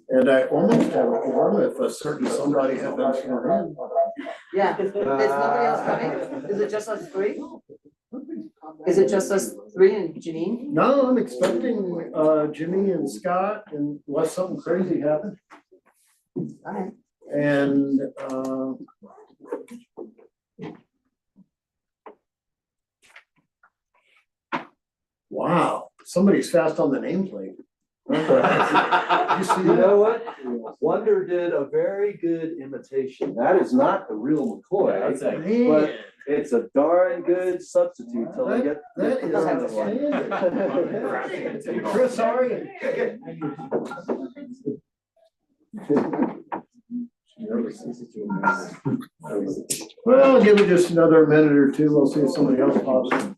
And I almost have a quorum if a certain somebody had been sworn in. Yeah, is nobody else coming? Is it just us three? Is it just us three and Janine? No, I'm expecting Jimmy and Scott unless something crazy happened. Alright. And wow, somebody's fast on the nameplate. You know what? Wonder did a very good imitation. That is not the real McCoy, but it's a darn good substitute till I get. That is outstanding. Chris, how are you? Well, give it just another minute or two. We'll see if somebody else pops in.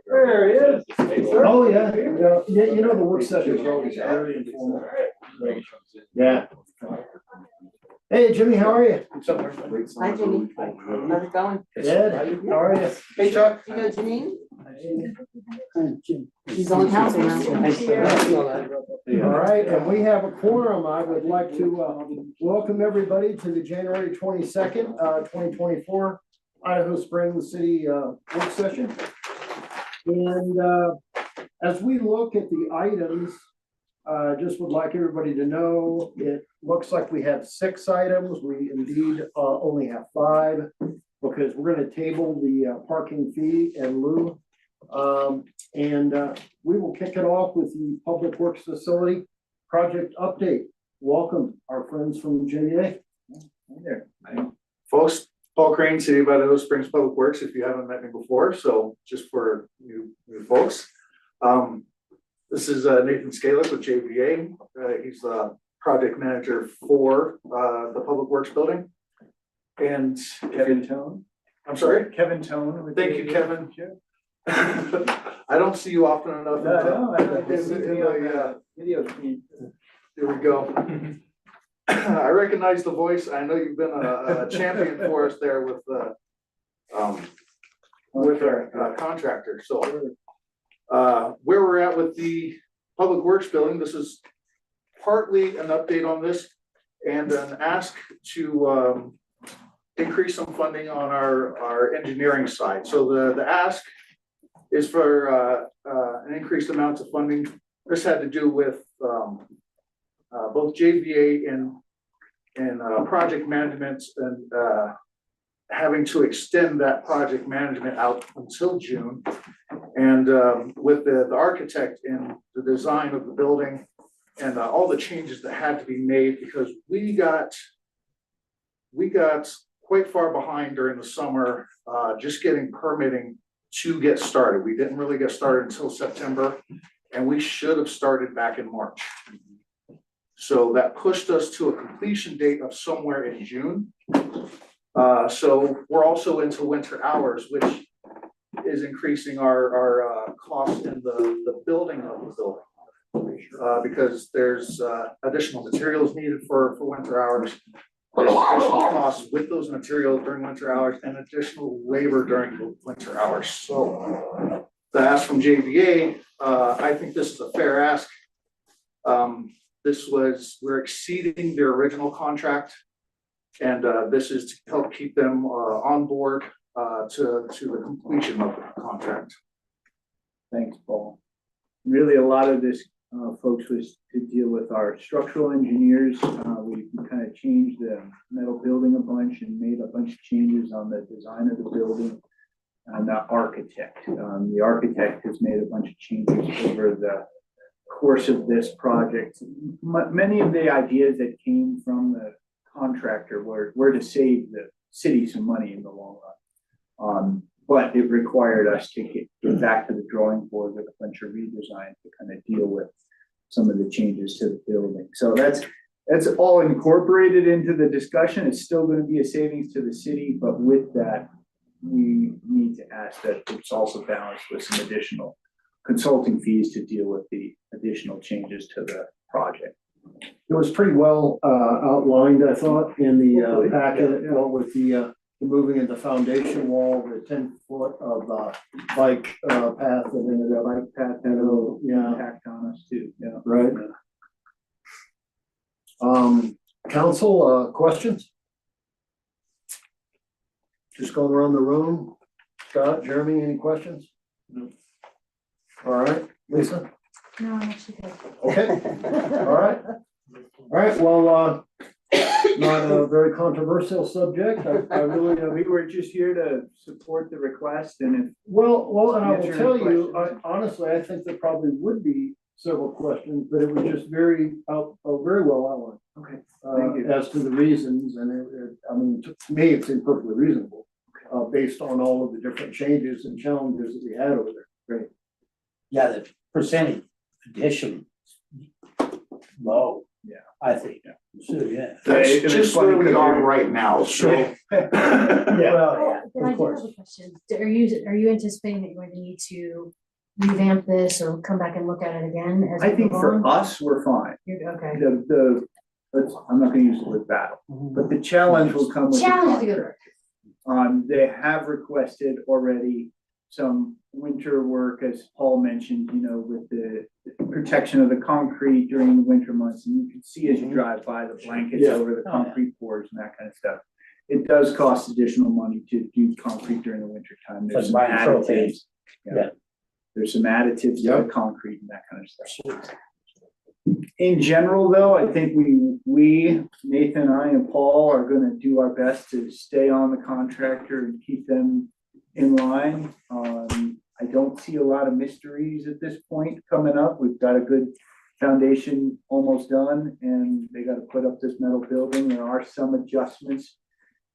There he is. Oh, yeah. You know, the work session is always very informal. Yeah. Hey, Jimmy, how are you? Hi, Janine. How's it going? Ed, how are you? Hey, Chuck. You know Janine? She's on council now. All right, and we have a quorum. I would like to welcome everybody to the January 22nd, 2024 Idaho Springs City work session. And as we look at the items, just would like everybody to know, it looks like we have 6 items. We indeed only have 5 because we're going to table the parking fee in lieu. We will kick it off with the Public Works Facility project update. Welcome our friends from JVA. Hi there. Folks, Paul Crane, City of Idaho Springs Public Works, if you haven't met me before, so just for new folks. This is Nathan Scalick with JVA. He's the project manager for the Public Works building. And Kevin Tone. I'm sorry? Kevin Tone. Thank you, Kevin. I don't see you often enough. There we go. I recognize the voice. I know you've been a champion for us there with our contractor. So where we're at with the Public Works building, this is partly an update on this and an ask to increase some funding on our engineering side. So the ask is for an increased amount of funding. This had to do with both JVA and project management and having to extend that project management out until June. And with the architect in the design of the building and all the changes that had to be made, because we got quite far behind during the summer, just getting permitting to get started. We didn't really get started until September, and we should have started back in March. So that pushed us to a completion date of somewhere in June. So we're also into winter hours, which is increasing our cost in the building of the building, because there's additional materials needed for winter hours. There's additional costs with those materials during winter hours and additional labor during the winter hours. So the ask from JVA, I think this is a fair ask. We're exceeding their original contract, and this is to help keep them on board to the completion of the contract. Thanks, Paul. Really, a lot of this, folks, was to deal with our structural engineers. We kind of changed the metal building a bunch and made a bunch of changes on the design of the building. And the architect has made a bunch of changes over the course of this project. Many of the ideas that came from the contractor were to save the city some money in the long run. But it required us to get back to the drawing board with a bunch of redesign to kind of deal with some of the changes to the building. So that's all incorporated into the discussion. It's still going to be a savings to the city, but with that, we need to ask that it's also balanced with some additional consulting fees to deal with the additional changes to the project. It was pretty well outlined, I thought, in the packet, with the moving of the foundation wall, the 10 foot of, bike, path that ended up. Bike path had a little Yeah. impact on us too, yeah. Right. Council, questions? Just going around the room. Scott, Jeremy, any questions? No. All right, Lisa? No, I'm actually good. Okay, all right. All right, well, not a very controversial subject. I really, We were just here to support the request and if well, and I will Answer any tell you, questions. honestly, I think there probably would be several questions, but it was just very well outlined. Okay, thank you. As to the reasons, and I mean, to me, it seemed perfectly reasonable, based on all of the different changes and challenges that we had over there. Great. Yeah, the percentage addition low. Yeah. I think, so, yeah. That's it was just funny where we 'cause are we- right now, so. Yeah. Well, Then I of do have course. a question. Are you anticipating that you're going to need to revamp this or come back and look at it again as I we think go for on? us, we're fine. Okay. I'm not gonna use the word battle, but the challenge will come with the Challenge is a good contract. They have requested already some winter work, as Paul mentioned, with the protection of the concrete during the winter months. And you can see as you drive by the blankets Yeah. over the Oh, yeah. concrete pours and that kind of stuff. It does cost additional money to do concrete during the winter time. There's some Like buying propane. additives. Yeah. There's some additives to Yep. the concrete and that kind of stuff. In general, though, I think we, Nathan, I, and Paul are gonna do our best to stay on the contractor and keep them in line. I don't see a lot of mysteries at this point coming up. We've got a good foundation almost done, and they gotta put up this metal building. There are some adjustments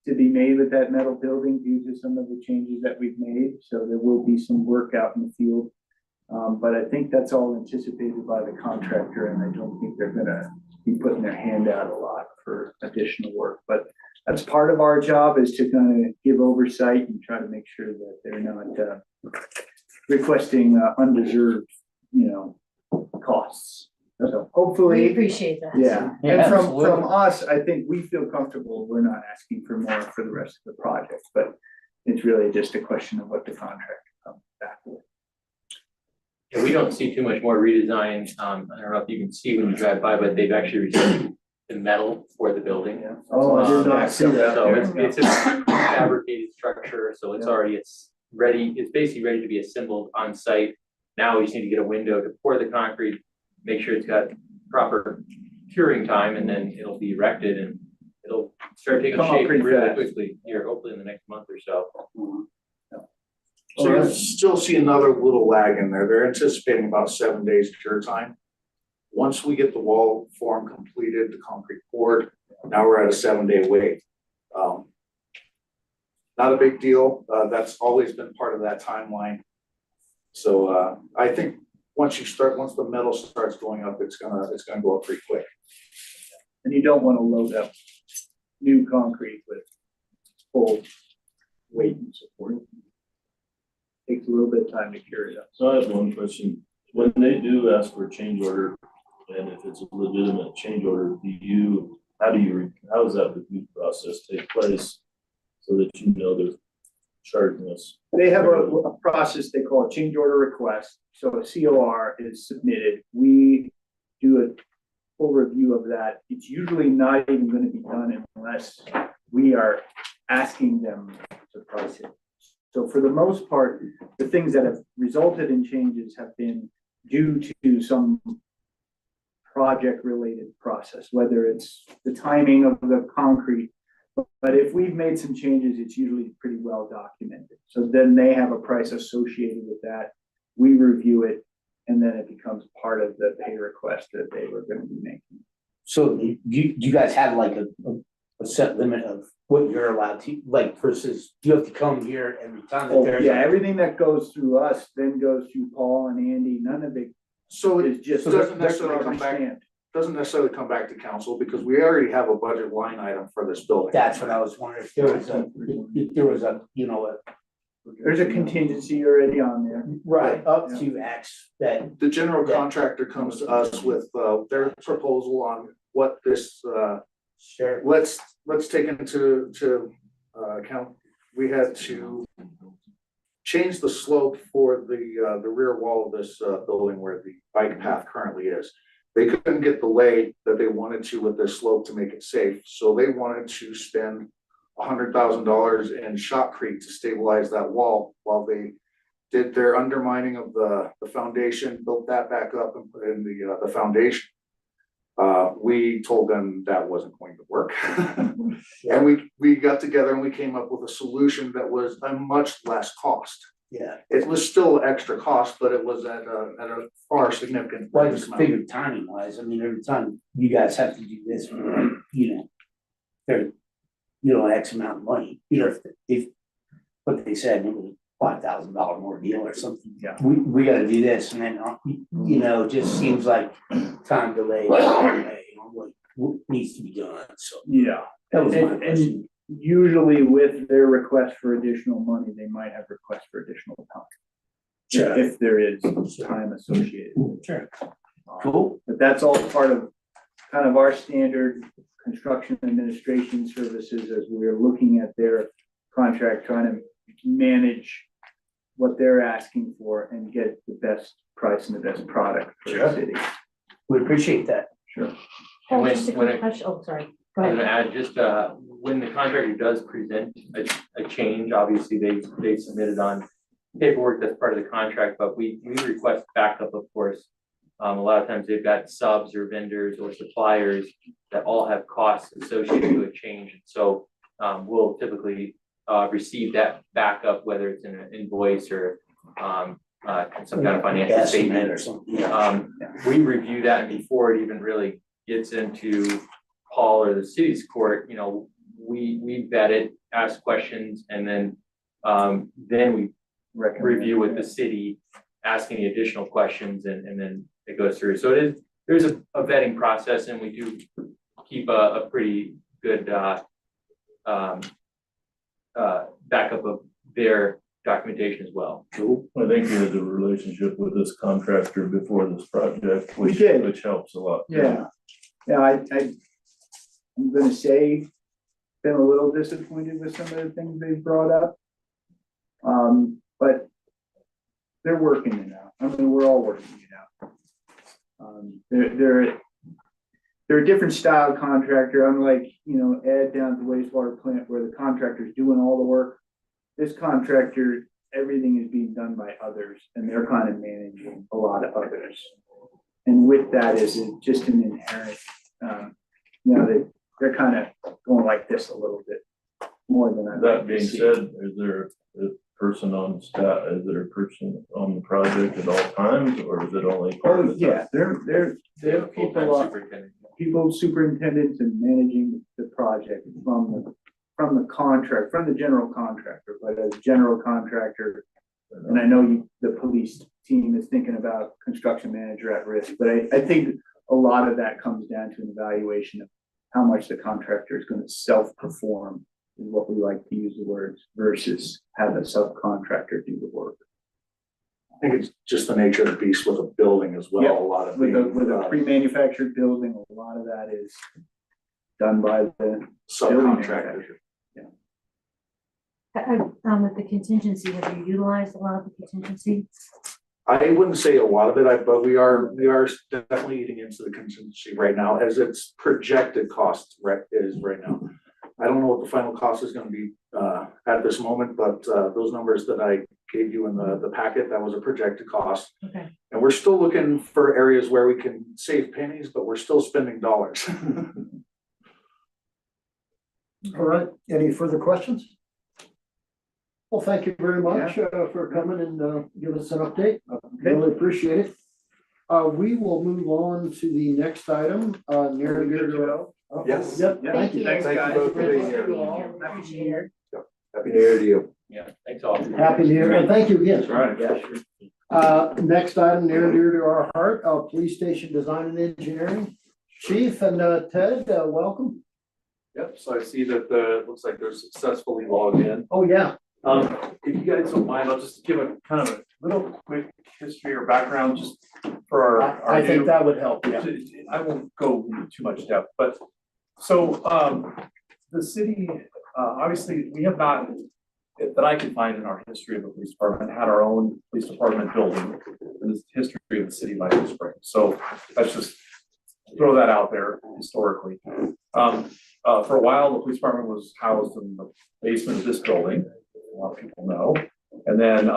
to be made with that metal building due to some of the changes that we've made, so there will be some work out in the field. But I think that's all anticipated by the contractor, and I don't think they're gonna be putting their hand out a lot for additional work. But that's part of our job, is to kind of give oversight and try to make sure that they're not requesting undeserved, costs. So We hopefully, appreciate that. yeah, Yeah, and from absolutely. us, I think we feel comfortable, we're not asking for more for the rest of the project, but it's really just a question of what the contractor comes back with. Yeah, we don't see too much more redesign. I don't know if you can see when you drive by, but they've actually received the metal for the building. Yeah. Oh, I did not see that. So it's a fabricated structure, so it's already, it's ready, it's basically ready to be assembled on site. Now we just need to get a window to pour the concrete, make sure it's got proper curing time, and then it'll be erected and it'll start taking Come up shape pretty really fast. quickly here, hopefully in the next month or so. So you'll still see another little lag in there. They're anticipating about 7 days cure time. Once we get the wall form completed, the concrete poured, now we're at a 7-day wait. Not a big deal. That's always been part of that timeline. So I think once the metal starts going up, it's gonna go up pretty quick. And you don't want to load up new concrete with full weight and support. Takes a little bit of time to cure it up. So I have one question. When they do ask for a change order, and if it's a legitimate change order, how does that review process take place? So that they're charging us? They have a process they call a change order request. So a COR is submitted. We do a full review of that. It's usually not even going to be done unless we are asking them to price it. So for the most part, the things that have resulted in changes have been due to some project-related process, whether it's the timing of the concrete. But if we've made some changes, it's usually pretty well documented. So then they have a price associated with that. We review it, and then it becomes part of the pay request that they were going to be making. So do you guys have like a set limit of what you're allowed to, like versus you have to come here every time that Oh, there's. yeah, everything that goes through us then goes through Paul and Andy. None of it So is it just. doesn't necessarily come back, understand. doesn't necessarily come back to council because we already have a budget line item for this building. That's what I was wondering, if there was a, There's a contingency already on there. right, up to X that, The general contractor comes to us with their proposal on what this sure, let's take into account, we had to change the slope for the rear wall of this building where the bike path currently is. They couldn't get the lay that they wanted to with this slope to make it safe, so they wanted to spend $100,000 in shotcrete to stabilize that wall while they did their undermining of the foundation, built that back up and put in the foundation. We told them that wasn't going to work. And we got together and we came up with a solution that was a much less cost. Yeah. It was still extra cost, but it was at a far significant. Well, I just figured timing wise, I mean, every time you guys have to do this, you know, there, you know, X amount of money, you know, if what they said, it was $5,000 more deal or something. Yeah. We gotta do this, and then, you know, it just seems like time delay, what needs to be done, so. Yeah. That was my And question. usually with their request for additional money, they might have requests for additional time. Sure. If there is time associated. Sure. Cool. But that's all part of kind of our standard construction administration services as we're looking at their contract, trying to manage what they're asking for and get the best price and the best product for the city. We appreciate that. Sure. Oh, When- just a when quick it- question. Oh, sorry. Go I'm ahead. gonna add, just, when the contractor does present a change, obviously they submitted on paperwork that's part of the contract, but we request backup, of course. A lot of times they've got subs or vendors or suppliers that all have costs associated with a change. So, we'll typically, receive that backup, whether it's in an invoice or, some kind of financial Estimate statement. or something. Yeah. We review that before it even really gets into Paul or the city's court. You know, we vet it, ask questions, and then we review with the city, ask any additional questions, and then it goes through. So there's a vetting process, and we do keep a pretty good backup of their documentation as well. Cool. I think you had a relationship with this contractor before this project, We did. which helps a lot. Yeah. Yeah, I'm gonna say, been a little disappointed with some of the things they've brought up. But they're working it out. I mean, we're all working it out. They're a different style contractor, unlike, you know, Ed down at the wastewater plant where the contractor's doing all the work. This contractor, everything is being done by others and they're kind of managing a lot of others. And with that is just an inherent, you know, they're kind of going like this a little bit more than I'd like That to being see. said, is there a person on staff, is there a person on the project at all times, or is it only part of Oh, the yeah, time? they're Full-time people, superintendent. people superintendents and managing the project from the contract, from the general contractor, but as general contractor. And I know the police team is thinking about construction manager at risk, but I think a lot of that comes down to an evaluation of how much the contractor is gonna self-perform, is what we like to use the words, versus have a subcontractor do the work. I think it's just the nature of the beast with a building as well, Yeah, a lot of. With a pre-manufactured building, a lot of that is done by the Subcontractor. With the contingency, have you utilized a lot of the contingency? I wouldn't say a lot of it, but we are definitely eating into the contingency right now as its projected cost is right now. I don't know what the final cost is gonna be at this moment, but those numbers that I gave you in the packet, that was a projected cost. Okay. And we're still looking for areas where we can save pennies, but we're still spending dollars. All right, any further questions? Well, thank you very much for coming and giving us an update. Really appreciate it. We will move on to the next item, near and dear to. Yes. Yep, Yeah. thank you. Thanks, Thank guys. you both for being here. Happy New Year. Happy New Year to you. Yeah, thanks all. Happy New Year, and thank you again. That's right. Yeah, sure. Next item, near and dear to our heart, police station design and engineering. Chief and Ted, welcome. Yep, so I see that it looks like they're successfully logged in. Oh, yeah. If you guys don't mind, I'll just give a kind of a little quick history or background just for our. I think new- that would help, yeah. I won't go into too much depth, but so the city obviously, we have not, that I can find in our history of the police department, had our own police department building in the history of the city of Idaho Springs. So let's just throw that out there historically. For a while, the police department was housed in the basement of this building, a lot of people know, and then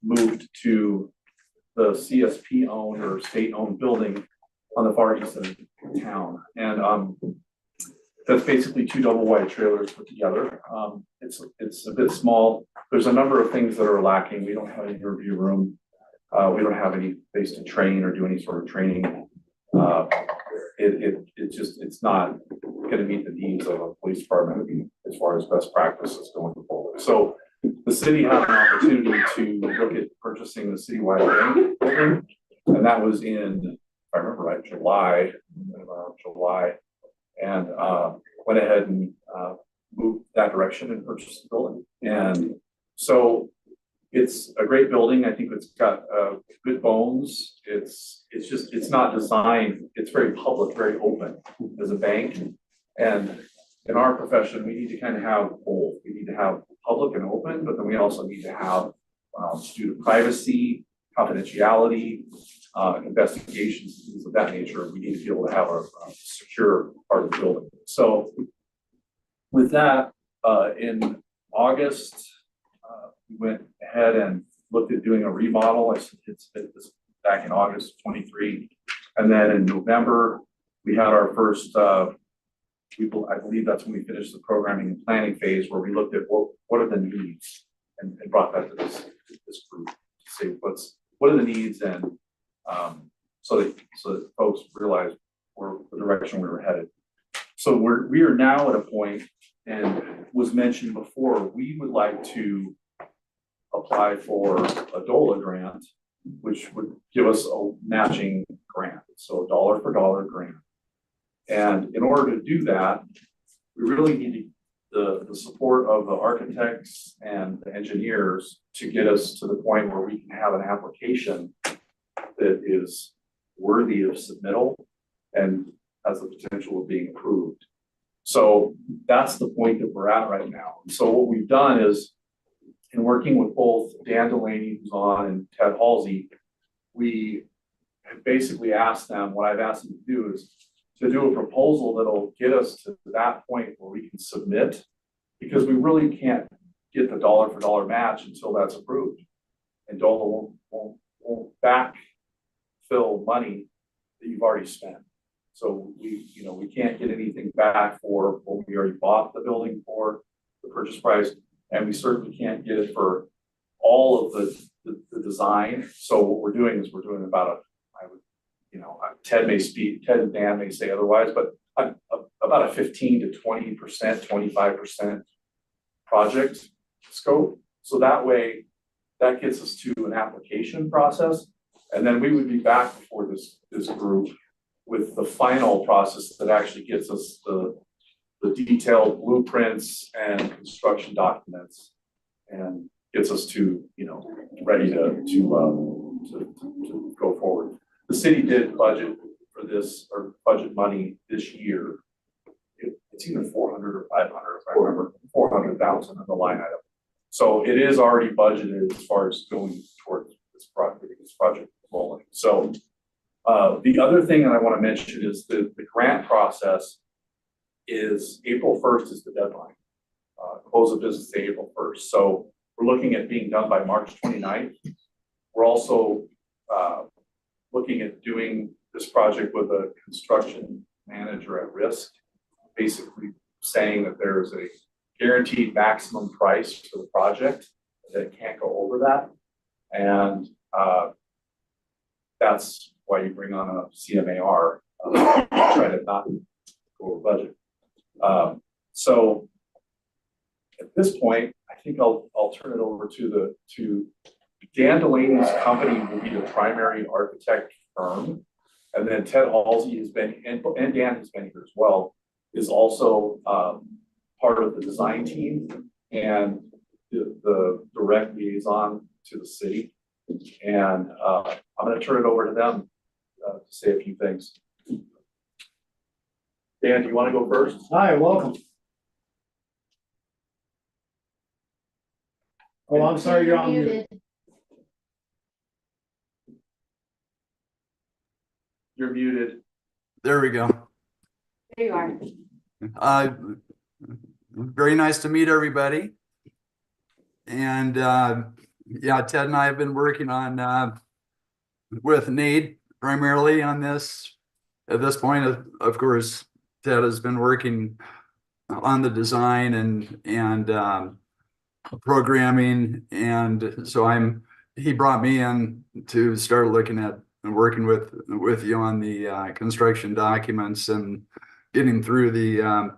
moved to the CSP owned or state owned building on the far east of town. And that's basically 2 double wide trailers put together. It's a bit small. There's a number of things that are lacking. We don't have any review room. We don't have any place to train or do any sort of training. It's not gonna meet the needs of a police department as far as best practices going forward. So the city had an opportunity to look at purchasing the citywide building, and that was in, if I remember right, July, and went ahead and moved that direction and purchased the building. And so it's a great building. I think it's got good bones. It's not designed, it's very public, very open as a bank. And in our profession, we need to kind of have both. We need to have public and open, but then we also need to have student privacy, confidentiality, investigations, things of that nature. We need to be able to have a secure part of the building. So with that, in August, we went ahead and looked at doing a remodel. It's back in August 23. And then in November, we had our first, I believe that's when we finished the programming and planning phase, where we looked at what are the needs and brought that to this group to say what are the needs, and so that folks realize the direction we were headed. So we are now at a point, and was mentioned before, we would like to apply for a DOLA grant, which would give us a matching grant, so a dollar for dollar grant. And in order to do that, we really need the support of the architects and the engineers to get us to the point where we can have an application that is worthy of submittal and has the potential of being approved. So that's the point that we're at right now. So what we've done is, in working with both Dan Delaney, who's on, and Ted Halsey, we have basically asked them, what I've asked them to do is to do a proposal that'll get us to that point where we can submit, because we really can't get the dollar for dollar match until that's approved. And DOLA won't backfill money that you've already spent. So we can't get anything back for what we already bought the building for, the purchase price, and we certainly can't get it for all of the design. So what we're doing is we're doing about Ted and Dan may say otherwise, but about a 15 to 20%, 25% project scope. So that way, that gets us to an application process, and then we would be back before this group with the final process that actually gets us the detailed blueprints and construction documents, and gets us to ready to go forward. The city did budget for this, or budget money this year. It's either 400 or 500, if I remember, 400,000 in the line item. So it is already budgeted as far as going towards this project rolling. So the other thing that I want to mention is the grant process is April 1st is the deadline. Close of business day April 1st. So we're looking at being done by March 29th. We're also looking at doing this project with a construction manager at risk, basically saying that there's a guaranteed maximum price for the project, that it can't go over that. And that's why you bring on a CMAR, try to not go over budget. So at this point, I think I'll turn it over to Dan Delaney's company will be the primary architect firm. And then Ted Halsey has been, and Dan has been here as well, is also part of the design team and the direct liaison to the city. And I'm going to turn it over to them to say a few things. Dan, do you want to go first? Hi, welcome. Oh, I'm sorry, you're on mute. You're muted. There we go. There you are. Very nice to meet everybody. And yeah, Ted and I have been working on with Nate primarily on this. At this point, of course, Ted has been working on the design and programming, and so he brought me in to start looking at and working with you on the construction documents and getting through the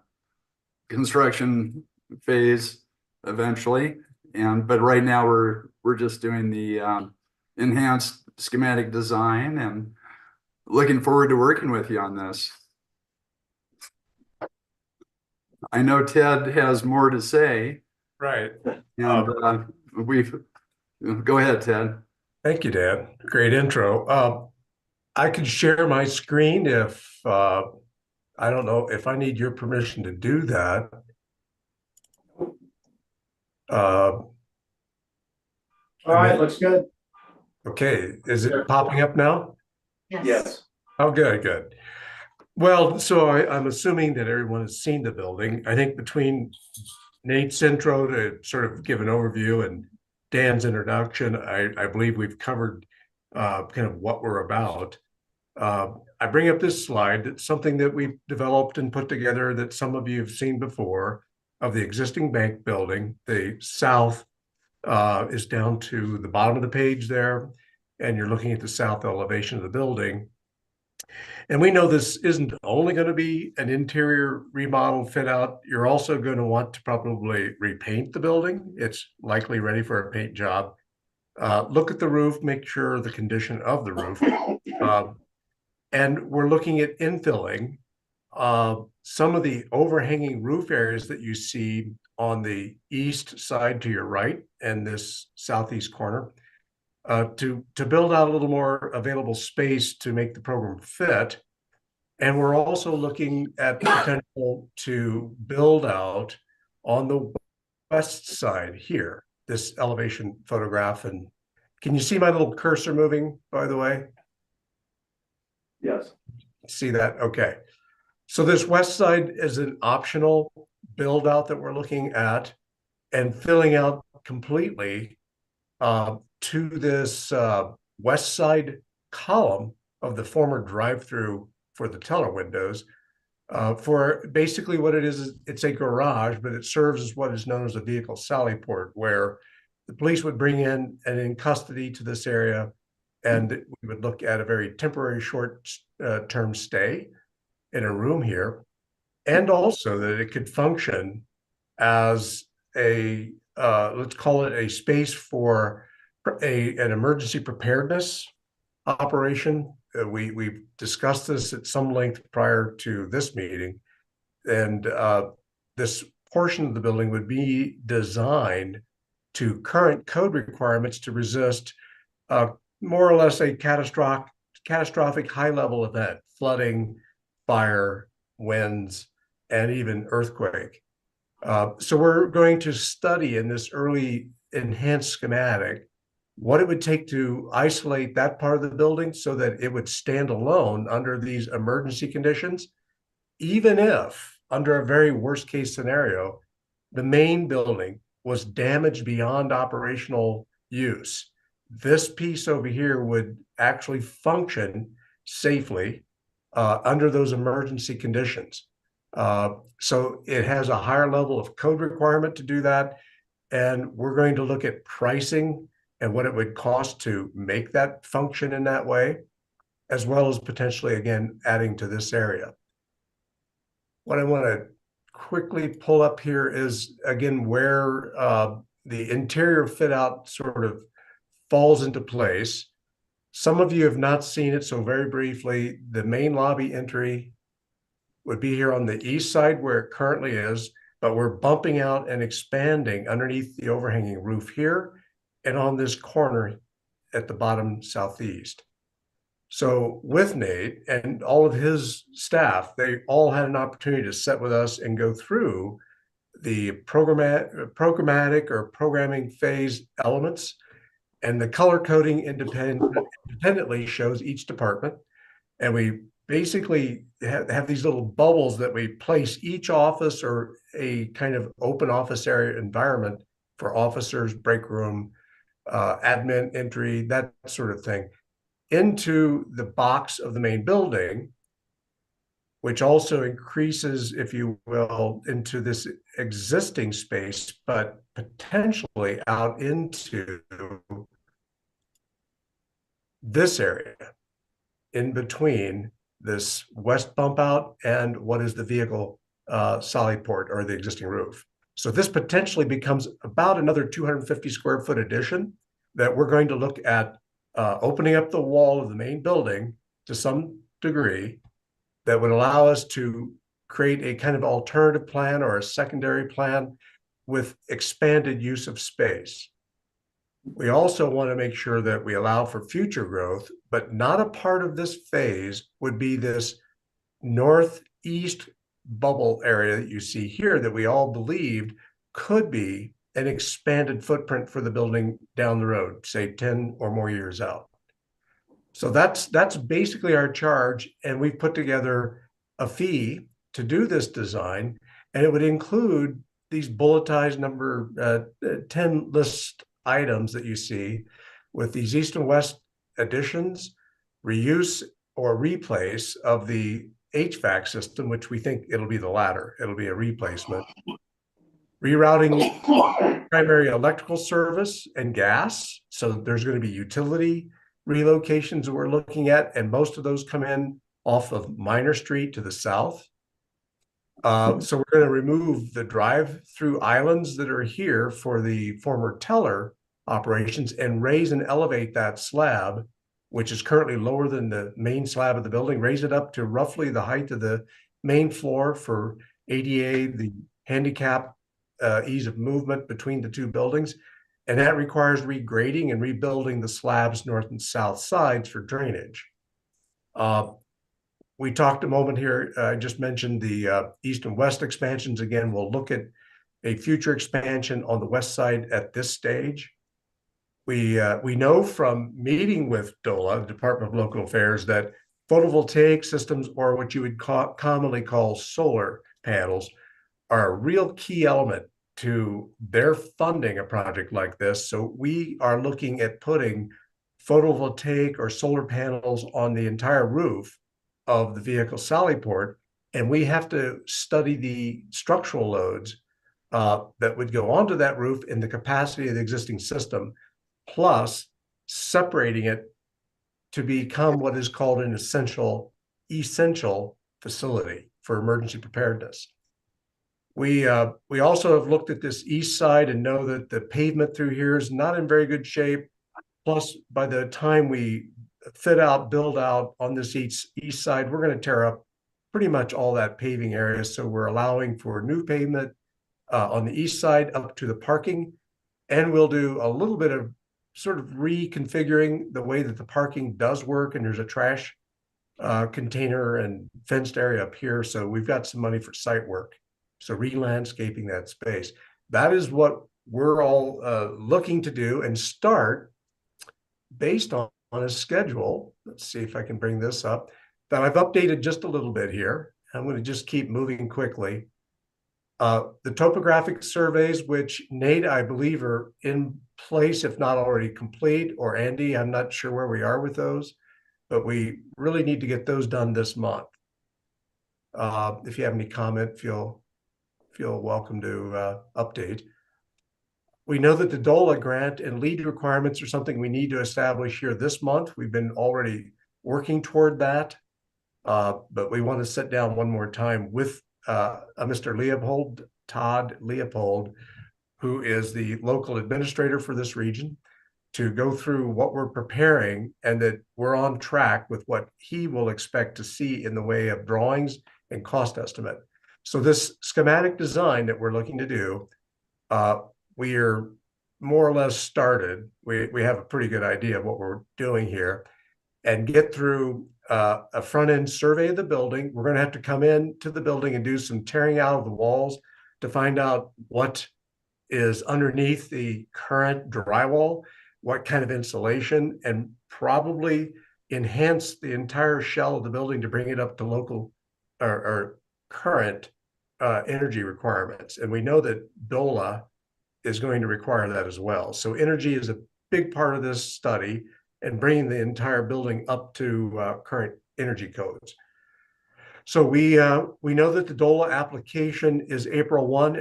construction phase eventually. But right now we're just doing the enhanced schematic design and looking forward to working with you on this. I know Ted has more to say. Right. And go ahead, Ted. Thank you, Dan. Great intro. I could share my screen if I don't know if I need your permission to do that. All right, looks good. Okay, is it popping up now? Yes. Oh, good. Well, so I'm assuming that everyone has seen the building. I think between Nate's intro to sort of give an overview and Dan's introduction, I believe we've covered kind of what we're about. I bring up this slide. It's something that we've developed and put together that some of you have seen before of the existing bank building. The south is down to the bottom of the page there, and you're looking at the south elevation of the building. And we know this isn't only going to be an interior remodel fit out. You're also going to want to probably repaint the building. It's likely ready for a paint job. Look at the roof, make sure the condition of the roof. And we're looking at infilling some of the overhanging roof areas that you see on the east side to your right and this southeast corner. To build out a little more available space to make the program fit. And we're also looking at the potential to build out on the west side here, this elevation photograph. And can you see my little cursor moving, by the way? Yes. See that? Okay. So this west side is an optional build out that we're looking at and filling out completely to this west side column of the former drive-through for the teller windows. For basically what it is it's a garage, but it serves as what is known as a vehicle sally port, where the police would bring in and in custody to this area, and we would look at a very temporary short-term stay in a room here, and also that it could function as a let's call it a space for an emergency preparedness operation. We've discussed this at some length prior to this meeting, and this portion of the building would be designed to current code requirements to resist more or less a catastrophic high-level event, flooding, fire, winds, and even earthquake. So we're going to study in this early enhanced schematic what it would take to isolate that part of the building so that it would stand alone under these emergency conditions, even if, under a very worst case scenario, the main building was damaged beyond operational use. This piece over here would actually function safely under those emergency conditions. So it has a higher level of code requirement to do that. And we're going to look at pricing and what it would cost to make that function in that way, as well as potentially, again, adding to this area. What I want to quickly pull up here is, again, where the interior fit out sort of falls into place. Some of you have not seen it, so very briefly, the main lobby entry would be here on the east side where it currently is, but we're bumping out and expanding underneath the overhanging roof here and on this corner at the bottom southeast. So with Nate and all of his staff, they all had an opportunity to sit with us and go through the programmatic or programming phase elements, and the color coding independently shows each department. And we basically have these little bubbles that we place each office or a kind of open office area environment for officers, break room, admin entry, that sort of thing, into the box of the main building, which also increases, if you will, into this existing space, but potentially out into this area in between this west bump out and what is the vehicle sally port or the existing roof. So this potentially becomes about another 250 square foot addition that we're going to look at opening up the wall of the main building to some degree that would allow us to create a kind of alternative plan or a secondary plan with expanded use of space. We also want to make sure that we allow for future growth, but not a part of this phase would be this northeast bubble area that you see here that we all believed could be an expanded footprint for the building down the road, say 10 or more years out. So that's basically our charge, and we've put together a fee to do this design, and it would include these bulletized number 10 list items that you see with these east and west additions, reuse or replace of the HVAC system, which we think it'll be the latter. It'll be a replacement. Rerouting primary electrical service and gas. So there's going to be utility relocations that we're looking at, and most of those come in off of Minor Street to the south. So we're going to remove the drive-through islands that are here for the former teller operations and raise and elevate that slab, which is currently lower than the main slab of the building, raise it up to roughly the height of the main floor for ADA, the handicap ease of movement between the two buildings. And that requires regrading and rebuilding the slabs north and south sides for drainage. We talked a moment here, I just mentioned the east and west expansions. Again, we'll look at a future expansion on the west side at this stage. We know from meeting with DOLA, the Department of Local Affairs, that photovoltaic systems, or what you would commonly call solar panels, are a real key element to their funding a project like this. So we are looking at putting photovoltaic or solar panels on the entire roof of the vehicle sally port, and we have to study the structural loads that would go onto that roof and the capacity of the existing system, plus separating it to become what is called an essential facility for emergency preparedness. We also have looked at this east side and know that the pavement through here is not in very good shape. Plus, by the time we build out on this east side, we're going to tear up pretty much all that paving area. So we're allowing for new pavement on the east side up to the parking. And we'll do a little bit of sort of reconfiguring the way that the parking does work. And there's a trash container and fenced area up here. So we've got some money for site work. So re-landscaping that space. That is what we're all looking to do and start based on a schedule. Let's see if I can bring this up, that I've updated just a little bit here. I'm going to just keep moving quickly. The topographic surveys, which Nate, I believe, are in place, if not already complete, or Andy, I'm not sure where we are with those, but we really need to get those done this month. If you have any comment, feel welcome to update. We know that the DOLA grant and lead requirements are something we need to establish here this month. We've been already working toward that, but we want to sit down one more time with Mr. Todd Leopold, who is the local administrator for this region, to go through what we're preparing and that we're on track with what he will expect to see in the way of drawings and cost estimate. So this schematic design that we're looking to do, we are more or less started. We have a pretty good idea of what we're doing here, and get through a front end survey of the building. We're going to have to come in to the building and do some tearing out of the walls to find out what is underneath the current drywall, what kind of insulation, and probably enhance the entire shell of the building to bring it up to local or current energy requirements. And we know that DOLA is going to require that as well. So energy is a big part of this study and bringing the entire building up to current energy codes. So we know that the DOLA application is April 1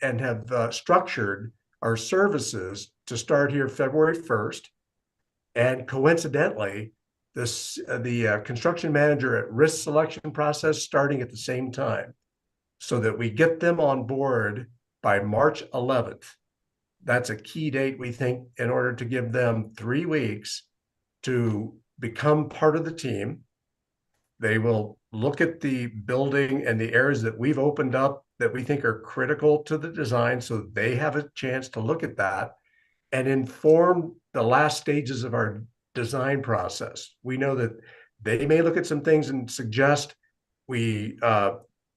and have structured our services to start here February 1st. And coincidentally, the construction manager at risk selection process starting at the same time, so that we get them on board by March 11th. That's a key date, we think, in order to give them 3 weeks to become part of the team. They will look at the building and the areas that we've opened up that we think are critical to the design, so they have a chance to look at that and inform the last stages of our design process. We know that they may look at some things and suggest we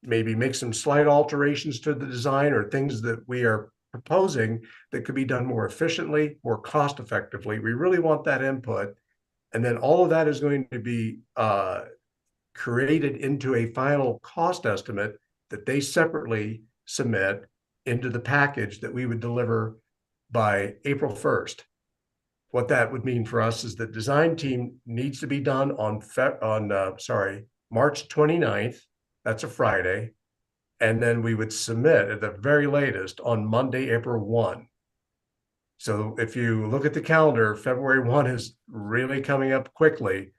maybe make some slight alterations to the design or things that we are proposing that could be done more efficiently, more cost effectively. We really want that input. And then all of that is going to be created into a final cost estimate that they separately submit into the package that we would deliver by April 1st. What that would mean for us is the design team needs to be done on March 29th. That's a Friday. And then we would submit at the very latest on Monday, April 1. So if you look at the calendar, February 1 is really coming up quickly.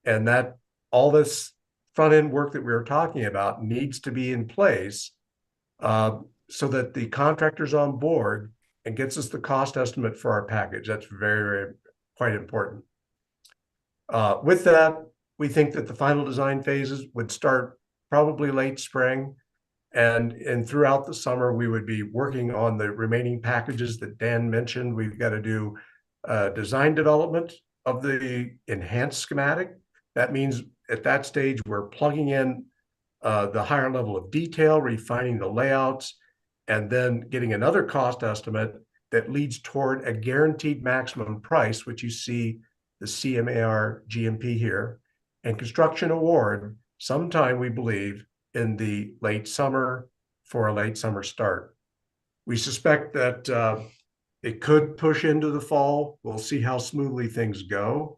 And that all this front end work that we were talking about needs to be in place so that the contractor's on board and gets us the cost estimate for our package. That's very, very quite important. With that, we think that the final design phases would start probably late spring, and throughout the summer, we would be working on the remaining packages that Dan mentioned. We've got to do design development of the enhanced schematic. That means at that stage, we're plugging in the higher level of detail, refining the layouts, and then getting another cost estimate that leads toward a guaranteed maximum price, which you see the CMAR GMP here, and construction award sometime, we believe, in the late summer for a late summer start. We suspect that it could push into the fall. We'll see how smoothly things go.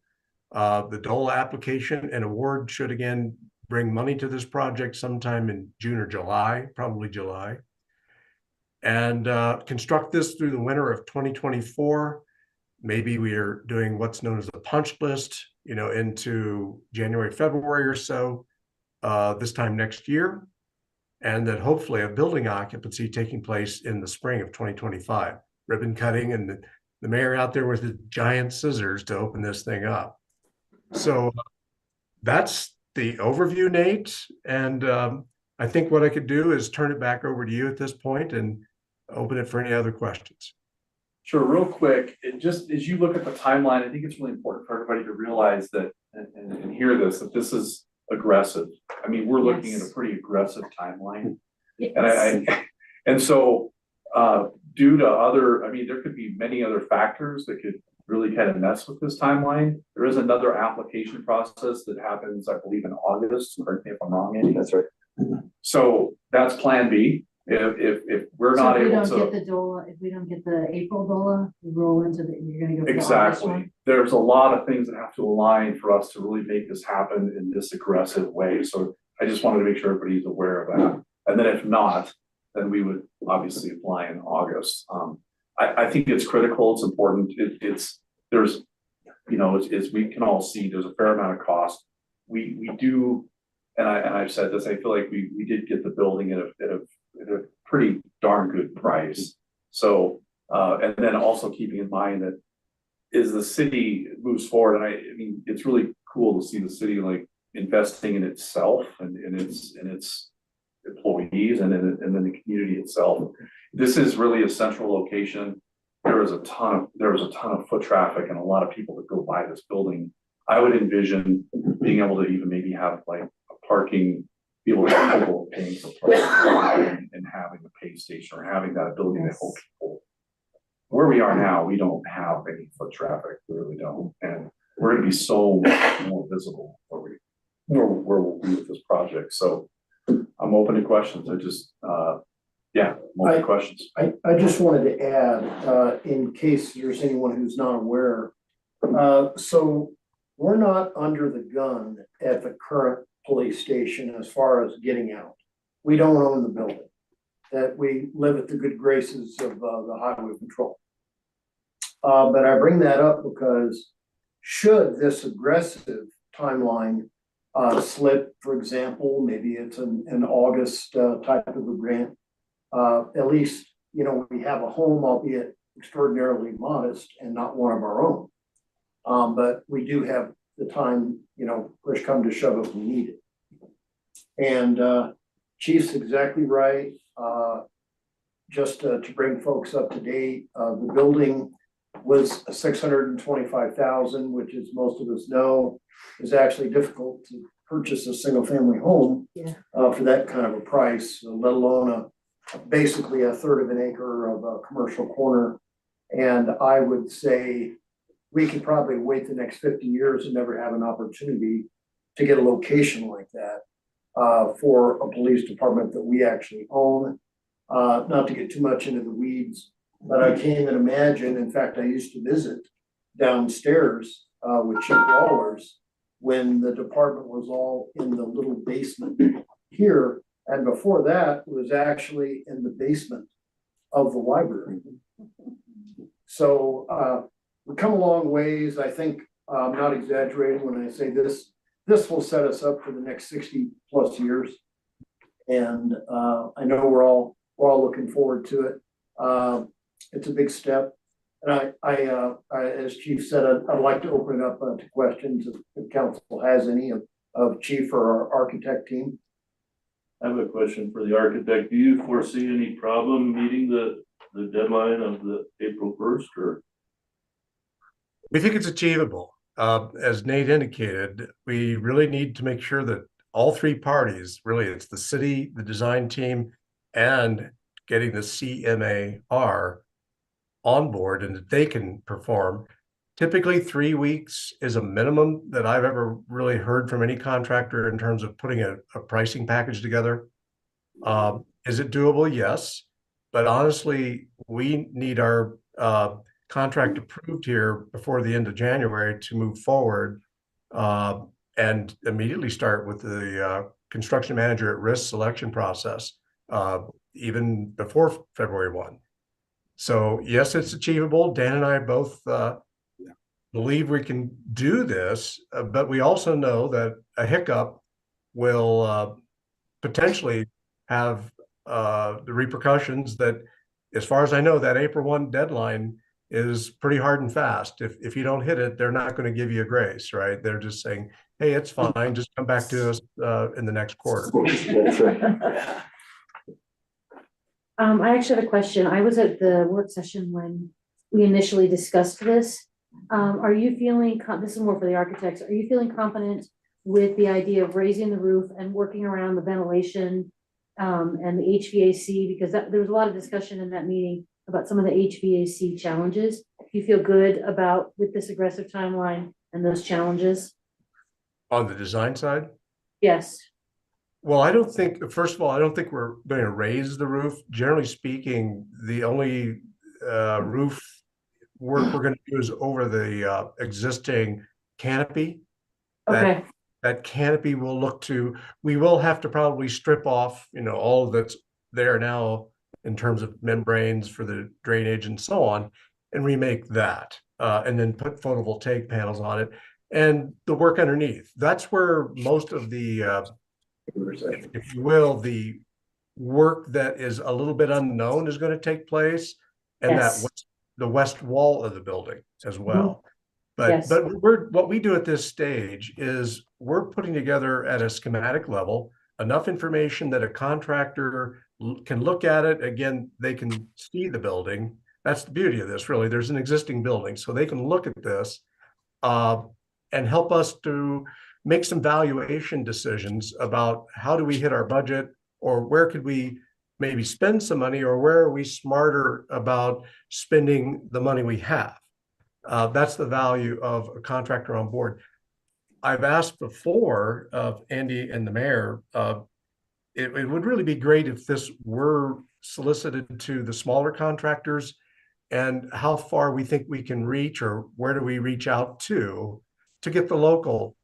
The DOLA application and award should again bring money to this project sometime in June or July, probably July. And construct this through the winter of 2024. Maybe we are doing what's known as the punch list, into January, February or so, this time next year. And that hopefully a building occupancy taking place in the spring of 2025. Ribbon cutting and the mayor out there with his giant scissors to open this thing up. So that's the overview, Nate. And I think what I could do is turn it back over to you at this point and open it for any other questions. Sure, real quick, just as you look at the timeline, I think it's really important for everybody to realize that and hear this, that this is aggressive. I mean, we're looking at a pretty aggressive timeline. Yes. And so due to there could be many other factors that could really kind of mess with this timeline. There is another application process that happens, I believe, in August. Correct me if I'm wrong, Andy. That's right. So that's plan B. If we're not able to. If we don't get the DOLA, if we don't get the April DOLA, we roll into you're gonna go. For exactly. There's a lot of things that have to align for us to really make this happen in this aggressive way. So I just wanted to make sure everybody's aware of that. And then if not, then we would obviously apply in August. I think it's critical. It's important. There's, as we can all see, there's a fair amount of cost. We do, and I've said this. I feel like we did get the building at a pretty darn good price. So, and then also keeping in mind that as the city moves forward, and I mean, it's really cool to see the city like investing in itself and its employees and then the community itself. This is really a central location. There was a ton of foot traffic and a lot of people that go by this building. I would envision being able to even maybe have like a parking, be able to have people paying for parking and having the pay station or having that ability to hold people. Where we are now, we don't have any foot traffic, we really don't, and we're gonna be so much more visible where we'll be with this project, so I'm open to questions, I'm open to questions. I just wanted to add, in case there's anyone who's not aware, so we're not under the gun at the current police station as far as getting out. We don't own the building, that we live at the good graces of the highway patrol. But I bring that up because should this aggressive timeline slip, for example, maybe it's an August type of a grant, at least, you know, we have a home, albeit extraordinarily modest and not one of our own. But we do have the time, you know, push come to shove if we need it. And Chief's exactly right. Just to bring folks up to date, the building was $625,000, which, as most of us know, is actually difficult to purchase a single family home for that kind of a price, let alone basically a third of an acre of a commercial corner. And I would say we could probably wait the next 50 years and never have an opportunity to get a location like that for a police department that we actually own. Not to get too much into the weeds, but I can't even imagine. In fact, I used to visit downstairs with Chief Lawler's when the department was all in the little basement here. And before that, it was actually in the basement of the library. So we've come a long ways. I think I'm not exaggerating when I say this will set us up for the next 60 plus years. And I know we're all looking forward to it. It's a big step. And I as Chief said, I'd like to open it up to questions if council has any of Chief or our architect team. I have a question for the architect. Do you foresee any problem meeting the deadline of the April 1st, or? We think it's achievable. As Nate indicated, we really need to make sure that all three parties, really it's the city, the design team, and getting the CMAR on board and that they can perform. Typically 3 weeks is a minimum that I've ever really heard from any contractor in terms of putting a pricing package together. Is it doable? Yes. But honestly, we need our contract approved here before the end of January to move forward and immediately start with the construction manager at risk selection process, even before February 1. So yes, it's achievable. Dan and I both believe we can do this, but we also know that a hiccup will potentially have the repercussions that, as far as I know, that April 1 deadline is pretty hard and fast. If you don't hit it, they're not going to give you a grace, right? They're just saying, hey, it's fine, just come back to us in the next quarter. That's right. I actually have a question. I was at the work session when we initially discussed this. Are you feeling, this is more for the architects, are you feeling confident with the idea of raising the roof and working around the ventilation and the HVAC? Because there was a lot of discussion in that meeting about some of the HVAC challenges. Do you feel good about with this aggressive timeline and those challenges? On the design side? Yes. Well, I don't think, first of all, I don't think we're going to raise the roof. Generally speaking, the only roof work we're going to do is over the existing canopy. Okay. That canopy will look to, we will have to probably strip off, you know, all that's there now in terms of membranes for the drainage and so on, and remake that, and then put photovoltaic panels on it and the work underneath. That's where most of the if you will, the work that is a little bit unknown is going to take place, and yes. The west wall of the building as well. But yes. What we do at this stage is we're putting together at a schematic level enough information that a contractor can look at it. Again, they can see the building. That's the beauty of this, really. There's an existing building, so they can look at this and help us to make some valuation decisions about how do we hit our budget, or where could we maybe spend some money, or where are we smarter about spending the money we have? That's the value of a contractor on board. I've asked before of Andy and the mayor, it would really be great if this were solicited to the smaller contractors, and how far we think we can reach, or where do we reach out to get the local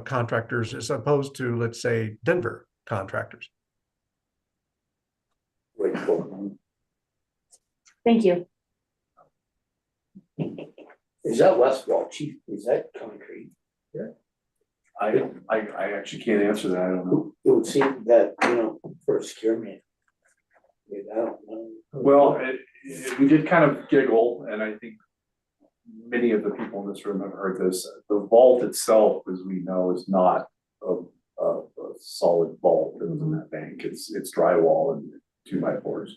contractors as opposed to, let's say, Denver contractors. Thank you. Is that west wall, chief, is that concrete? I actually can't answer that, I don't know. It would seem that, for a secure man. I don't know. Well, we did kind of giggle, and I think many of the people in this room have heard this. The vault itself, as we know, is not a solid vault that was in that bank. It's drywall and 2x4s.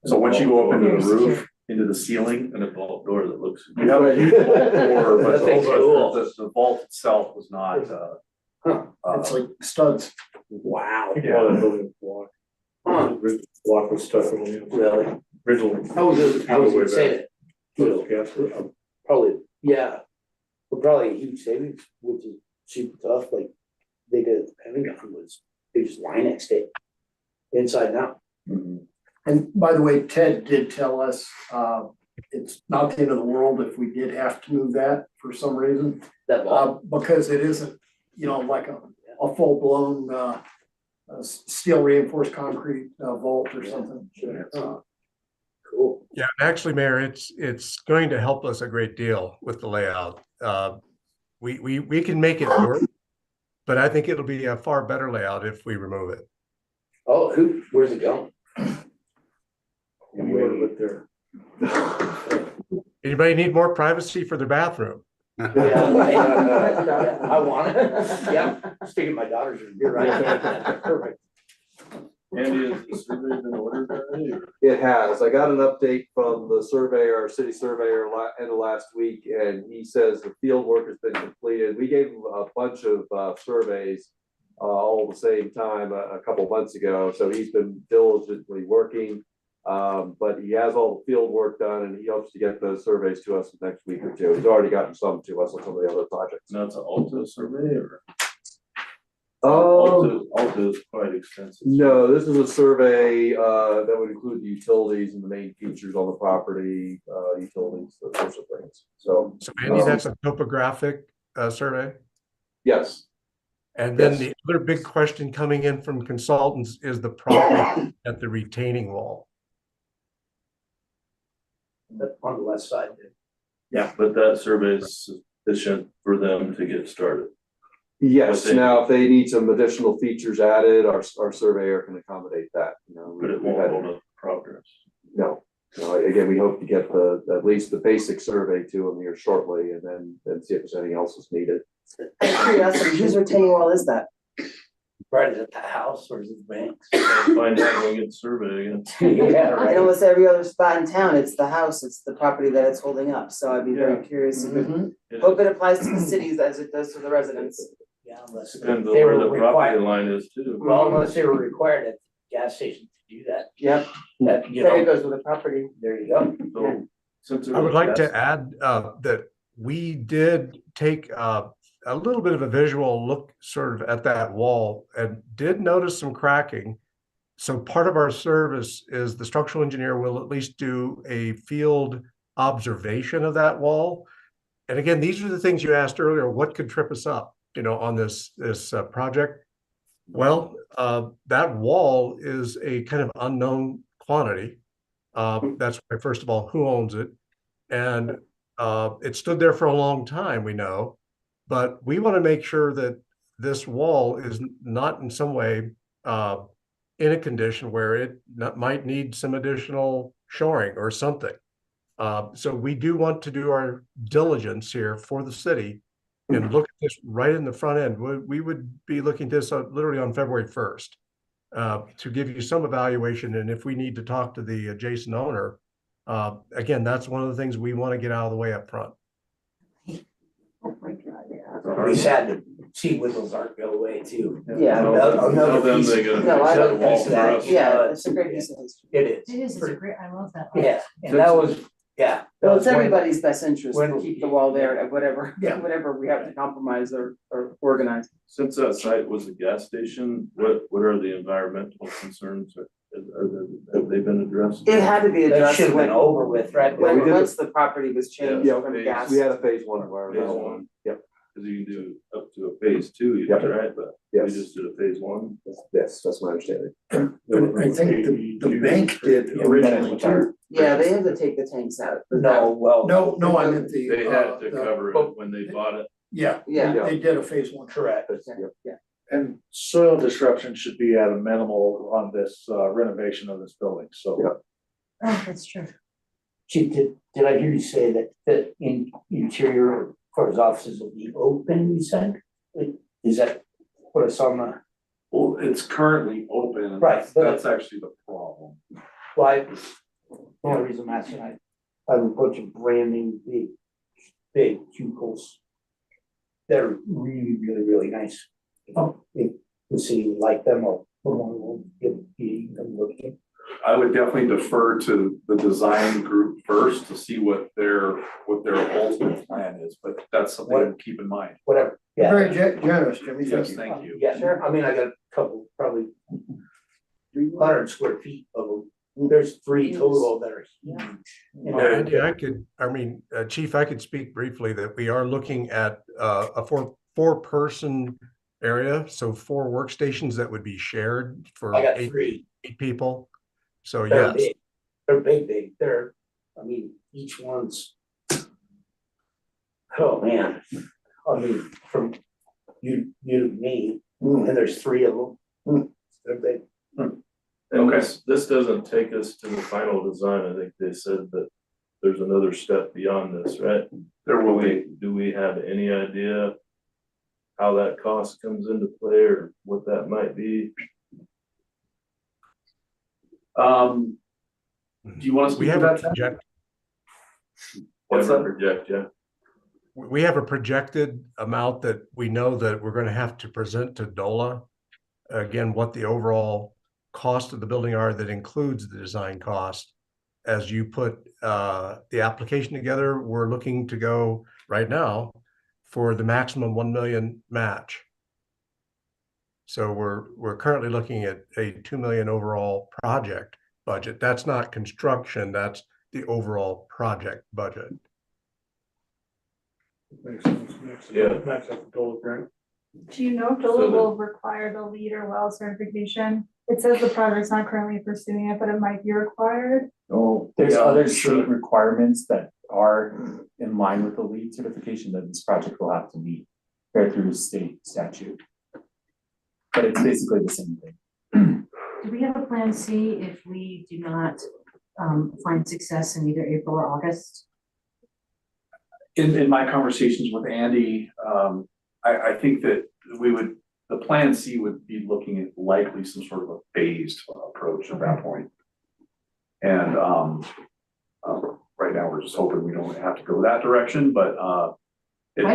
So once you go up into the roof, into the ceiling, And a vault door that looks. you have a door, but That thing's cool. the vault itself was not, It's like studs. Wow. Block. Huh, Block was stuck in the really? originally. I was gonna say that, Gas. probably, yeah, but probably a huge savings, which is super tough, like, they did at the Pentagon was, they just Linex it inside and out. And by the way, Ted did tell us, it's not the end of the world if we did have to move that for some reason. That vault. Because it isn't, like a full-blown, steel reinforced concrete vault or something. Cool. Yeah, and actually, Mayor, it's going to help us a great deal with the layout. We can make it work, but I think it'll be a far better layout if we remove it. Oh, where's it going? Anybody need more privacy for their bathroom? Yeah, I want it, yeah, sticking my daughter's room, you're right. Perfect. Andy, has the survey been ordered already? It has. I got an update from the surveyor, our city surveyor, end of last week, and he says the field work has been completed. We gave him a bunch of surveys all at the same time a couple months ago, so he's been diligently working. But he has all the field work done, and he hopes to get those surveys to us next week or two. He's already gotten some to us on some of the other projects. No, it's an Alta survey or? Oh, Alta is quite extensive. no, this is a survey that would include the utilities and the main features on the property, utilities, those sorts of things. So Andy, that's a topographic survey. yes. And then Yes. the other big question coming in from consultants is the property at the retaining wall. On the west side. Yeah, but that survey is sufficient for them to get started. Yes, But they- now if they need some additional features added, our surveyor can accommodate that, But it won't hold up progress. No, again, we hope to get at least the basic survey to them here shortly, and then see if there's anything else that's needed. Curiosity, whose retaining wall is that? Right, is it the house or is it the banks? Find out when we get the survey again. Yeah, In right. almost every other spot in town, it's the house, it's the property that it's holding up, so I'd be very curious if it, hope it applies to the cities as it does to the residents. Yeah, unless Depends on they where were the property required, line is too. well, unless they were required at the gas station to do that, Yep, that, there it goes with the property. there you go. So, since it I would was like to gas- add that we did take a little bit of a visual look sort of at that wall and did notice some cracking. So part of our service is the structural engineer will at least do a field observation of that wall. And again, these are the things you asked earlier, what could trip us up, on this project? Well, that wall is a kind of unknown quantity. That's why, first of all, who owns it? And it stood there for a long time, we know, but we want to make sure that this wall is not in some way in a condition where it might need some additional shoring or something. So we do want to do our diligence here for the city and look at this right in the front end. We would be looking at this literally on February 1st to give you some evaluation. And if we need to talk to the adjacent owner, again, that's one of the things we want to get out of the way up front. It'd be sad to see windows aren't go away too. Yeah. Tell them they gotta No, I fix that don't wall think for that, us. yeah, it's a great piece of history. It is. It is, it's a great, I love that. Yeah, and that was, yeah. that Well, was it's one- everybody's best interest to when- keep the wall there at whatever, Yeah. whatever we have to compromise or organize. Since that site was a gas station, what are the environmental concerns? Have they been addressed? It had to be That addressed should have been when, over with, right? Yeah, we did once the property was changed Yeah, from phase- gas. We had a phase one environmental Phase one. one. Yep, Cause you can do up to a phase two, you Yep. right, but we yes, just did a phase one. yes, that's my understanding. But I think the bank did originally too. Yeah, they had to take the tanks out. but No, well. No, I meant the. They had to cover it when they bought it. Yeah, Yeah. they did a phase one. Correct. Yep. And soil disruption should be at a minimal on this renovation of this building, so. Yeah. Oh, that's true. Chief, did I hear you say that the interior for his offices will be open, you said? Is that what I saw on the, Well, it's currently open, and Right, but- that's actually the problem. well, the only reason I'm asking, I have a bunch of brand new big cubicles. They're really nice. If the city would like them, or we'll give them looking. I would definitely defer to the design group first to see what their ultimate plan is, but that's something to keep in mind. Whatever, yeah. Very generous, Jimmy, thank Yes, you. thank you. Yeah, sure. I mean, I got a couple, probably 300 square feet of them. There's 3 total that are huge. You know, Andy, Chief, I could speak briefly that we are looking at a four-person area, so 4 workstations that would be shared for I got 8 3. people. So They're yes, big. They're big. They're, I mean, each one's. Oh, man. I mean, from you to me, and there's 3 of them. They're big. And this doesn't take us to the final design. I think they said that there's another step beyond this, right? There will be. Do we have any idea how that cost comes into play or what that might be? Do you want to we speak have to a that? Ted? project, What's Never that? project, yeah. we have a projected amount that we know that we're gonna have to present to DOLA. Again, what the overall cost of the building are that includes the design cost. As you put the application together, we're looking to go right now for the maximum 1 million match. So we're currently looking at a 2 million overall project budget. That's not construction, that's the overall project budget. Makes sense. Yeah. Max up the goal grant. Do you know if So DOLA the- will require the lead or well certification? It says the project's not currently pursuing it, but it might be required. Oh, there's Yeah, other sure. state requirements that are in line with the LEED certification that this project will have to meet. Right through state statute. But it's basically the same thing. Do we have a plan C if we do not find success in either April or August? In my conversations with Andy, I think that the plan C would be looking at likely some sort of a phased approach at that point. And right now, we're just hoping we don't have to go that direction, but I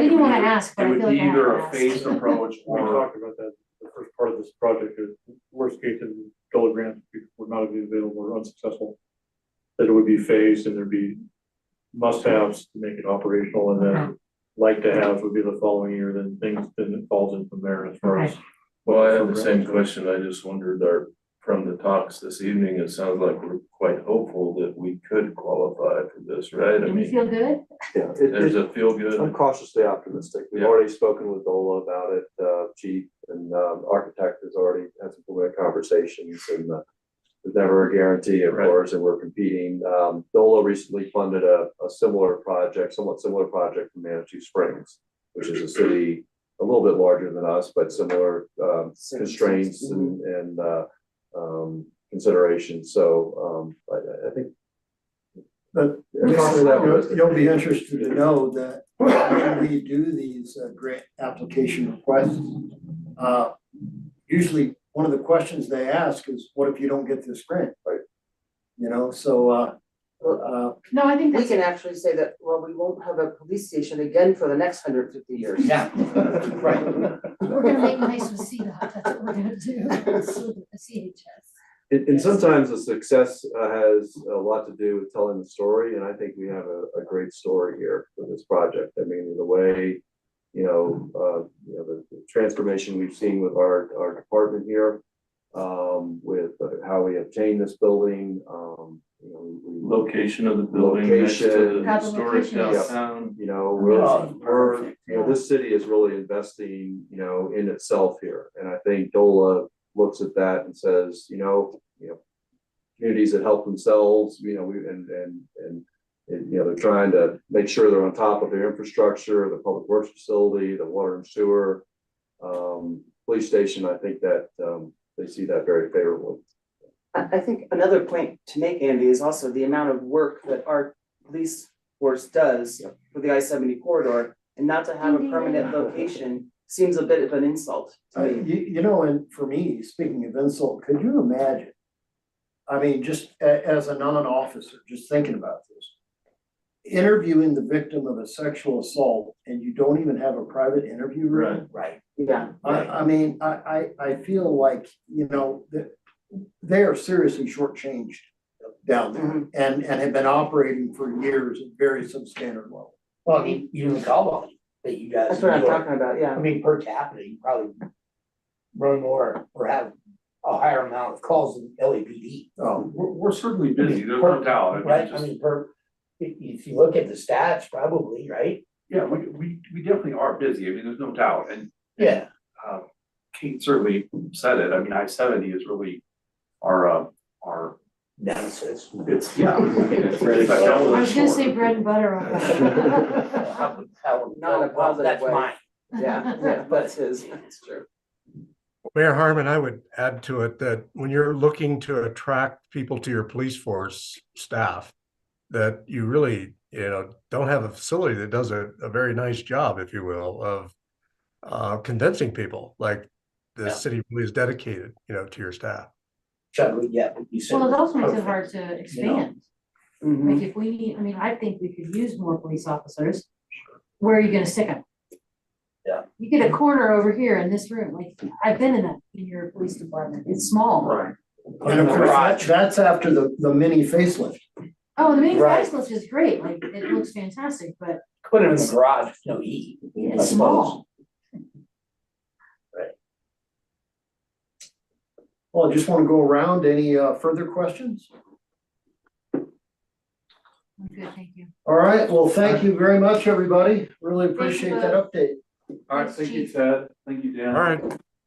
didn't want to ask, but it I would feel be like I have either to a ask. phased approach We or talked about that, the first part of this project is worst case if DOLA grant would not be available or unsuccessful. That it would be phased and there'd be must-haves to make it operational and then like to haves would be the following year, then it falls in from there as far as. Okay. Well, I have the same question. I just wondered, from the talks this evening, it sounds like we're quite hopeful that we could qualify for this, right? I Do we mean, feel good? Yeah, there's a feel I'm good. cautiously optimistic. We've Yeah. already spoken with DOLA about it, chief and architect has already had some preliminary conversations and there's never a guarantee, of Right. course, and we're competing. DOLA recently funded a similar project, somewhat similar project from Manitou Springs, which is a city a little bit larger than us, but similar constraints and considerations. So I think. But you'll be interested to know that when we do these grant application requests, usually one of the questions they ask is, what if you don't get this grant? Right. You know, so No, I think We that's, can actually say that, well, we won't have a police station again for the next 150 years. Yeah, right. we're gonna make nice with CDOT, that's what we're gonna do, the CHS. And sometimes the success has a lot to do with telling the story, and I think we have a great story here for this project. I mean, the way, the transformation we've seen with our department here, with how we obtained this building, Location of the building, next to Location. the How the historic location is. downtown. We're this city is really investing, in itself here. And I think DOLA looks at that and says, communities that help themselves, they're trying to make sure they're on top of their infrastructure, the public works facility, the water and sewer, police station. I think that, they see that very favorably. I think another point to make, Andy, is also the amount of work that our police force does for the I-70 corridor, and not to have a permanent location seems a bit of an insult to me. And for me, speaking of insult, could you imagine? I mean, just as a non-officer, just thinking about this, interviewing the victim of a sexual assault and you don't even have a private interview room. Right. Yeah. I feel like, that they are seriously shortchanged down there and have been operating for years at very substandard level. Well, I mean, even the call volume that you guys. That's what I'm enjoy. talking about, yeah. I mean, per capita, you probably run more or have a higher amount of calls than LAPD. We're certainly busy, there's no doubt. Right, I mean, if you look at the stats, probably, right? Yeah, we definitely are busy, I mean, there's no doubt, and Yeah. Kate certainly said it, I mean, I-70 is really our Nemesis. it's, yeah. I was gonna say bread and butter on that. Not a positive That's way. mine. Yeah, that's his, it's true. Mayor Harmon, I would add to it that when you're looking to attract people to your police force staff, that you really, don't have a facility that does a very nice job, if you will, of convincing people like the city really is dedicated, to your staff. What you said. Well, it was also makes it perfect. hard to expand. Like if we, I think we could use more police officers. Where are you gonna stick them? Yeah. You get a corner over here in this room, like I've been in your police department, it's small. Right. And of course, that's after the mini facelift. Oh, the main Right. facelift is great, like it looks fantastic, but Put it in the garage, no heat. it's small. Well, I just want to go around. Any further questions? I'm good, thank you. All right, well, thank you very much, everybody. Really appreciate that update. All right, thank you, Ted, thank you, Dan. All right,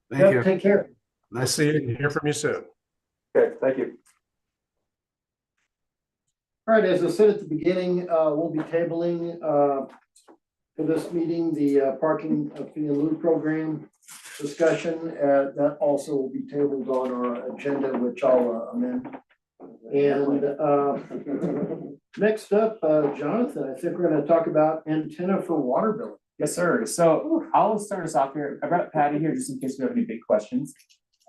Thank you. Take care. nice to see you and hear from you soon. Okay, thank you. All right, as I said at the beginning, we'll be tabling for this meeting, the parking fee and lieu program discussion. That also will be tabled on our agenda, which I'll amend. And next up, Jonathan, I think we're gonna talk about antenna for water billing. Yes, sir. So I'll start us off here. I brought Patty here just in case we have any big questions.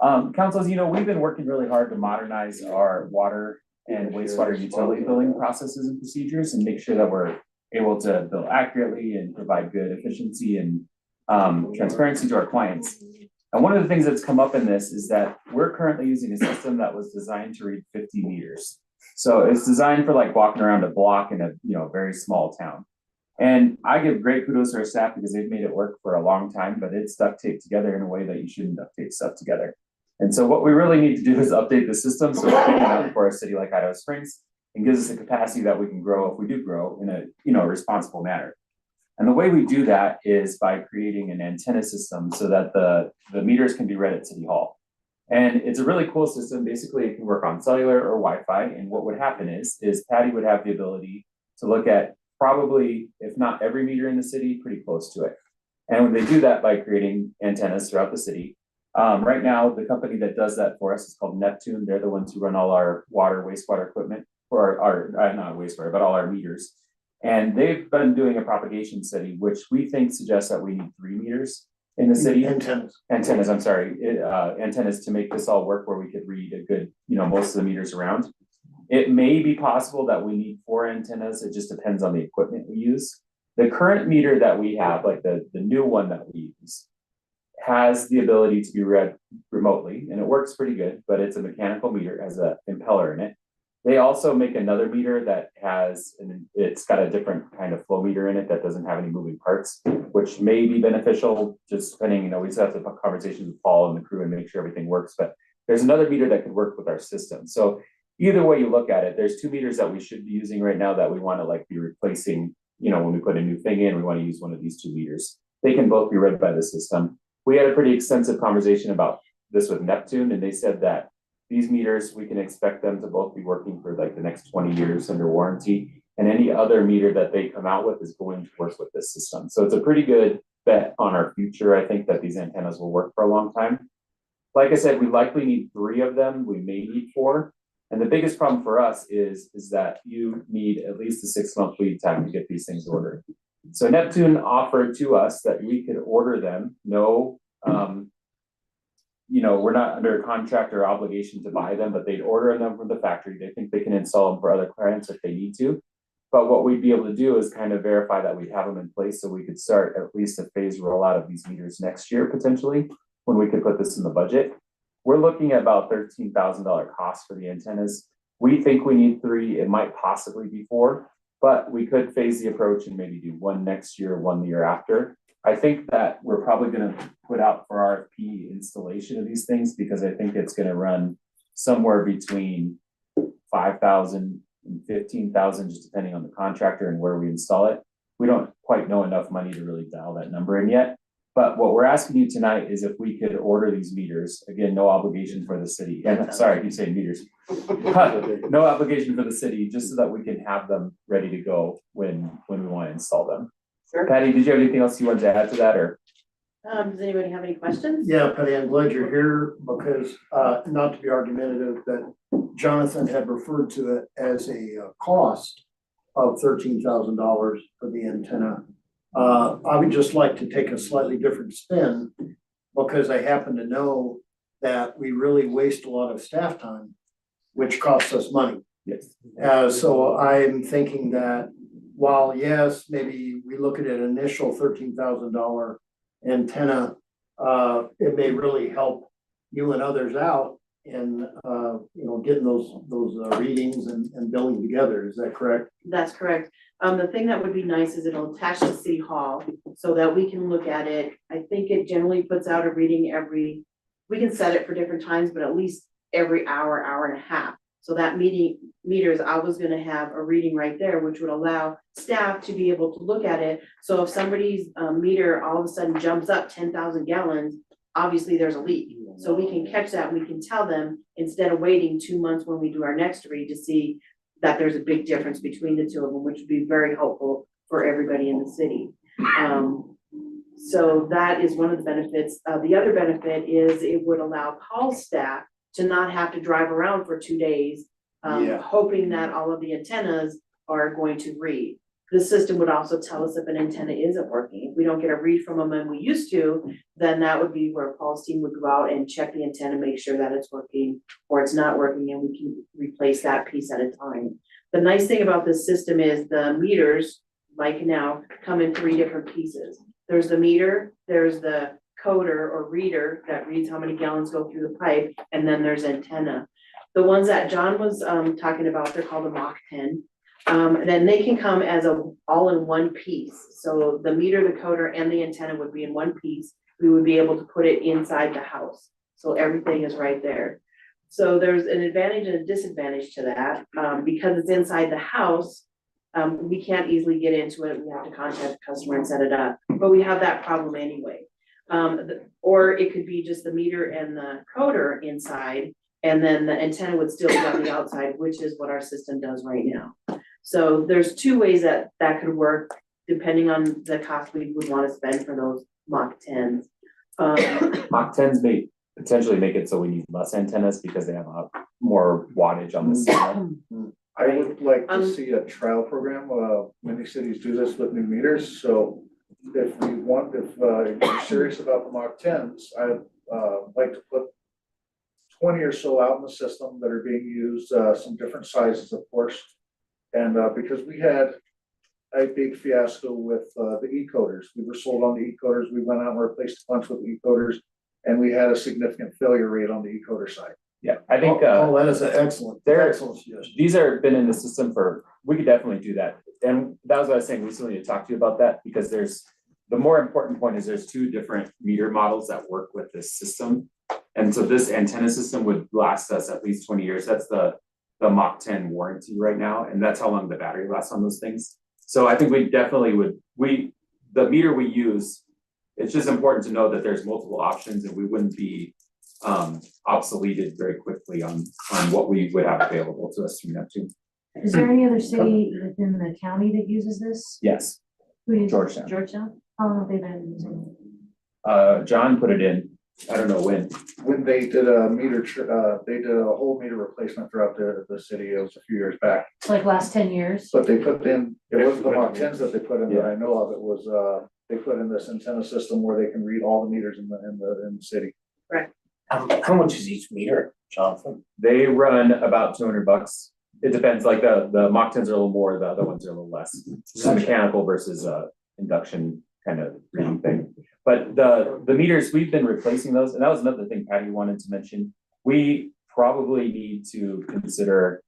Council, as you know, we've been working really hard to modernize our water and wastewater utility billing processes and procedures and make sure that we're able to bill accurately and provide good efficiency and transparency to our clients. And one of the things that's come up in this is that we're currently using a system that was designed to read 50 meters. So it's designed for like walking around a block in a very small town. And I give great kudos to our staff because they've made it work for a long time, but it's duct taped together in a way that you shouldn't duct tape stuff together. And so what we really need to do is update the system so it's big enough for a city like Idaho Springs and gives us the capacity that we can grow if we do grow in a responsible manner. And the way we do that is by creating an antenna system so that the meters can be read at City Hall. And it's a really cool system. Basically, it can work on cellular or Wi-Fi. And what would happen is Patty would have the ability to look at probably, if not every meter in the city, pretty close to it. And when they do that by creating antennas throughout the city, right now, the company that does that for us is called Neptune. They're the ones who run all our water, wastewater equipment, or our not wastewater, but all our meters. And they've been doing a propagation study, which we think suggests that we need 3 meters in the city. Antennas, I'm sorry, antennas to make this all work where we could read a good, most of the meters around. It may be possible that we need 4 antennas, it just depends on the equipment we use. The current meter that we have, like the new one that we use, has the ability to be read remotely, and it works pretty good, but it's a mechanical meter, has a impeller in it. They also make another meter that has, and it's got a different kind of flow meter in it that doesn't have any moving parts, which may be beneficial, just depending, you know, we still have to have conversations with Paul and the crew and make sure everything works, but there's another meter that could work with our system. So either way you look at it, there's 2 meters that we should be using right now that we want to like be replacing, you know, when we put a new thing in, we want to use one of these 2 meters. They can both be read by the system. We had a pretty extensive conversation about this with Neptune, and they said that these meters, we can expect them to both be working for like the next 20 years under warranty. And any other meter that they come out with is going to work with this system. So it's a pretty good bet on our future. I think that these antennas will work for a long time. Like I said, we likely need 3 of them. We may need 4. And the biggest problem for us is that you need at least a 6-month lead time to get these things ordered. So Neptune offered to us that we could order them. No, you know, we're not under a contract or obligation to buy them, but they'd order them from the factory. They think they can install them for other clients if they need to. But what we'd be able to do is kind of verify that we have them in place so we could start at least a phase rollout of these meters next year, potentially, when we could put this in the budget. We're looking at about $13,000 cost for the antennas. We think we need 3, it might possibly be 4, but we could phase the approach and maybe do 1 next year, 1 the year after. I think that we're probably gonna put out for RFP installation of these things because I think it's gonna run somewhere between 5,000 and 15,000, just depending on the contractor and where we install it. We don't quite know enough money to really dial that number in yet. But what we're asking you tonight is if we could order these meters, again, no obligation for the city, and sorry, I keep saying meters. No obligation for the city, just so that we can have them ready to go when we want to install them. Sure. Patty, did you have anything else you wanted to add to that, or? Does anybody have any questions? Yeah, Patty, I'm glad you're here because, not to be argumentative, but Jonathan had referred to it as a cost of $13,000 for the antenna. I would just like to take a slightly different spin because I happen to know that we really waste a lot of staff time, which costs us money. Yes. So I'm thinking that while yes, maybe we look at an initial $13,000 antenna, it may really help you and others out in getting those readings and billing together. Is that correct? That's correct. The thing that would be nice is it'll attach to City Hall so that we can look at it. I think it generally puts out a reading we can set it for different times, but at least every hour, hour and a half. So that meter is always gonna have a reading right there, which would allow staff to be able to look at it. So if somebody's meter all of a sudden jumps up 10,000 gallons, obviously there's a leak. So we can catch that, we can tell them instead of waiting 2 months when we do our next read to see that there's a big difference between the 2 of them, which would be very helpful for everybody in the city. So that is one of the benefits. The other benefit is it would allow Paul's staff to not have to drive around for 2 days, hoping that all of the antennas are going to read. The system would also tell us if an antenna isn't working. If we don't get a read from them and we used to, then that would be where Paul's team would go out and check the antenna, make sure that it's working or it's not working, and we can replace that piece at a time. The nice thing about this system is the meters, like now, come in 3 different pieces. There's the meter, there's the coder or reader that reads how many gallons go through the pipe, and then there's antenna. The ones that John was talking about, they're called a Mach 10. Then they can come as all in one piece. So the meter, the coder, and the antenna would be in one piece. We would be able to put it inside the house. So everything is right there. So there's an advantage and a disadvantage to that. Because it's inside the house, we can't easily get into it. We have to contact the customer and set it up. But we have that problem anyway. Or it could be just the meter and the coder inside, and then the antenna would still be on the outside, which is what our system does right now. So there's 2 ways that could work, depending on the cost we would want to spend for those Mach 10s. Mach 10s may potentially make it so we need less antennas because they have more wattage on the signal. I would like to see a trial program. Many cities do this with new meters. So if you're serious about the Mach 10s, I'd like to put 20 or so out in the system that are being used, some different sizes, of course. And because we had a big fiasco with the e-coders, we were sold on the e-coders, we went out and replaced a bunch with e-coders, and we had a significant failure rate on the e-coder side. Yeah, I think, Oh, that is an excellent, there- excellent suggestion. these are been in the system for, we could definitely do that. And that was what I was saying recently to talk to you about that, because the more important point is there's two different meter models that work with this system. And so this antenna system would last us at least 20 years. That's the Mach 10 warranty right now, and that's how long the battery lasts on those things. So I think we definitely the meter we use, it's just important to know that there's multiple options and we wouldn't be obsoleted very quickly on what we would have available to us through Neptune. Is there any other city within the county that uses this? Yes, Who uses- Georgetown. Georgetown? How long have they been using it? John put it in, I don't know when. When they did a they did a whole meter replacement throughout the city, it was a few years back. Like last 10 years? But they put in, it wasn't the Mach 10s that they put in that I know of, it was, they put in this antenna system where they can read all the meters in the city. How much is each meter, Jonathan? They run about $200. It depends, like the Mach 10s are a little more, the other ones are a little less. It's a mechanical versus induction kind of reading thing. But the meters, we've been replacing those, and that was another thing Patty wanted to mention. We probably need to consider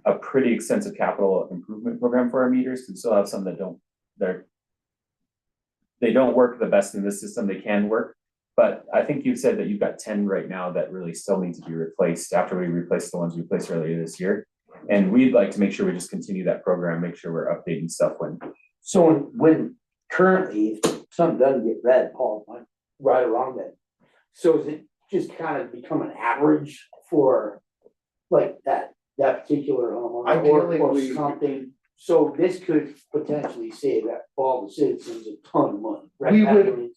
a pretty extensive capital improvement program for our meters, because we still have some that they don't work the best in this system. They can work. But I think you said that you've got 10 right now that really still need to be replaced after we replace the ones we replaced earlier this year. And we'd like to make sure we just continue that program, make sure we're updating stuff when. So when currently, if something doesn't get read, Paul, am I right or wrong then? So is it just kind of become an average for like that particular homeowner Ideally, or something? So this could potentially save that all the citizens a ton of money, right?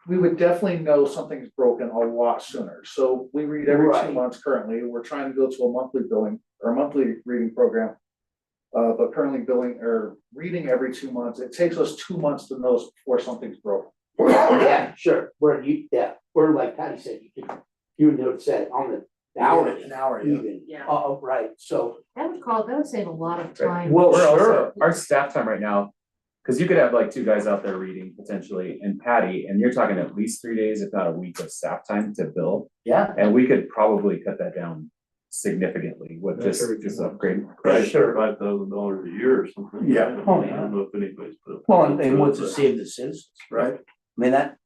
We would definitely know something's broken a lot sooner. So we read every 2 Right. months currently. We're trying to go to a monthly billing or monthly reading program. But currently billing or reading every 2 months, it takes us 2 months to know before something's broken. Yeah, sure, or like Patty said, you know, said on the hourly. An hour, yeah. Even, Yeah. right, so. That would save a lot of time. Well, Sure. also, our staff time right now, because you could have like 2 guys out there reading potentially, and Patty, and you're talking at least 3 days, if not a week of staff time to bill. Yeah. And we could probably cut that down significantly with That's just upgrade. Probably Sure. $5,000 a year or something. Yeah. Oh, I yeah. don't know if anybody's put up. Well, and what's it save the citizens? Right. I mean, that.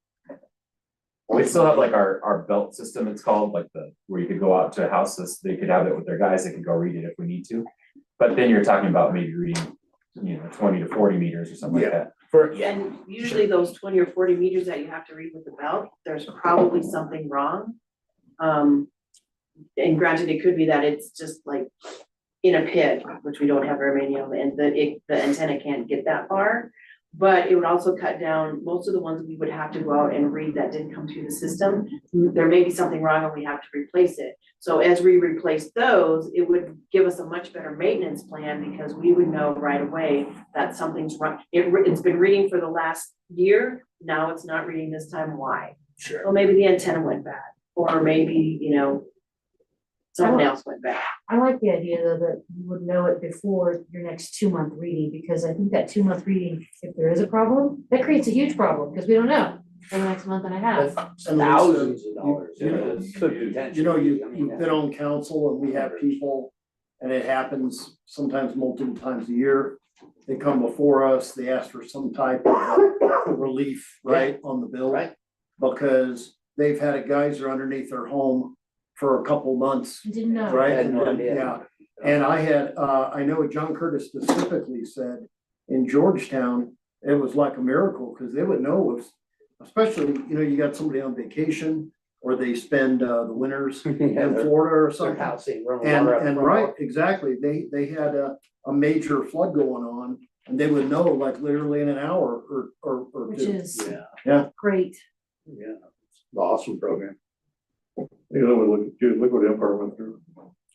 We still have like our belt system, it's called, like where you could go out to houses, they could have it with their guys, they could go read it if we need to. But then you're talking about maybe reading, 20 to 40 meters or something like that. And usually those 20 or 40 meters that you have to read with the belt, there's probably something wrong. And granted, it could be that it's just like in a pit, which we don't have very many of, and the antenna can't get that far. But it would also cut down most of the ones we would have to go out and read that didn't come through the system. There may be something wrong and we have to replace it. So as we replace those, it would give us a much better maintenance plan because we would know right away that something's wrong. It's been reading for the last year, now it's not reading this time, why? Sure. Well, maybe the antenna went bad, or maybe, something else went bad. I like the idea though that you would know it before your next 2-month reading, because I think that 2-month reading, if there is a problem, that creates a huge problem, because we don't know for the next month and a half. Thousands of dollars. You've been on council and we have people, and it happens sometimes multiple times a year. They come before us, they ask for some type of relief, right, on the bill. Right. Because they've had a geyser underneath their home for a couple months, Didn't know. right? Had no And then, idea. yeah, and I know John Curtis specifically said in Georgetown, it was like a miracle, because they would know if, especially, you got somebody on vacation, or they spend the winters in Florida or something. And right, exactly, they had a major flood going on, and they would know like literally in an hour or Which two. is Yeah. great. Yeah, awesome program. Look what Empire went through.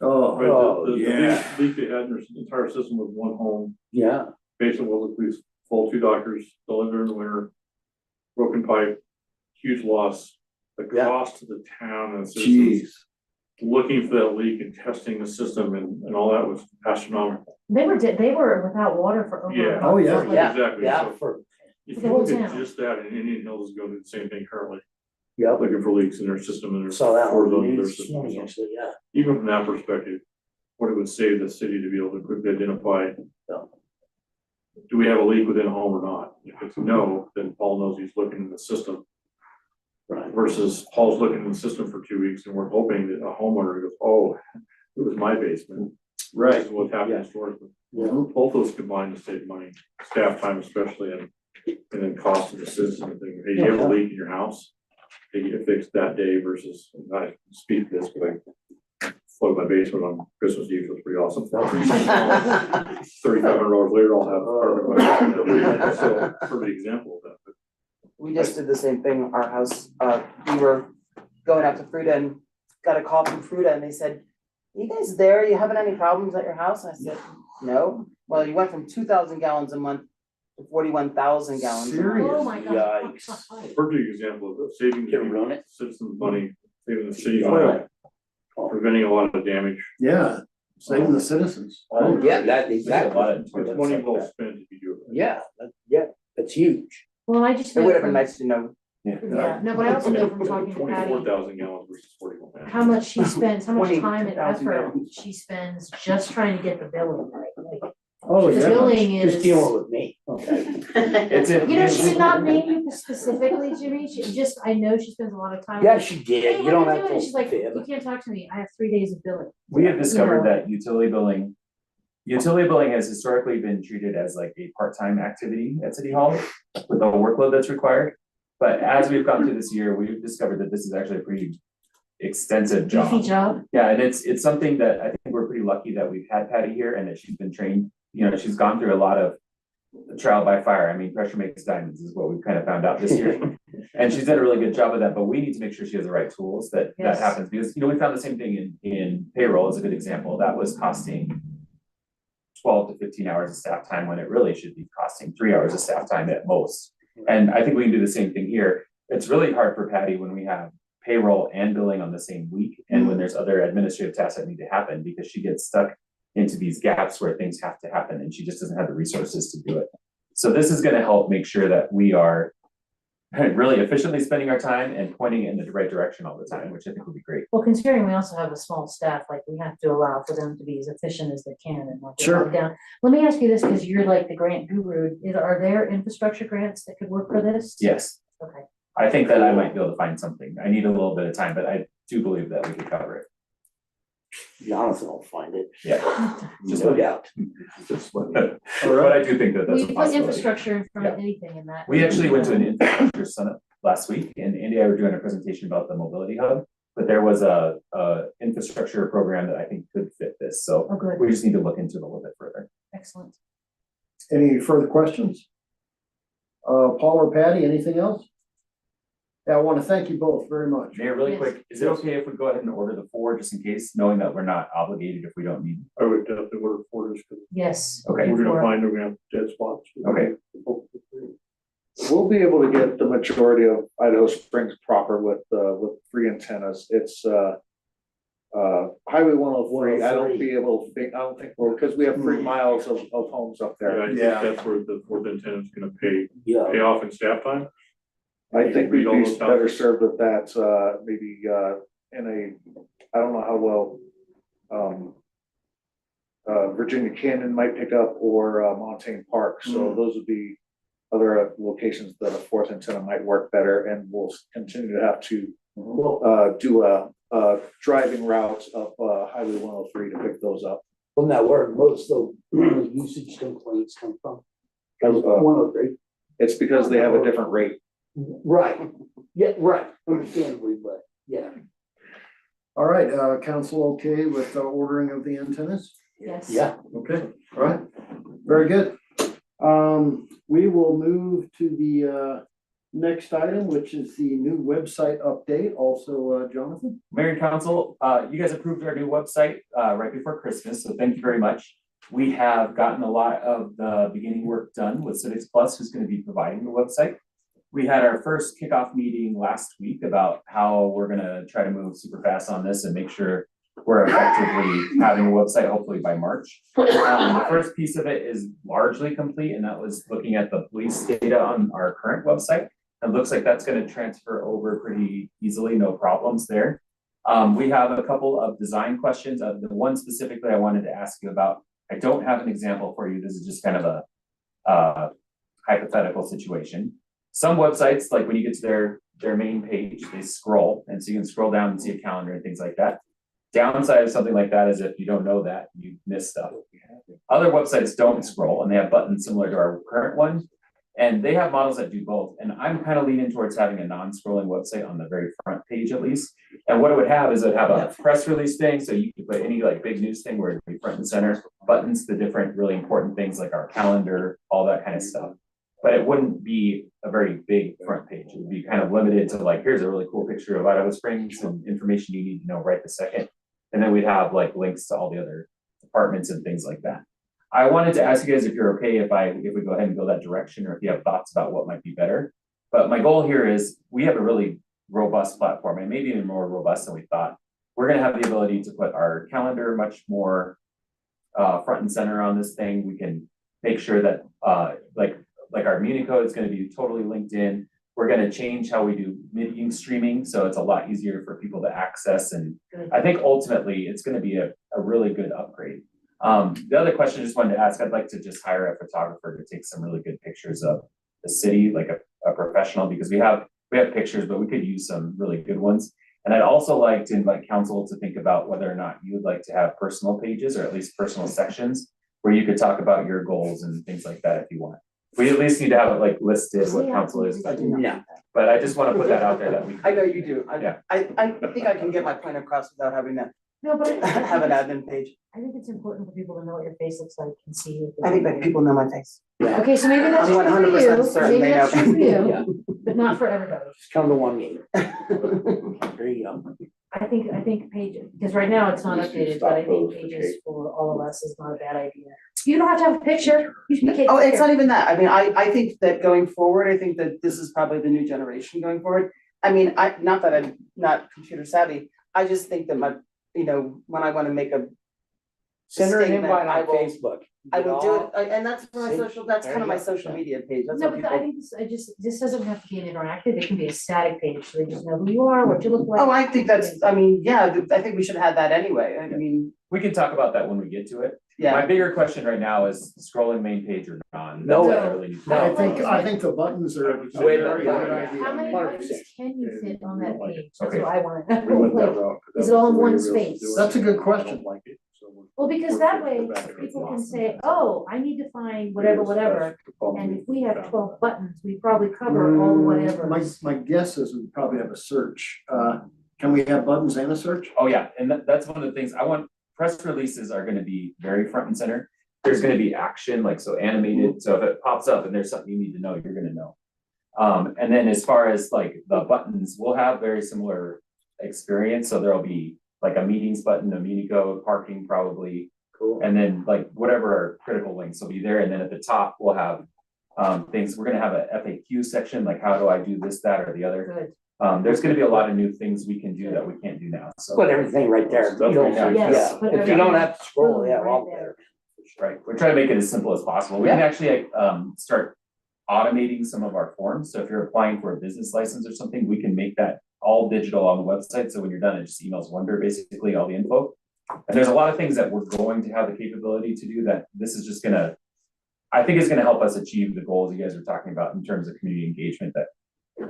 Oh, The yeah. leak they had in their entire system was one home. Yeah. Basement was at least full, 2 doctors, still in there in the winter. Broken pipe, huge loss, the Yeah. cost to the town and citizens. looking for that leak and testing the system and all that was astronomical. They were without water for over. Yeah. Oh, yeah. Like, Exactly. Yeah, So for, if the you whole look at town. just that, and Indian Hills is going to do the same thing currently, yeah, looking for leaks in their system and their. saw that for on the those- their news this system. morning, So actually, yeah. even from that perspective, what it would save the city to be able to quickly identify. Do we have a leak within a home or not? If it's no, then Paul knows he's looking in the system. Right. Versus Paul's looking in the system for 2 weeks and we're hoping that a homeowner goes, oh, it was my basement. This is what's happening historically. Both those combined to save money, staff time especially, and then cost of the system and things. Hey, you have a leak in your house, they get it fixed that day versus, I speak this, but I flooded my basement on Christmas Eve, it was pretty awesome. $3,500 later, I'll have. So, perfect example of that. But We just did the same thing, our house, we were going out to Fruta and got a call from Fruta and they said, you guys there, you having any problems at your house? I said, no. Well, you went from 2,000 gallons a month to 41,000 gallons. a month." Oh, my God. Yikes. a perfect example of saving Can we run it? citizens money, saving the city money, preventing a lot of damage. Yeah, saving the citizens. Yeah, that, There's a exactly. lot of It's toilets money like well that. spent if you do it. Yeah, that's huge. Well, I just It know would have been from, nice to know. yeah, no, but I also know from talking to 24,000 Patty, gallons versus 41. how much she spends, how much time and 22,000 effort she spends just trying to get the billing right. Like, Oh, the yeah. billing Just is, dealing with me, okay? It's a. you know, she did not name you specifically, Jimmy, she just, I know she spends a lot of time. Yeah, she did, Hey, you don't how have doing? She's to like, fib. you can't talk to me, I have 3 days of billing. We have discovered know. that utility billing has historically been treated as like a part-time activity at City Hall with the workload that's required. But as we've gone through this year, we've discovered that this is actually a pretty extensive job. Beefy job. Yeah, and it's something that I think we're pretty lucky that we've had Patty here and that she's been trained. You know, she's gone through a lot of trial by fire. I mean, pressure makes diamonds is what we've kind of found out this year. And she's done a really good job of that, but we need to make sure she has the right tools that Yes. happens. Because, you know, we found the same thing in payroll is a good example. That was costing 12 to 15 hours of staff time when it really should be costing 3 hours of staff time at most. And I think we can do the same thing here. It's really hard for Patty when we have payroll and billing on the same week and when there's other administrative tasks that need to happen because she gets stuck into these gaps where things have to happen and she just doesn't have the resources to do it. So this is going to help make sure that we are really efficiently spending our time and pointing in the right direction all the time, which I think would be great. Well, considering we also have a small staff, like we have to allow for them to be as efficient as they can and not get Sure. bogged down. Let me ask you this, because you're like the grant guru, are there infrastructure grants that could work for this? Yes, Okay. I think that I might be able to find something. I need a little bit of time, but I do believe that we could cover it. Jonathan will find it. Yeah. Just look out. But I do think that that's We a put possibility. infrastructure in front of anything in that. We actually went to an infrastructure summit last week and Andy and I were doing a presentation about the mobility hub. But there was a infrastructure program that I think could fit this. So Oh, good, we just need to look into it a little bit further. excellent. Any further questions? Paul or Patty, anything else? Yeah, I want to thank you both very much. Mayor, really Yes. quick, is it okay if we go ahead and order the 4 just in case, knowing that we're not obligated if we don't need? I would definitely order for this because Yes. Okay. we're gonna Before. find, we're gonna have dead spots. Okay. We'll be able to get the majority of Idaho Springs proper with free antennas. It's, Highway 103, I don't think we're, because we have 3 miles of homes up Yeah, I there. think Yeah. that's where the fourth antenna is gonna pay Yeah, off in staff time. I think we'd Read all be those better houses. served with that, maybe, in a, I don't know how well, Virginia Canyon might pick up or, Montane Park, so those would be other locations that a fourth antenna might work better, and we'll continue to have to, do a driving routes of, Highway 103 to pick those up. from that word, most of the usage complaints come from. That was 103. It's because they have a different rate. Right, yeah, right, understandably, but yeah. All right, council okay with ordering of the antennas? Yes. Yeah. Okay, all right, very good. We will move to the next item, which is the new website update. Also, Jonathan? Mayor and Council, you guys approved our new website right before Christmas, so thank you very much. We have gotten a lot of the beginning work done with Civics Plus, who's going to be providing the website. We had our first kickoff meeting last week about how we're gonna try to move super fast on this and make sure we're effectively having a website hopefully by March. The first piece of it is largely complete, and that was looking at the police data on our current website. It looks like that's gonna transfer over pretty easily, no problems there. We have a couple of design questions. The one specifically I wanted to ask you about, I don't have an example for you. This is just kind of a hypothetical situation. Some websites, like when you get to their main page, they scroll, and so you can scroll down and see a calendar and things like that. Downside of something like that is if you don't know that, you miss stuff. Other websites don't scroll, and they have buttons similar to our current one, and they have models that do both. And I'm kind of leaning towards having a non-scrolling website on the very front page at least. And what it would have is it would have a press release thing, so you could put any like big news thing where it'd be front and center, buttons, the different really important things like our calendar, all that kind of stuff. But it wouldn't be a very big front page. It would be kind of limited to like, here's a really cool picture of Idaho Springs and information you need to know right this second. And then we'd have like links to all the other departments and things like that. I wanted to ask you guys if you're okay if we go ahead and go that direction, or if you have thoughts about what might be better. But my goal here is we have a really robust platform, and maybe even more robust than we thought. We're gonna have the ability to put our calendar much more front and center on this thing. We can make sure that like our Munico is going to be totally linked in. We're going to change how we do meeting streaming, so it's a lot easier for people to access. And I think ultimately it's going to be a really good upgrade. The other question I just wanted to ask, I'd like to just hire a photographer to take some really good pictures of the city, like a professional, because we have pictures, but we could use some really good ones. And I'd also like to invite council to think about whether or not you would like to have personal pages, or at least personal sections, where you could talk about your goals and things like that if you want. We at least need to have it like listed what council is. Yeah. But I just want to put that out there that we. I know you do. Yeah. I think I can get my point across without having to No, but have an admin page. I think it's important for people to know what your face looks like and see you. I think that people know my face. Okay, so maybe that's I'm true for 100% you, certain maybe they that's know. true for Yeah. you, but not for everybody. Just come to one meeting. There you go. I think pages, because right now it's not updated, but I think pages for all of us is not a bad idea. You don't have to have a picture. You can take a Oh, it's picture. not even that. I mean, I think that going forward, I think that this is probably the new generation going forward. I mean, not that I'm not computer savvy, I just think that when I want to make a Send her an statement, invite I on will- Facebook. I will do it, and that's for my See? social, that's There kind of you my go. social media page. That's No, what but I people. think this doesn't have to be an interactive, it can be a static page, so they just know who you are, what you look like. Oh, I think that's, I mean, yeah, I think we should have that anyway. I mean, We can talk about that when we get to it. yeah. My bigger question right now is scrolling main page or non. No That's what I way. really need to I know. think the buttons are a Way very better. good idea. How many 100%. buttons can you fit on that page? That's Okay. what I want to We went that know. route, 'cause Is that it all was in the way one we were able to space? do it. That's a good I question. don't like it, so we're- Well, because that way people can say, oh, I need to find whatever, and if we have 12 buttons, we probably cover all the whatever. My guess is we probably have a search. Can we have buttons and a search? Oh, yeah, and that's one of the things I want. Press releases are gonna be very front and center. There's gonna be action, like so animated, so if it pops up and there's something you need to know, you're gonna know. And then as far as like the buttons, we'll have very similar experience, so there'll be like a meetings button, a Munico, parking probably. Cool. And then like whatever our critical links will be there, and then at the top, we'll have things, we're gonna have a FAQ section, like how do I do this, that, or the other. Good. There's gonna be a lot of new things we can do that we can't do now, so. Put everything right there. You don't, Yes, yeah, put if you don't have to scroll, everything yeah, right all there. better. Right, we're trying to make it as simple as possible. We can actually start automating some of our forms. So if you're applying for a business license or something, we can make that all digital on the website. So when you're done, it just emails Wonder basically all the info. And there's a lot of things that we're going to have the capability to do that this is just gonna, I think it's gonna help us achieve the goals you guys are talking about in terms of community engagement that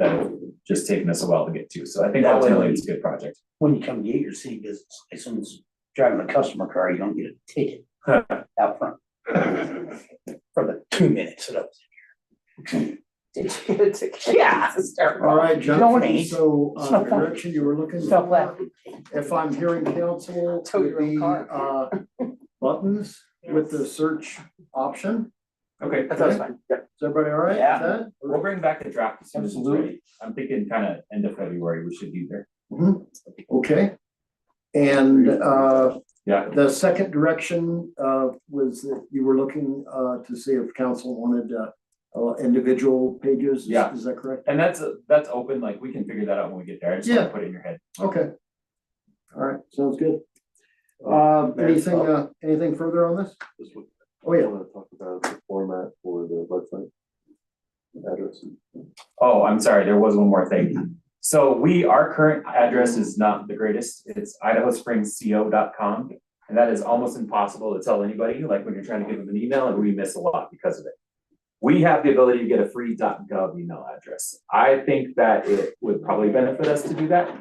have just taken us a while to get to. So I think That way ultimately we- it's a good project. When you come get your city business license, driving a customer car, you don't get a ticket out front. For the 2 minutes that I was Did you get a ticket? Yeah. It's hysterical. All right, Jonathan, Donate. so It's not the fun. direction you were looking Stop for, laughing. if I'm hearing council, Tow would your own be car. buttons with the search option. Okay, That sounds fine. Yeah. Is everybody all right with Yeah. that? we'll bring back the draft as soon as it's Absolutely. ready. I'm thinking kind of end of February, we should be there. Mhm. Okay. And Yeah. the second direction was that you were looking to see if council wanted individual pages. Yeah. Is that correct? And that's open, like, we can figure that out when we get there. I just want to put it in your head. Okay. All right, sounds good. Anything further on this? Oh, yeah. I want to talk about the format for the website address. Oh, I'm sorry, there was one more thing. So our current address is not the greatest. It's idahospringsco.com. And that is almost impossible to tell anybody, like when you're trying to give them an email, and we miss a lot because of it. We have the ability to get a free .gov email address. I think that it would probably benefit us to do that.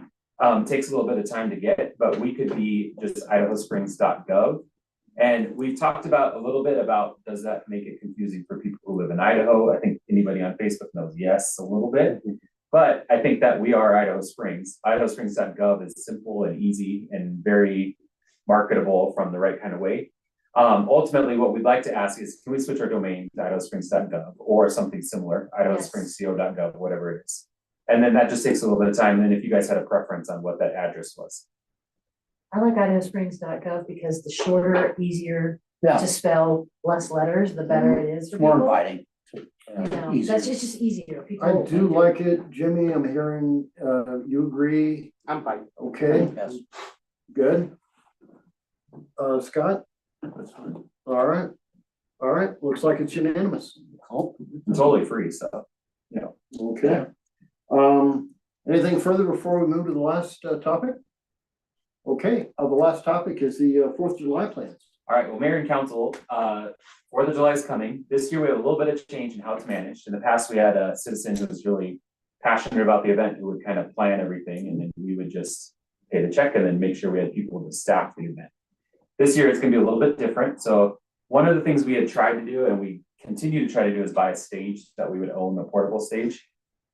Takes a little bit of time to get, but we could be just idahosprings.gov. And we've talked about a little bit about, does that make it confusing for people who live in Idaho? I think anybody on Facebook knows yes, a little bit. But I think that we are Idaho Springs. idahosprings.gov is simple and easy and very marketable from the right kind of way. Ultimately, what we'd like to ask is, can we switch our domain to idahosprings.gov or something similar, idahospringsco.gov, whatever it is. And then that just takes a little bit of time. And then if you guys had a preference on what that address was. I like idahosprings.gov because the shorter, easier to spell, less letters, the better it is for It's more people. inviting. You know, Easier. that's it's just easier. I People do like it. Jimmy, I'm hearing, you agree? I'm fine. Okay, Yes. good. Scott? That's fine. All right, looks like it's unanimous. Totally free, so. Okay. Anything further before we move to the last topic? Okay, the last topic is the 4th of July plans. All right, well, Mayor and Council, 4th of July is coming. This year we have a little bit of change in how it's managed. In the past, we had a citizen who was really passionate about the event who would kind of plan everything, and then we would just pay the check and then make sure we had people to staff the event. This year it's gonna be a little bit different. So one of the things we had tried to do and we continue to try to do is buy a stage that we would own, a portable stage.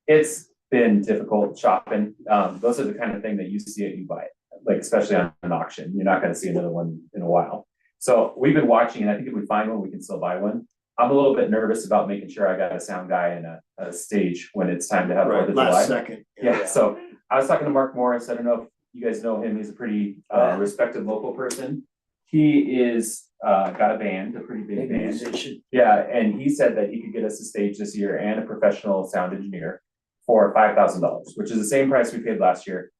It's been difficult shopping. Those are the kind of thing that you see it, you buy it, like especially on an auction. You're not gonna see another one in a while. So we've been watching, and I think if we find one, we can still buy one. I'm a little bit nervous about making sure I got a sound guy and a stage when it's time to have 4th of July. Last second. Yeah, so I was talking to Mark Morris. I don't know if you guys know him. He's a pretty respected local person. He is got a band, a pretty big band. Musician. Yeah, and he said that he could get us a stage this year and a professional sound engineer for $5,000, which is the same price we paid last year.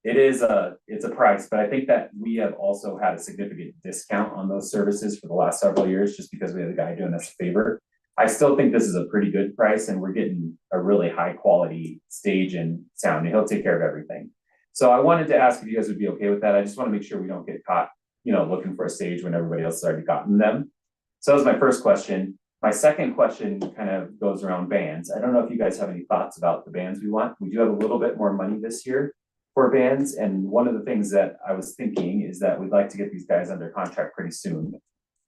It's a price, but I think that we have also had a significant discount on those services for the last several years, just because we had a guy doing us a favor. I still think this is a pretty good price, and we're getting a really high quality stage and sound, and he'll take care of everything. So I wanted to ask if you guys would be okay with that. I just want to make sure we don't get caught, looking for a stage when everybody else has already gotten them. So that was my first question. My second question kind of goes around bands. I don't know if you guys have any thoughts about the bands we want. We do have a little bit more money this year for bands. And one of the things that I was thinking is that we'd like to get these guys under contract pretty soon.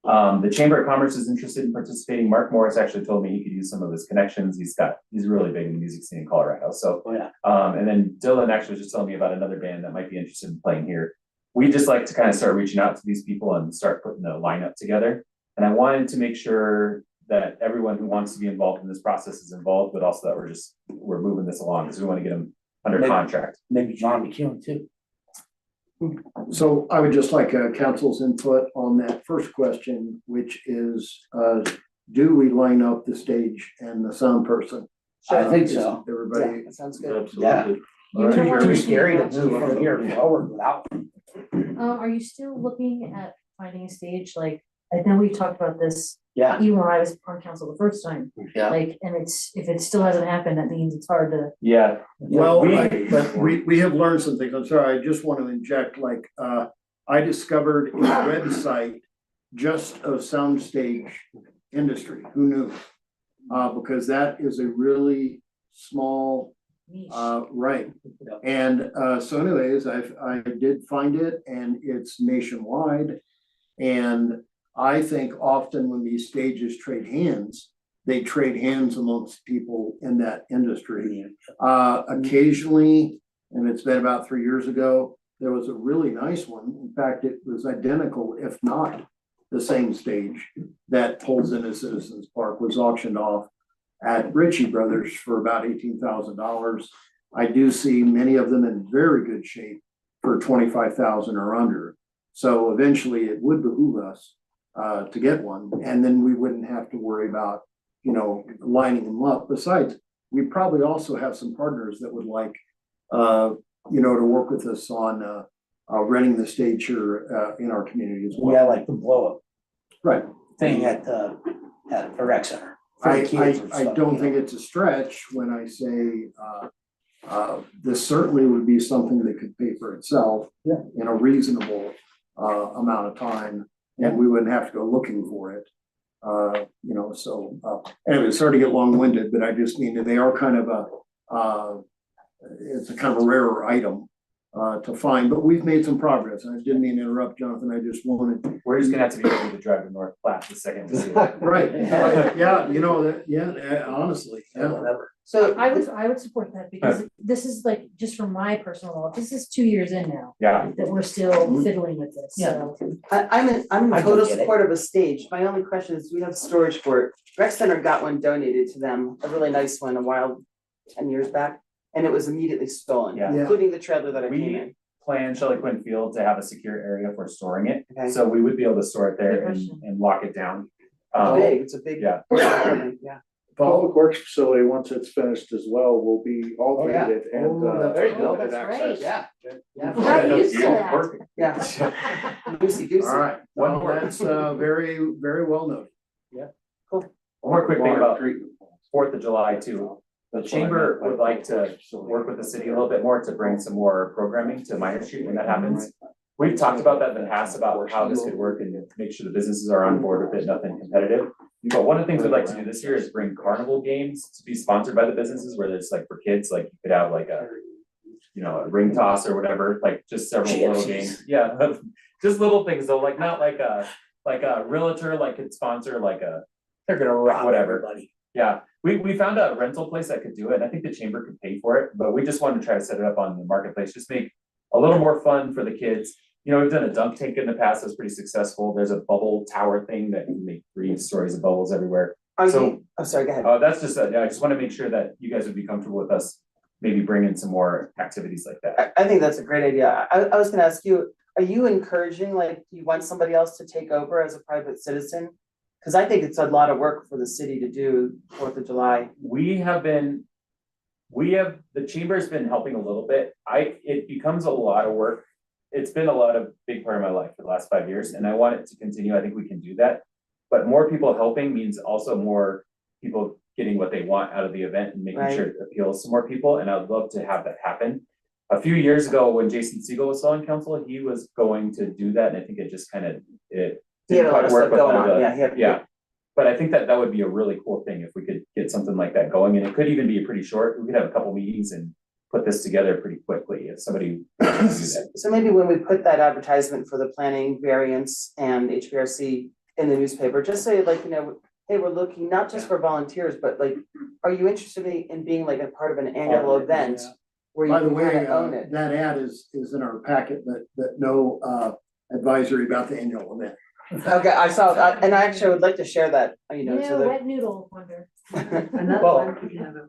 The Chamber of Commerce is interested in participating. Mark Morris actually told me he could use some of his connections. He's really big in the music scene in Colorado. So, and then Dylan actually was just telling me about another band that might be interested in playing here. We just like to kind of start reaching out to these people and start putting the lineup together. And I wanted to make sure that everyone who wants to be involved in this process is involved, but also that we're moving this along because we want to get them under contract. Maybe John McEwen too. So I would just like council's input on that first question, which is, do we line up the stage and the sound person? I think so. Everybody. That sounds good. Yeah. Too scary to move from here forward without. Are you still looking at finding a stage? Like, I know we've talked about this. Yeah. Even when I was on council the first time. Yeah. Like, and if it still hasn't happened, that means it's hard to. Yeah. Well, but we have learned some things. I'm sorry, I just want to inject, like, I discovered a website just of soundstage industry. Who knew? Because that is a really small, right. And so anyways, I did find it, and it's nationwide. And I think often when these stages trade hands, they trade hands amongst people in that industry. Occasionally, and it's been about 3 years ago, there was a really nice one. In fact, it was identical, if not the same stage that pulls into Citizens Park, was auctioned off at Ritchie Brothers for about $18,000. I do see many of them in very good shape for 25,000 or under. So eventually it would behoove us to get one, and then we wouldn't have to worry about, you know, lining them up. Besides, we probably also have some partners that would like, you know, to work with us on, renting the stage here, in our community as well. Yeah, like the blow up Right. thing at the rec center. for the kids and I stuff, don't you think know. it's a stretch when I say, this certainly would be something that could pay for itself. Yeah. In a reasonable, amount of time, and we wouldn't have to go looking for it. You know, so, anyway, sorry to get long-winded, but I just mean that they are kind of it's a kind of a rarer item, to find, but we've made some progress. I didn't mean to interrupt, Jonathan, I just wanted. We're just gonna have to be ready to drive to North Platte the second we see it. Right, yeah, you know, that, yeah, honestly, yeah. Whatever. So I would support that because this is like, just from my personal law, this is 2 years in now Yeah, that we're still fiddling with this, so. I'm in I total get it. support of a stage. My only question is, do we have storage for it? Rec Center got one donated to them, a really nice one, 10 years back, and it was immediately stolen, Yeah. including the trailer that I came we in. plan Shelley Quinn Field to have a secure area for storing it, Okay. so we would be able to store it Good there question. and lock it down. Big, it's a big. yeah. Yeah. Public Works facility, once it's finished as well, will be all Oh, yeah. gated and, There you go. limited That's access. great. Yeah. Well, how used to that? Perfect. Yeah. Loosey goosey. All right, One well, more. that's, very, very well noted. One more quick thing about 4th of July too. The chamber would like to work with the city a little bit more to bring some more programming to Minor Street when that happens. We've talked about that in the past about how this could work and make sure the businesses are on board with it, nothing competitive. But one of the things we'd like to do this year is bring carnival games to be sponsored by the businesses, where it's like for kids, like you could have like a, you know, a ring toss or whatever, like just several little games. Yeah, just little things though, like not like a realtor, like could sponsor like a, They're gonna rob Whatever. everybody. yeah. We found a rental place that could do it. I think the chamber could pay for it, but we just wanted to try to set it up on the marketplace, just make a little more fun for the kids. You know, we've done a dunk tank in the past, that's pretty successful. There's a bubble tower thing that can make 3 stories of bubbles everywhere. Are So- you, oh, sorry, go ahead. That's just, I just wanna make sure that you guys would be comfortable with us maybe bringing some more activities like that. I think that's a great idea. I was gonna ask you, are you encouraging, like, you want somebody else to take over as a private citizen? Cause I think it's a lot of work for the city to do 4th of July. The chamber's been helping a little bit. It becomes a lot of work. It's been a big part of my life for the last 5 years, and I want it to continue. I think we can do that. But more people helping means also more people getting what they want out of the event and making Right. sure it appeals to more people, and I'd love to have that happen. A few years ago, when Jason Siegel was still on council, he was going to do that, and I think it just kind of, it He had didn't a lot quite of work stuff with going on, the- yeah, he had. Yeah, but I think that would be a really cool thing if we could get something like that going, and it could even be pretty short. We could have a couple meetings and put this together pretty quickly if somebody wants to do that. So maybe when we put that advertisement for the planning variance and HBRC in the newspaper, just say like, you know, hey, we're looking not just for volunteers, but like, are you interested in being like a part of an annual event? Where you By the can way, kind of own it? that ad is in our packet, but no, advisory about the annual event. Okay, I saw that, and I actually would like to share that, you know, Yeah, to the. wet noodle wonder. Well,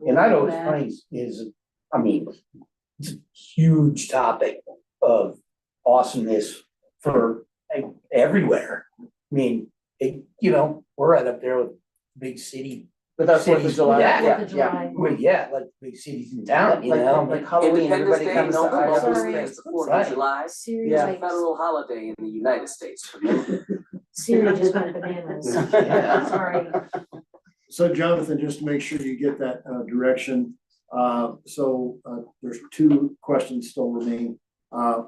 and I know what's funny is, I mean, it's a huge topic of awesomeness for everywhere. I mean, you know, we're right up there with big city. With our 4th of cities. July, Yeah, yeah, 4th of yeah. July. Well, yeah, like big cities in town, you know? Like Halloween, everybody comes to Day, Idaho sorry. Springs. the 4th of July. Siri, Yeah. like, holiday in the United States. Siri just went bananas. Yeah. Sorry. So Jonathan, just to make sure you get that, direction, there's 2 questions still remain.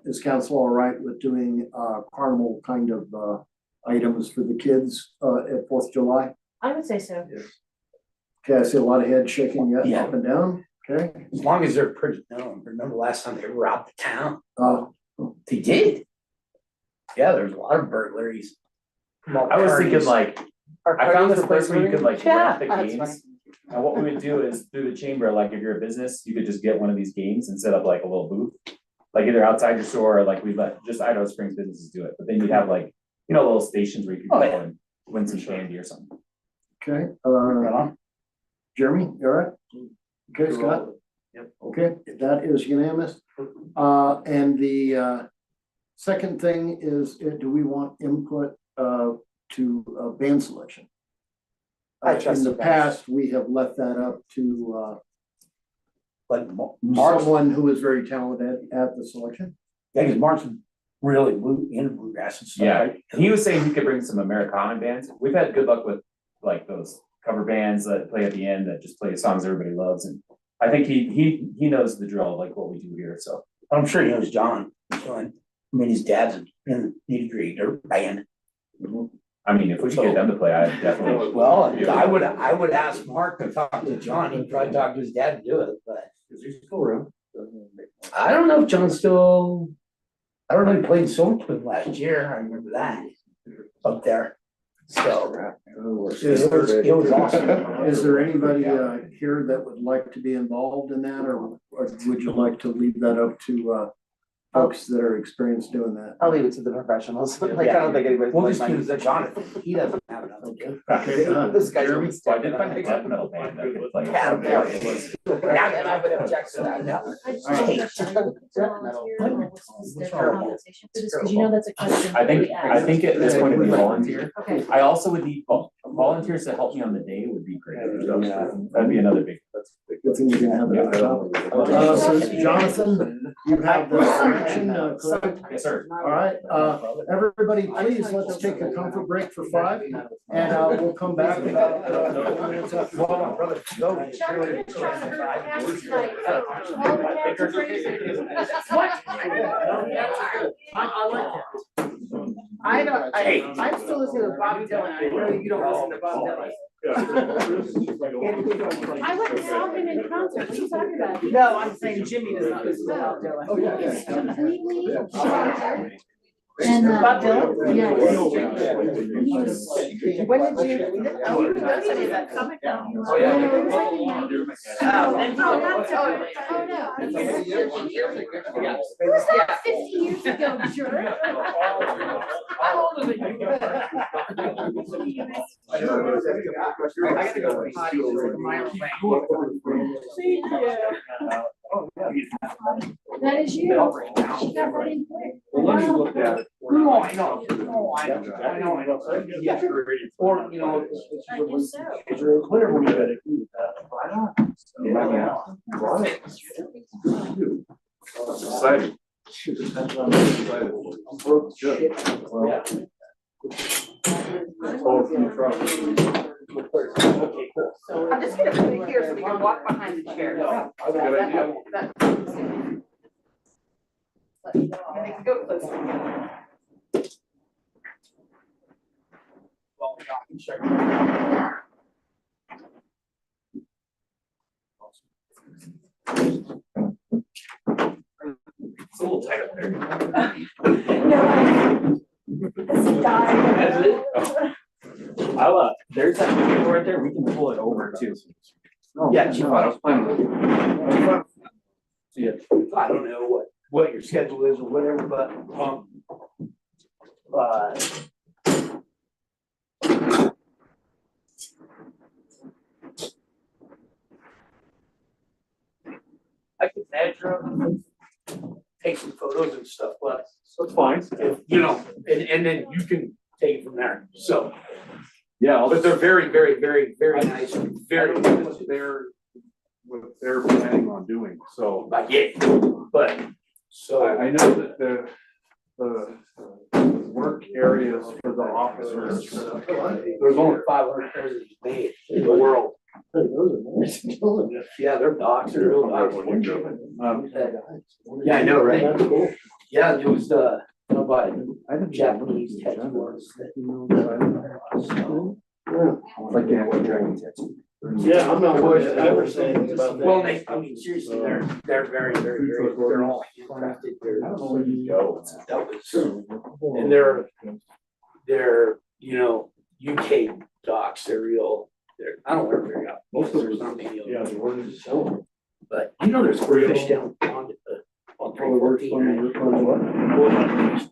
Is council all right with doing, carnival kind of, items for the kids, at 4th of July? I would say so. Okay, I see a lot of heads shaking Yeah. up and down, okay? As long as they're pretty known. Remember last time they robbed the town? They did. Yeah, there's a lot of burglaries. I was thinking like, I found this place where you could like Yeah. rent the That's games. And what we would do is through the chamber, like if you're a business, you could just get one of these games and set up like a little booth. Like either outside your store or like we let just Idaho Springs businesses do it, but then you'd have like, you know, little stations where you could Oh, go yeah. and win some candy or something. Okay, Right on. Jeremy, you all right? Okay, Scott? Yep. Okay, that is unanimous. And the second thing is, do we want input to band selection? trust in the you guys. past, we have left that up to, But Mark's, someone who is very talented at the selection. yeah, because Mark's really into bluegrass and stuff, Yeah, right? he was saying he could bring some Americana bands. We've had good luck with like those cover bands that play at the end that just play songs everybody loves. And I think he knows the drill, like what we do here, so. I'm sure he knows John. So, I mean, his dad's in nitty gritty dirt band. I mean, if we could get them to play, I definitely. Well, I would ask Mark to talk to John. He'd probably talk to his dad to do it, but Is he still around? I don't know if John's still. I don't know, he played so much with him last year. I remember that up there. So it was awesome. Is there anybody here that would like to be involved in that, or would you like to leave that up to folks that are experienced doing that? I'll leave it to the professionals. Like, I don't think anybody's. We'll just like use Jonathan. He doesn't have enough to do. This guy's. Jeremy? So I did find a death metal band that could play. Yeah, Yeah, it was. And I would object to that. I just Hey. what's their compensation for this, because you know that's a question. I think, we I ask. think at this point it would volunteer. Okay. I also would need volunteers to help me on the day would be great. That'd be another big. Good thing you didn't have that up. So Jonathan, you have the selection, correct? Yes, sir. All right, everybody, please, let's take a comfort break for 5, and we'll come back about 4 minutes after. Chuck, you're trying to hurt Patty tonight. All the cats are crazy. What? I like that. I'm still listening to Bob Dylan. I know you don't listen to Bob Dylan. I went and saw him in concert. What are you talking about? No, I'm saying Jimmy does not listen to Bob Dylan. Oh, yeah. He's completely shattered. And, Bob Dylan? yeah. He was. When did you? Oh, you were listening to that comic now. Oh, yeah. It was like in the 90s. Oh, then you. Oh, not so. Oh, no. It was not 50 years ago, jerk. I'm older than you. I gotta go potty for my own That is you. She got right in quick. Well, once you looked at it. No, I know. No, I know. Yeah. Or, you know. I guess so. Whatever we gotta do. Exciting. I'm just gonna put it here so we can walk behind the chair. That's a good idea. And they can go closer. It's a little tight up there. That's it? There's that table right there, we can pull it over too. Yeah, Chief, I was planning. I don't know what your schedule is or whatever, but, I could measure them, take some photos and stuff, but That's fine. if, you know, and then you can take it from there, so. Yeah, But they're very, very, very, very nice, very, what they're planning on doing, so. but, so. I know that the work areas for the officers, There's only 500 pairs of these made in the world. Yeah, they're docs, they're real docs. Yeah, I know, right? Yeah, it was, by Japanese tattooers. like they have a dragon tattoo. Yeah, I'm not worried ever saying anything about that. Well, I mean, seriously, they're very, very, very, they're all handcrafted. I don't know where you go. That was, and they're, you know, UK docs, they're real, I don't know where they're at. Most of there's not many of them. Yeah, the word is so. But you know, there's fish down pond at the, on 314.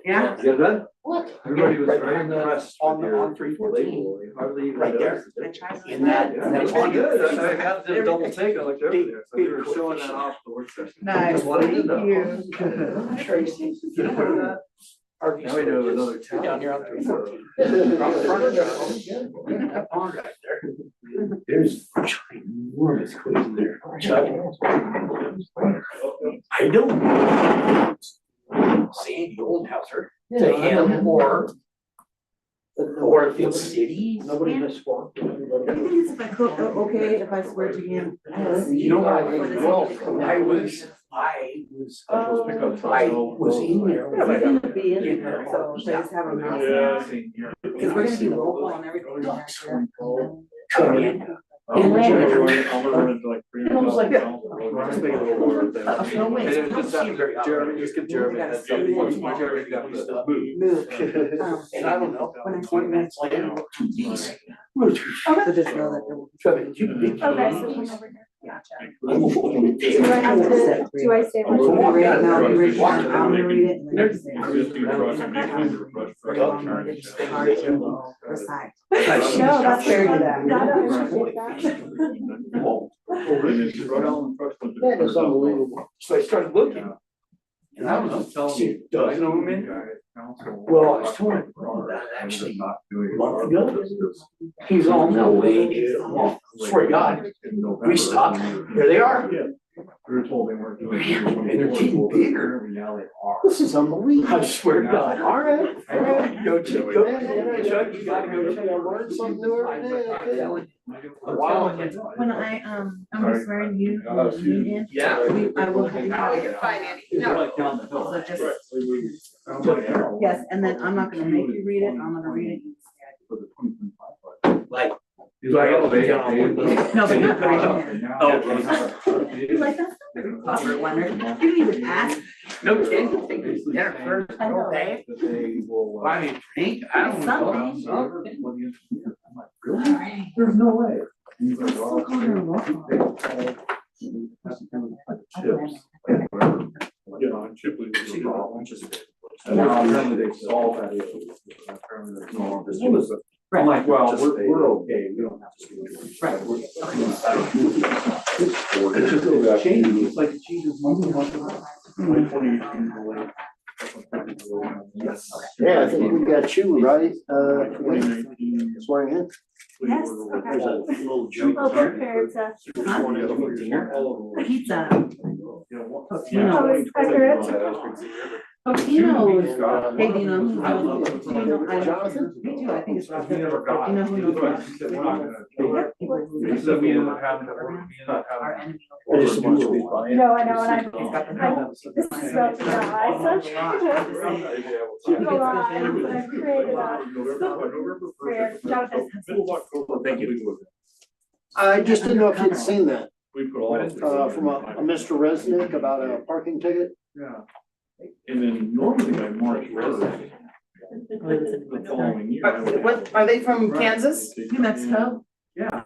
Yeah. Yeah, that, What? everybody was Right very on the- impressed on with the- your on 314. label. Hardly even Right there. noticed it. In that, Yeah, that it's pond. good. I got to double take it like everything. So you were showing that off the work session. Nice, Just wanted to thank know. you. Tracy. You know where that? RV Now we know storage is another town. down here on 314. that pond right there. There's enormous quiz in there. I don't. Sandy Oldhauser to him or if it's city. Nobody has sworn. If I cook, okay, if I swear to him. You know what? I was in there. Yeah, but he'll be in there, so should I just have a mouse? Because we're gonna do the whole wall and everything. next year. Come in. And land. And I was like, Just make it a little more. No way. And it was just Jeremy, just give Jeremy a heads up. Jeremy got to move. And I don't know, 20 minutes later, geez. So just know that there will be. Trevor, you big. Okay, so come over here. Gotcha. Do Do I have to, do I say? I'm gonna read it, now you read it, I'm gonna read it. and then Just say- do cross- Very long, it's hard to recite. No, that's Fair to fine. that. I don't appreciate that. That is unbelievable. So I started looking. And I don't know, see, does know him in? Well, I was told that actually a month ago. He's all, no way, dude. I'm all, swear to God, we stopped, here they are. We were told they weren't doing. And they're getting bigger. Now they are. This is unbelievable. I swear to God. All right. Go check, go, Chuck, you gotta go I check. learn something new every day. Okay. Wow. When I'm gonna swear in you, in, Yeah. I will have you. You're fine, Andy. So just, yes, and then I'm not gonna make you read it, I'm gonna read it. Like. Do I elevate? No, but you're right here. Oh. You like that? Robert Leonard, you didn't even ask. No kidding, take this dinner first, I know. okay? That they will. Buy me a drink, I don't know. Something. I'm like, really? There's no way. He's like, "Oh, Still calling her wrong. Chips. Yeah, Chip was. And now apparently they solved that issue. Apparently there's no longer. I'm like, well, we're okay, we don't have to do it. Right. It's just a change, it's like it changes month to month. Yes. Yeah, I think we got you, right? Swearing in. Yes, There's a okay. little joke. Oh, prepared to. Pizza. Oh, Totino. it's accurate. Totino's. Hey, do you know who knows? it. Do you know- I- Jonathan? Me too, I think it's Rob. We never got. Do you know who knows Rob? He said, we're not gonna. People He said we ended up having to. Our enemy. I just want to be fine. No, I know, and He's got the I, this is about to die, so I'm trying to keep it alive, but I've created a. Weird. Jonathan. Thank you. I just didn't know if you'd seen that, We put all. from a Mr. Resnick about a parking ticket. Yeah. And then normally by March, the following year. I would have- What, are they from Kansas? New Mexico. Yeah.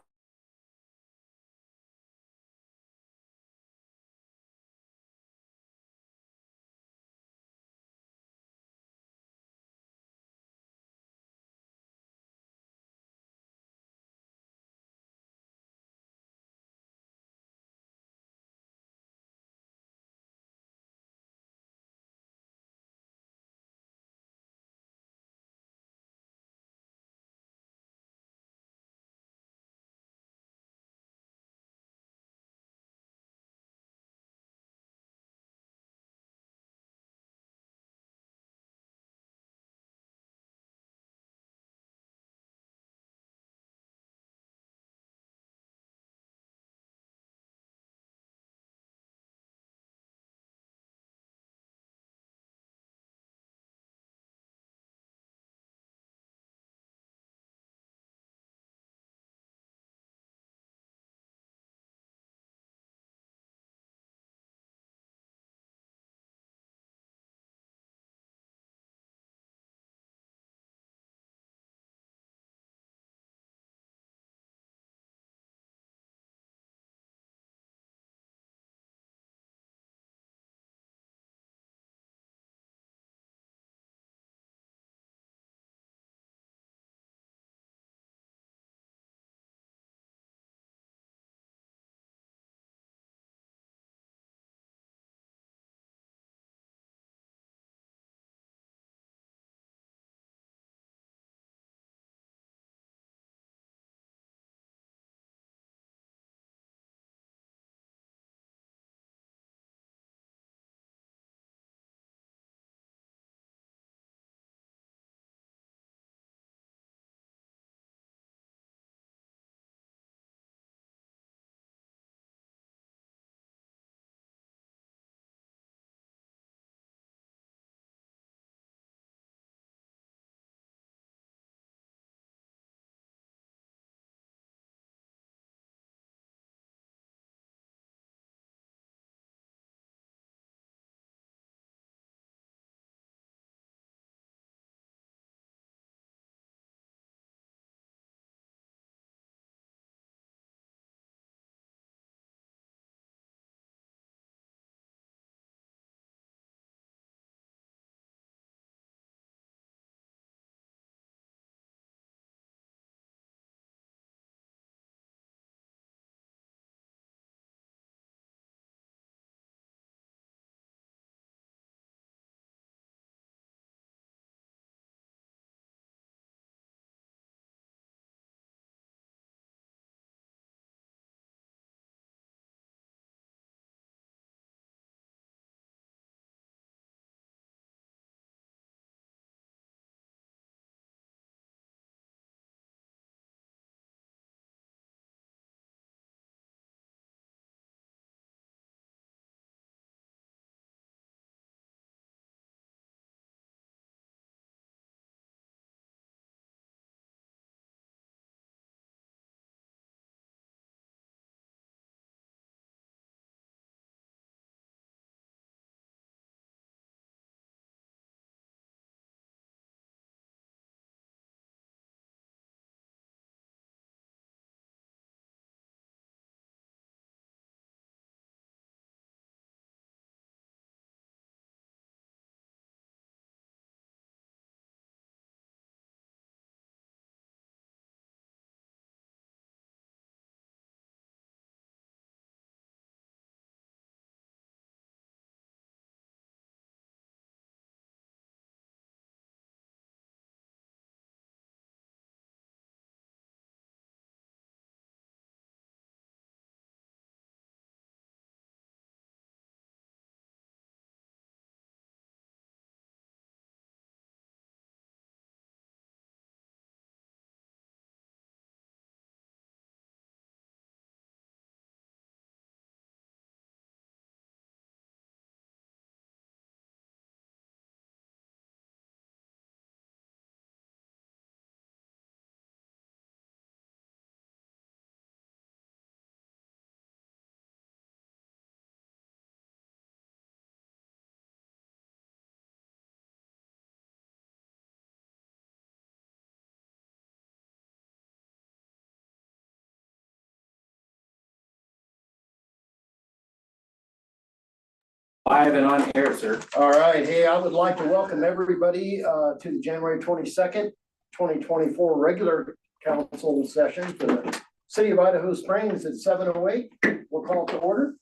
Live and on air, sir. All right, hey, I would like to welcome everybody to the January 22nd, 2024 regular council session for the City of Idaho Springs at 7:08. We'll call it to order.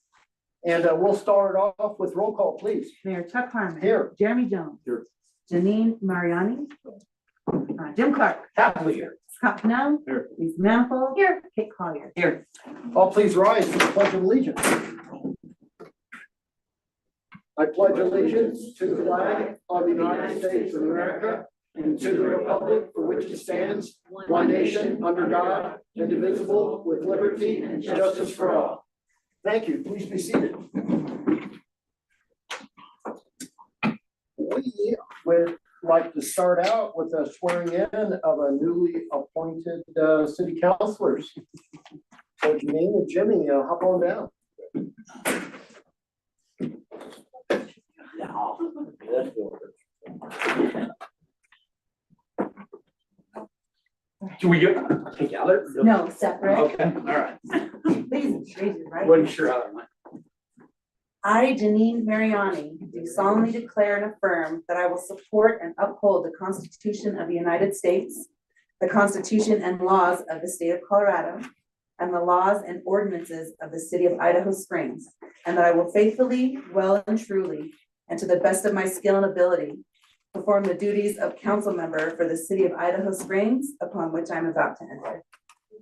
And we'll start off with roll call, please. Mayor Chuck Harmon. Here. Jeremy Jones. Here. Janine Mariani. Jim Clark. Happily here. Scott Pennell. Here. Lisa Manifold. Here. Kate Collier. Here. All please rise for the Pledge of Allegiance. I pledge allegiance to the flag of the United States of America and to the republic for which it stands, one nation, under God, indivisible, with liberty and justice for all. Thank you. Please be seated. We would like to start out with a swearing in of a newly appointed city councilors. So Janine and Jimmy, hop on down. Do we go together? No, separate. Okay, all right. Please raise your right. Wasn't sure how that went. I, Janine Mariani, do solemnly declare and affirm that I will support and uphold the Constitution of the United States, the Constitution and laws of the state of Colorado, and the laws and ordinances of the city of Idaho Springs, and that I will faithfully, well and truly, and to the best of my skill and ability, perform the duties of council member for the city of Idaho Springs, upon which I'm about to enter.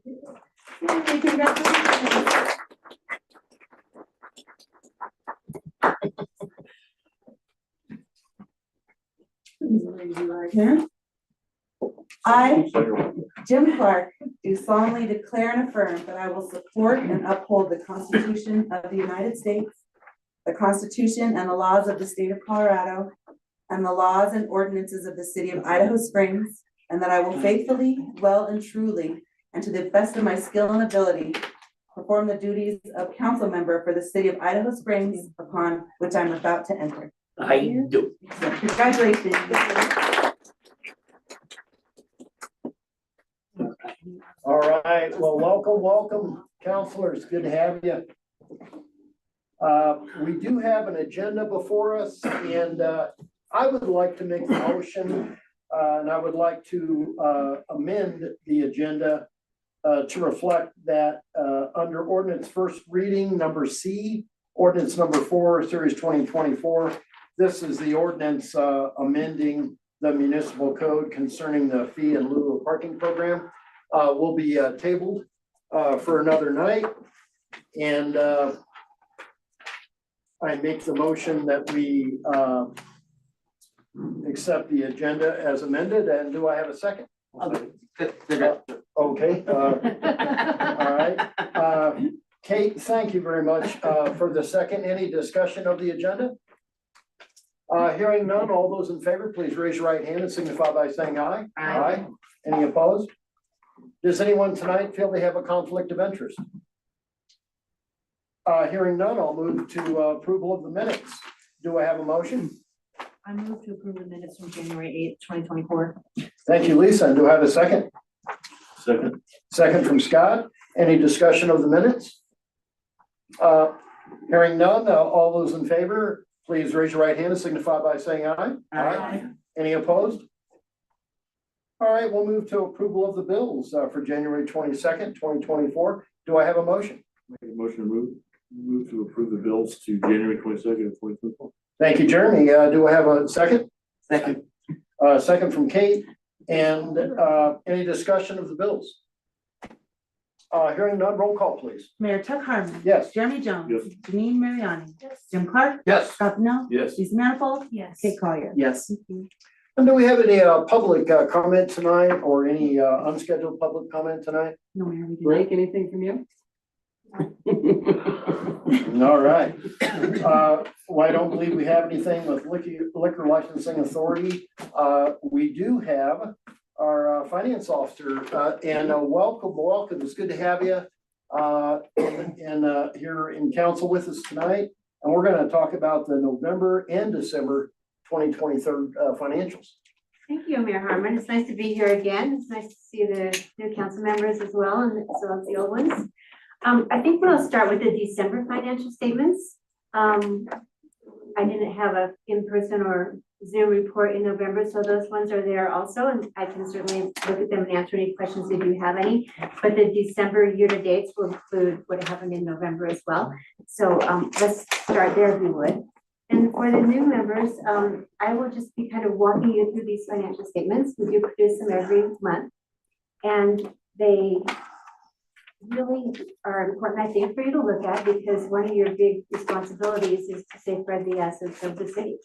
Yay, congratulations. I, Jim Clark, do solemnly declare and affirm that I will support and uphold the Constitution of the United States, the Constitution and the laws of the state of Colorado, and the laws and ordinances of the city of Idaho Springs, and that I will faithfully, well and truly, and to the best of my skill and ability, perform the duties of council member for the city of Idaho Springs, upon which I'm about to enter. I do. So, congratulations. All right, well, welcome, counselors. Good to have you. We do have an agenda before us, and I would like to make a motion, and I would like to amend the agenda to reflect that under ordinance first reading, number C, ordinance number 4, series 2024. This is the ordinance amending the municipal code concerning the fee in lieu of parking program. Will be tabled for another night. And I make the motion that we accept the agenda as amended. And do I have a second? Okay. All right. Kate, thank you very much for the second. Any discussion of the agenda? Hearing none, all those in favor, please raise your right hand and signify by saying aye. Aye. Any opposed? Does anyone tonight feel they have a conflict of interest? Hearing none, I'll move to approval of the minutes. Do I have a motion? I move to approve the minutes from January 8th, 2024. Thank you, Lisa. And do I have a second? Second. Second from Scott. Any discussion of the minutes? Hearing none, all those in favor, please raise your right hand and signify by saying aye. Aye. Any opposed? All right, we'll move to approval of the bills for January 22nd, 2024. Do I have a motion? Make a motion to move to approve the bills to January 22nd, 2024. Thank you, Jeremy. Do I have a second? Second. Second from Kate. And any discussion of the bills? Hearing none, roll call, please. Mayor Chuck Harmon. Yes. Jeremy Jones. Yes. Janine Mariani. Jim Clark. Yes. Scott Pennell. Yes. Lisa Manifold. Yes. Kate Collier. Yes. And do we have any public comment tonight or any unscheduled public comment tonight? No, Mayor, we do not. Blake, anything from you? All right. Well, I don't believe we have anything with liquor licensing authority. We do have our finance officer and welcome. It's good to have you here in council with us tonight. And we're going to talk about the November and December 2023 financials. Thank you, Mayor Harmon. It's nice to be here again. It's nice to see the new council members as well, and as well as the old ones. I think we'll start with the December financial statements. I didn't have a in-person or Zoom report in November, so those ones are there also, and I can certainly look at them and answer any questions if you have any. But the December year-to-dates will include what happened in November as well. So let's start there if you would. And for the new members, I will just be kind of walking you through these financial statements. We do produce them every month. And they really are important, I think, for you to look at, because one of your big responsibilities is to safeguard the assets of the city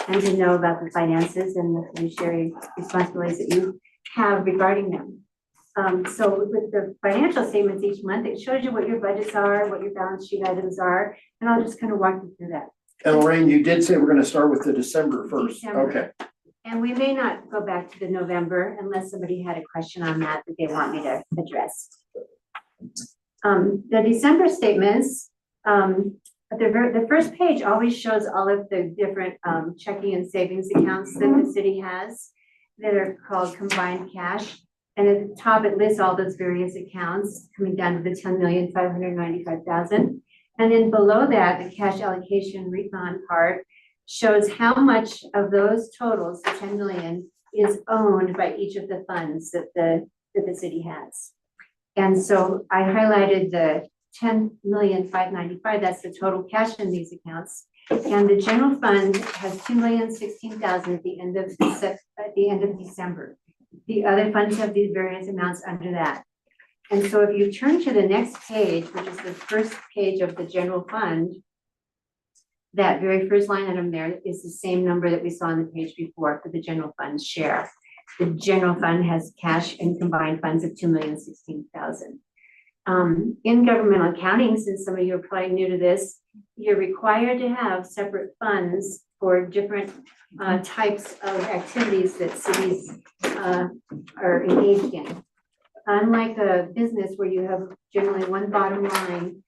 and to know about the finances and the fiduciary responsibilities that you have regarding them. So with the financial statements each month, it shows you what your budgets are, what your balance sheet items are, and I'll just kind of walk you through that. And Lorraine, you did say we're gonna start with the December first. December. Okay. And we may not go back to the November unless somebody had a question on that they want me to address. The December statements, the first page always shows all of the different checking and savings accounts that the city has that are called combined cash. And at the top, it lists all those various accounts coming down to the 10,595,000. And then below that, the cash allocation refund part shows how much of those totals, the 10 million, is owned by each of the funds that the city has. And so I highlighted the 10,595,000, that's the total cash in these accounts. And the general fund has 2,016,000 at the end of December. The other funds have these various amounts under that. And so if you turn to the next page, which is the first page of the general fund, that very first line item there is the same number that we saw on the page before for the general fund share. The general fund has cash and combined funds of 2,016,000. In governmental accounting, since some of you are probably new to this, you're required to have separate funds for different types of activities that cities are engaged in. Unlike a business where you have generally one bottom line,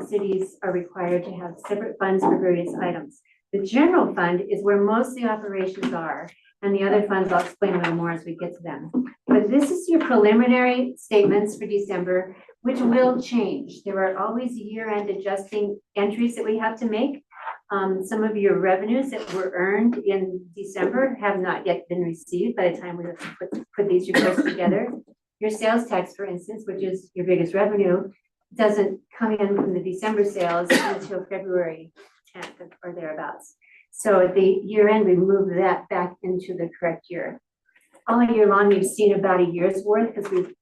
cities are required to have separate funds for various items. The general fund is where most of the operations are, and the other funds I'll explain a little more as we get to them. But this is your preliminary statements for December, which will change. There are always year-end adjusting entries that we have to make. Some of your revenues that were earned in December have not yet been received by the time we have to put these reports together. Your sales tax, for instance, which is your biggest revenue, doesn't come in from the December sales until February 10th or thereabouts. So at the year end, we move that back into the correct year. All year long, you've seen about a year's worth because we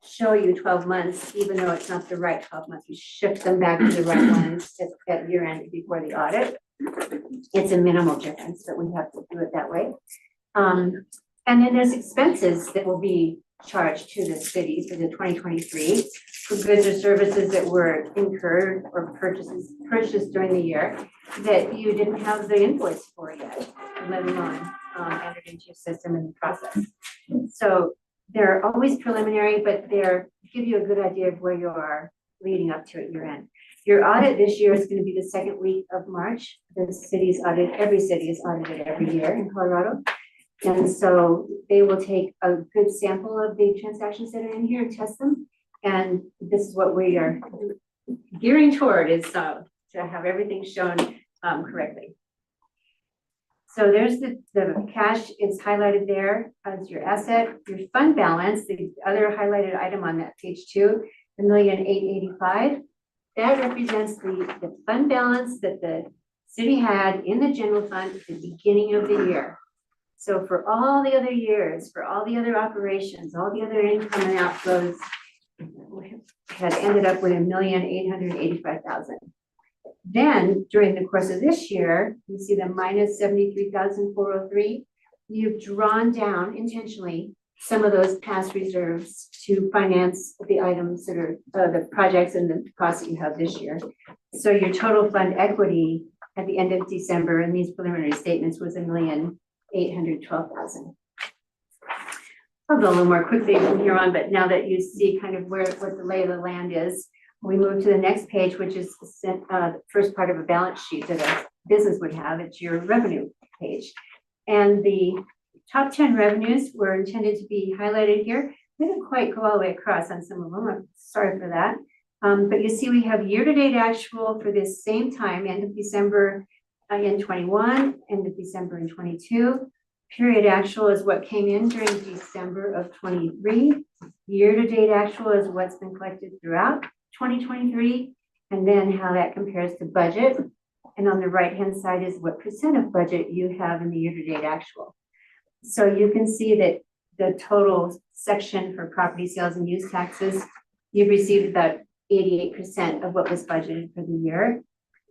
show you 12 months, even though it's not the right 12 months. We shift them back to the right ones at year end before the audit. It's a minimal difference, but we have to do it that way. And then there's expenses that will be charged to the city for the 2023 for goods or services that were incurred or purchased during the year that you didn't have the invoice for yet, let alone entered into your system in the process. So they're always preliminary, but they're give you a good idea of where you are leading up to at year end. Your audit this year is going to be the second week of March. The city's audit, every city is audited every year in Colorado. And so they will take a good sample of the transactions that are in here and test them. And this is what we are gearing toward, is to have everything shown correctly. So there's the cash is highlighted there as your asset. Your fund balance, the other highlighted item on that page 2, the 1,885,000, that represents the fund balance that the city had in the general fund at the beginning of the year. So for all the other years, for all the other operations, all the other income and outflows, had ended up with 1,885,000. Then during the course of this year, you see the minus 73,403. You've drawn down intentionally some of those past reserves to finance the items that are the projects and the costs that you have this year. So your total fund equity at the end of December in these preliminary statements was 1,812,000. I'll go a little more quickly from here on, but now that you see kind of what the lay of the land is, we move to the next page, which is the first part of a balance sheet that a business would have. It's your revenue page. And the top 10 revenues were intended to be highlighted here. We didn't quite go all the way across on some of them. I'm sorry for that. But you see we have year-to-date actual for this same time, end of December in 21, end of December in 22. Period actual is what came in during December of 23. Year-to-date actual is what's been collected throughout 2023, and then how that compares to budget. And on the right-hand side is what percent of budget you have in the year-to-date actual. So you can see that the total section for property sales and use taxes, you've received about 88% of what was budgeted for the year.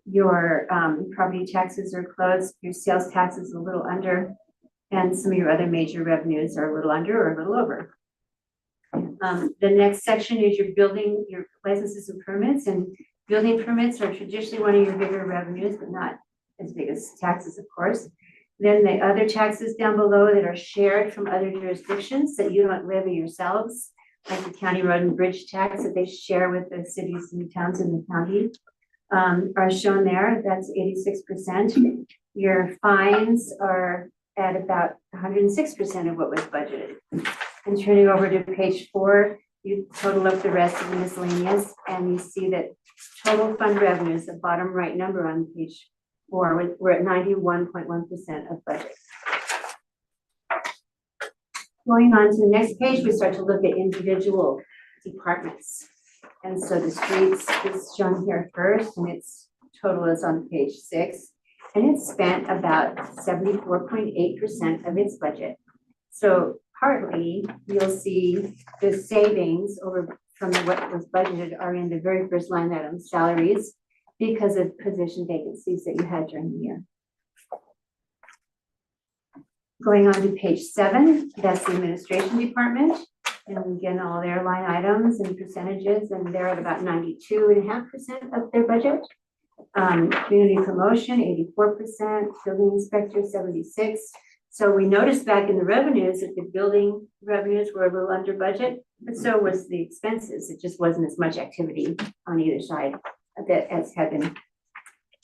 Your property taxes are close, your sales tax is a little under, and some of your other major revenues are a little under or a little over. The next section is your building, your licenses and permits, and building permits are traditionally one of your bigger revenues, but not as big as taxes, of course. Then the other taxes down below that are shared from other jurisdictions that you don't levy yourselves, like the county road and bridge tax that they share with the cities and towns in the county, are shown there. That's 86%. Your fines are at about 106% of what was budgeted. And turning over to page 4, you total up the rest of the miscellaneous, and you see that total fund revenues, the bottom right number on page 4, we're at 91.1% of budget. Going on to the next page, we start to look at individual departments. And so the streets is shown here first, and its total is on page 6. And it spent about 74.8% of its budget. So partly you'll see the savings over from what was budgeted are in the very first line item, salaries, because of position vacancies that you had during the year. Going on to page 7, that's the administration department. And again, all their line items and percentages, and they're at about 92.5% of their budget. Community promotion, 84%, building inspector, 76%. So we noticed back in the revenues that the building revenues were a little under budget, but so was the expenses. It just wasn't as much activity on either side of that as had been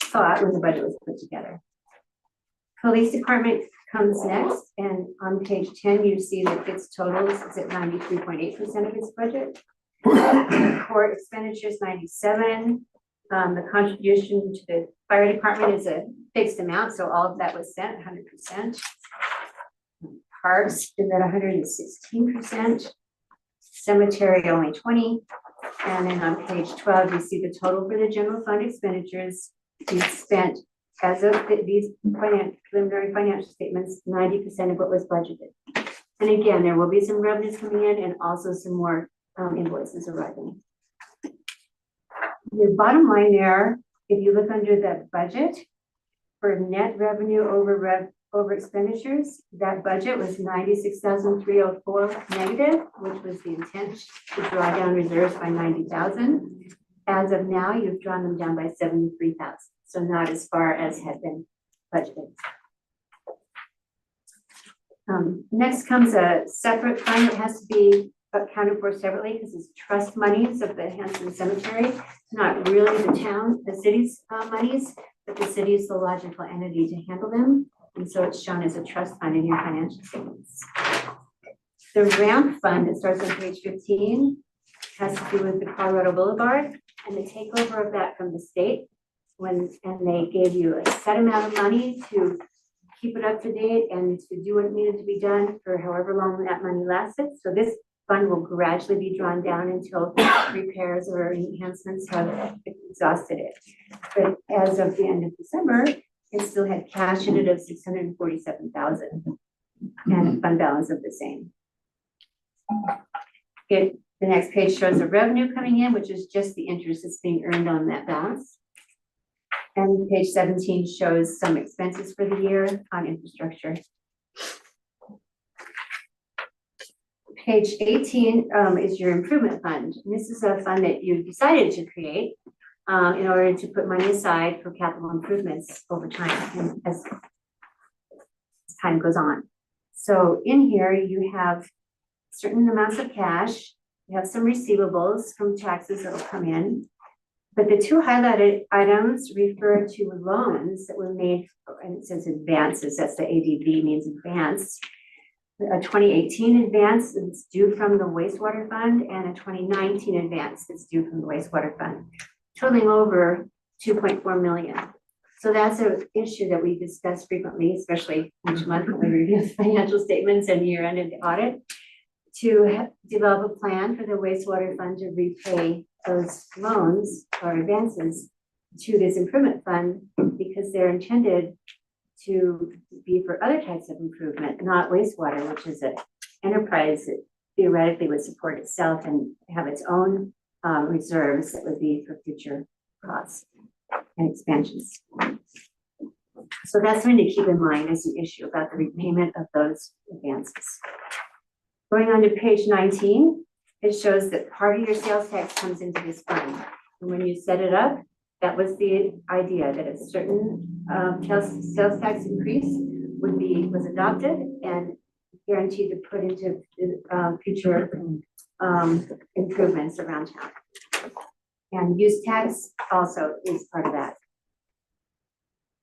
thought when the budget was put together. Police department comes next, and on page 10, you see that its totals is at 93.8% of its budget. Court expenditures, 97%. The contribution to the fire department is a fixed amount, so all of that was sent 100%. Parks is at 116%. Cemetery only 20%. And then on page 12, you see the total for the general fund expenditures. You spent, as of these preliminary financial statements, 90% of what was budgeted. And again, there will be some revenues coming in and also some more invoices arriving. The bottom line there, if you look under the budget for net revenue over expenditures, that budget was 96,304 negative, which was the intent to draw down reserves by 90,000. As of now, you've drawn them down by 73,000, so not as far as had been budgeted. Next comes a separate fund that has to be accounted for separately because it's trust monies of the Hanson Cemetery. It's not really the city's monies, but the city is the logical entity to handle them. And so it's shown as a trust fund in your financial statements. The ramp fund that starts on page 15 has to do with the Colorado Boulevard and the takeover of that from the state. And they gave you a set amount of money to keep it up to date and to do what needed to be done for however long that money lasted. So this fund will gradually be drawn down until repairs or enhancements have exhausted it. But as of the end of December, it still had cash in it of 647,000 and fund balance of the same. The next page shows the revenue coming in, which is just the interest that's being earned on that balance. And page 17 shows some expenses for the year on infrastructure. Page 18 is your improvement fund. And this is a fund that you decided to create in order to put money aside for capital improvements over time as time goes on. So in here, you have certain amounts of cash. You have some receivables from taxes that will come in. But the two highlighted items refer to loans that were made, and it says advances, that's the ADV means advance. A 2018 advance that's due from the wastewater fund and a 2019 advance that's due from the wastewater fund, totaling over 2.4 million. So that's an issue that we discuss frequently, especially each month when we review the financial statements and year-end audit, to develop a plan for the wastewater fund to repay those loans or advances to this improvement fund, because they're intended to be for other types of improvement, not wastewater, which is an enterprise that theoretically would support itself and have its own reserves that would be for future costs and expansions. So that's something to keep in mind as an issue about the repayment of those advances. Going on to page 19, it shows that part of your sales tax comes into this fund. And when you set it up, that was the idea, that a certain sales tax increase was adopted and guaranteed to put into future improvements around town. And use tax also is part of that.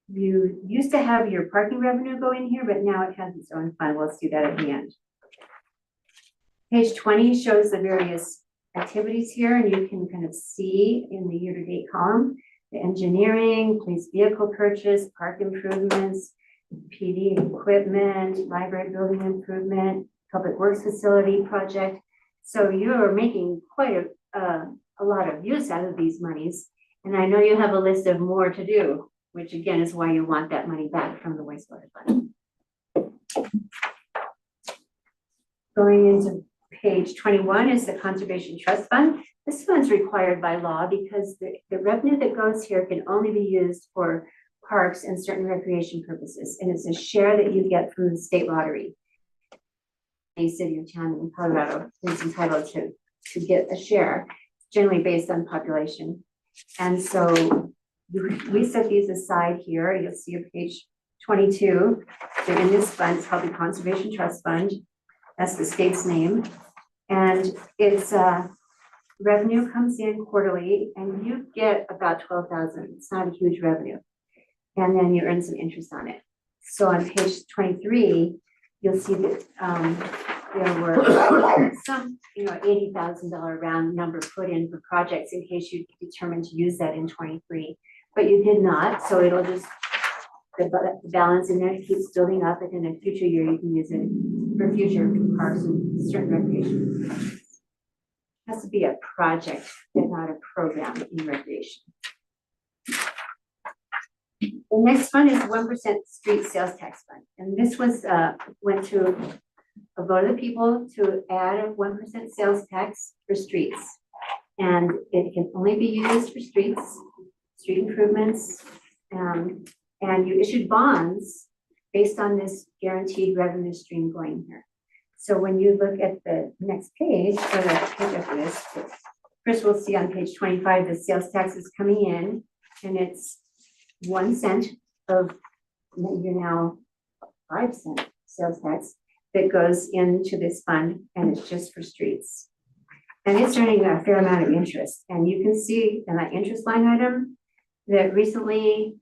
You used to have your parking revenue go in here, but now it has its own fund. We'll see that at the end. Page 20 shows the various activities here, and you can kind of see in the year-to-date column, the engineering, police vehicle purchase, park improvements, PD equipment, library building improvement, public works facility project. So you're making quite a lot of use out of these monies. And I know you have a list of more to do, which again is why you want that money back from the wastewater fund. Going into page 21 is the Conservation Trust Fund. This fund's required by law because the revenue that goes here can only be used for parks and certain recreation purposes. And it's a share that you get from the state lottery. A city or town in Colorado is entitled to get a share, generally based on population. And so we set these aside here. You'll see on page 22, they're in this fund. It's called the Conservation Trust Fund. That's the state's name. And it's revenue comes in quarterly and you get about $12,000. It's not a huge revenue. And then you earn some interest on it. So on page 23, you'll see that there were some, $80,000 round number put in for projects in case you determined to use that in 23, but you did not. So it'll just, the balance in there keeps building up, and in a future year, you can use it for future parks and certain recreation. It has to be a project and not a program in recreation. The next fund is 1% street sales tax fund. And this was went to a vote of the people to add a 1% sales tax for streets. And it can only be used for streets, street improvements. And you issued bonds based on this guaranteed revenue stream going here. So when you look at the next page, or the page after this, first we'll see on page 25, the sales tax is coming in, and it's 1 cent of your now 5 cent sales tax that goes into this fund, and it's just for streets. And it's earning a fair amount of interest. And you can see in that interest line item that recently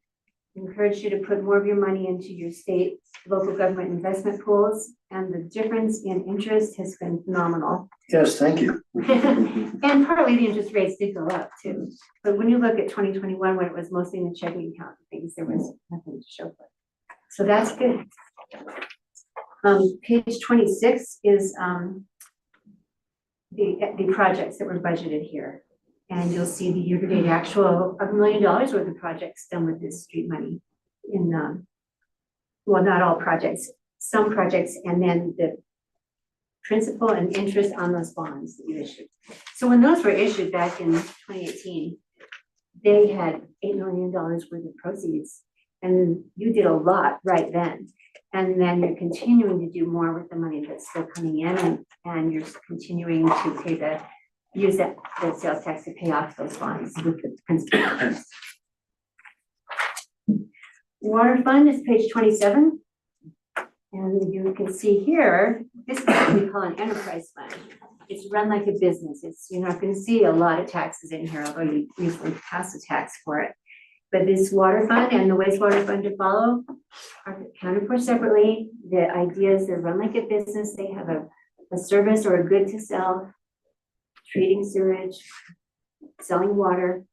encouraged you to put more of your money into your state, local government investment pools. And the difference in interest has been phenomenal. Yes, thank you. And partly the interest rates did go up too. But when you look at 2021, when it was mostly in the checking account things, there was nothing to show for it. So that's good. Page 26 is the projects that were budgeted here. And you'll see the year-to-date actual of $1 million worth of projects done with this street money in, well, not all projects, some projects, and then the principal and interest on those bonds that you issued. So when those were issued back in 2018, they had $8 million worth of proceeds, and you did a lot right then. And then you're continuing to do more with the money that's still coming in, and you're continuing to use the sales tax to pay off those bonds with the principal. Water fund is page 27. And you can see here, this is what we call an enterprise fund. It's run like a business. You're not going to see a lot of taxes in here, although you recently passed a tax for it. But this water fund and the wastewater fund to follow are accounted for separately. The idea is they're run like a business. They have a service or a good to sell, treating sewage, selling water,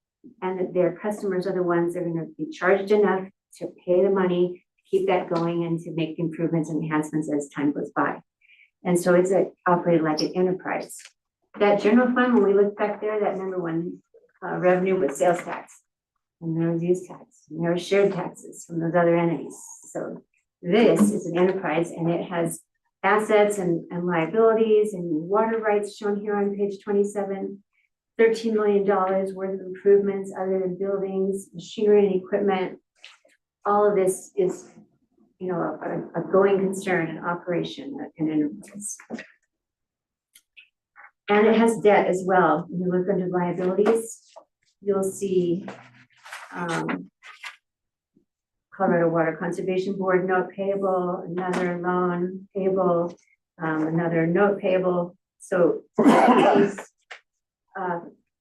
and that their customers are the ones that are gonna be charged enough to pay the money, keep that going and to make improvements and enhancements as time goes by. And so it's operated like an enterprise. That general fund, when we look back there, that number one revenue was sales tax. And there was use tax, and there was shared taxes from those other entities. So this is an enterprise and it has assets and liabilities and water rights shown here on page 27. $13 million worth of improvements other than buildings, machinery and equipment. All of this is, you know, a going concern and operation in enterprise. And it has debt as well. When you look under liabilities, you'll see Colorado Water Conservation Board note payable, another loan payable, another note payable. So these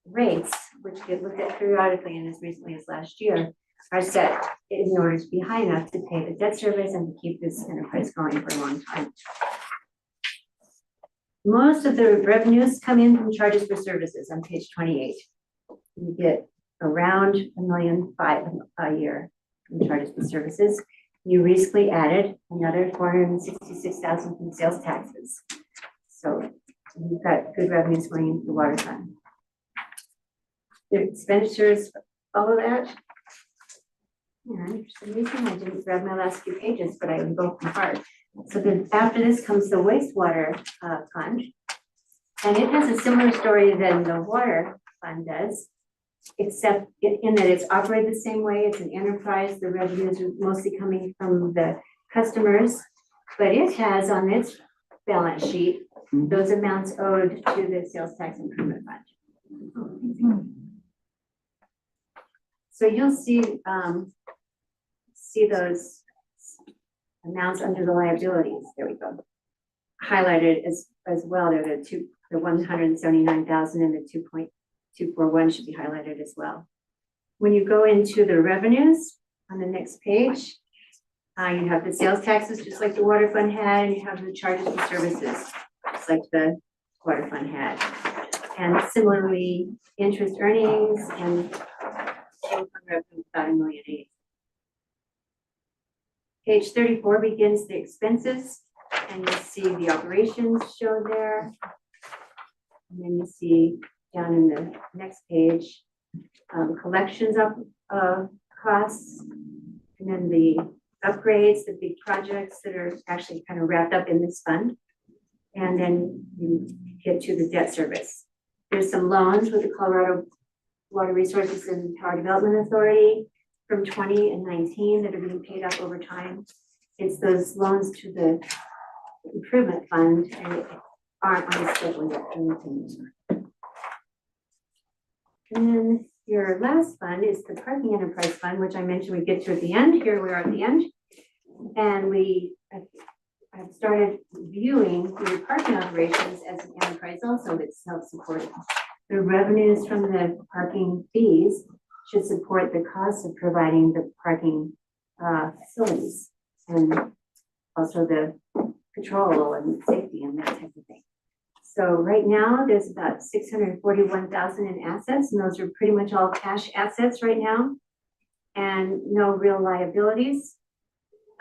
rates, which get looked at periodically and as recently as last year, are set in order to be high enough to pay the debt service and to keep this enterprise going for a long time. Most of the revenues come in from charges for services on page 28. You get around $1.5 million a year in charges for services. You recently added another $466,000 from sales taxes. So you've got good revenues going into the water fund. The expenditures follow that. And for some reason I didn't grab my last few pages, but I can go from heart. So then after this comes the wastewater fund. And it has a similar story than the water fund does, except in that it's operated the same way. It's an enterprise. The revenues are mostly coming from the customers, but it has on its balance sheet those amounts owed to the sales tax improvement fund. So you'll see those amounts under the liabilities. There we go. Highlighted as well. They're the 179,000 and the 2.241 should be highlighted as well. When you go into the revenues on the next page, you have the sales taxes just like the water fund had, and you have the charges for services just like the water fund had. And similarly, interest earnings and revenue about $1.8 million. Page 34 begins the expenses, and you see the operations shown there. And then you see down in the next page, collections costs, and then the upgrades, the big projects that are actually kind of wrapped up in this fund. And then you get to the debt service. There's some loans with the Colorado Water Resources and Power Development Authority from 20 and 19 that are being paid up over time. It's those loans to the improvement fund and it aren't on the schedule yet. And then your last fund is the parking enterprise fund, which I mentioned we get to at the end. Here we are at the end. And I've started viewing the parking operations as an enterprise also that's self-supporting. The revenues from the parking fees should support the cost of providing the parking facilities and also the patrol and safety and that type of thing. So right now there's about 641,000 in assets, and those are pretty much all cash assets right now and no real liabilities.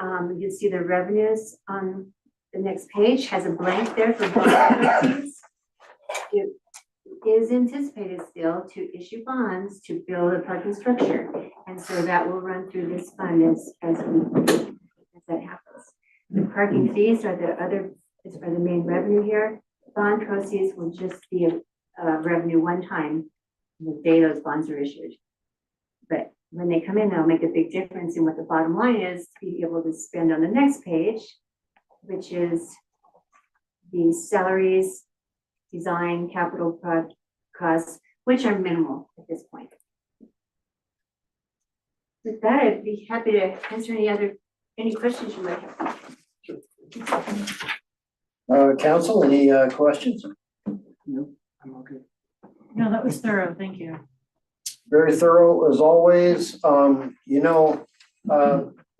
You see the revenues on the next page has a blank there for bond proceeds. It is anticipated still to issue bonds to build a parking structure. And so that will run through this fund as that happens. The parking fees are the main revenue here. Bond proceeds will just be a revenue one time the day those bonds are issued. But when they come in, they'll make a big difference in what the bottom line is to be able to spend on the next page, which is the salaries, design, capital costs, which are minimal at this point. With that, I'd be happy to answer any questions you might have. Council, any questions? No, I'm okay. No, that was thorough. Thank you. Very thorough as always.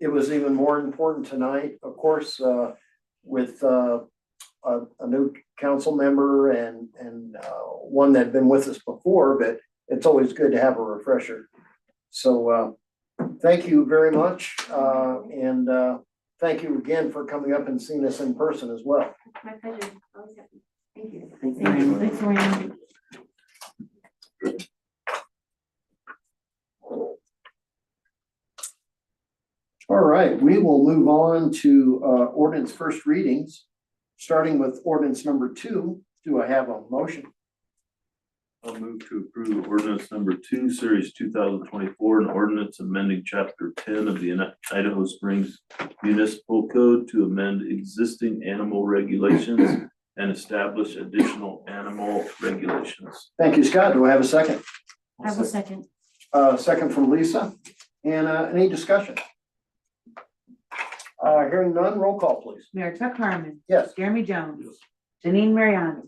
It was even more important tonight, of course, with a new council member and one that had been with us before, but it's always good to have a refresher. So, thank you very much, and thank you again for coming up and seeing us in person as well. My pleasure. Always happy. Thank you. Thanks, Lorraine. All right, we will move on to ordinance first readings, starting with ordinance number 2. Do I have a motion? I'll move to approve ordinance number 2, series 2024, an ordinance amending chapter 10 of the Idaho Springs Municipal Code to amend existing animal regulations and establish additional animal regulations. Thank you, Scott. Do I have a second? I have a second. Second from Lisa. And any discussion? Hearing none, roll call, please. Mayor Chuck Harmon. Yes. Jeremy Jones. Janine Mariani.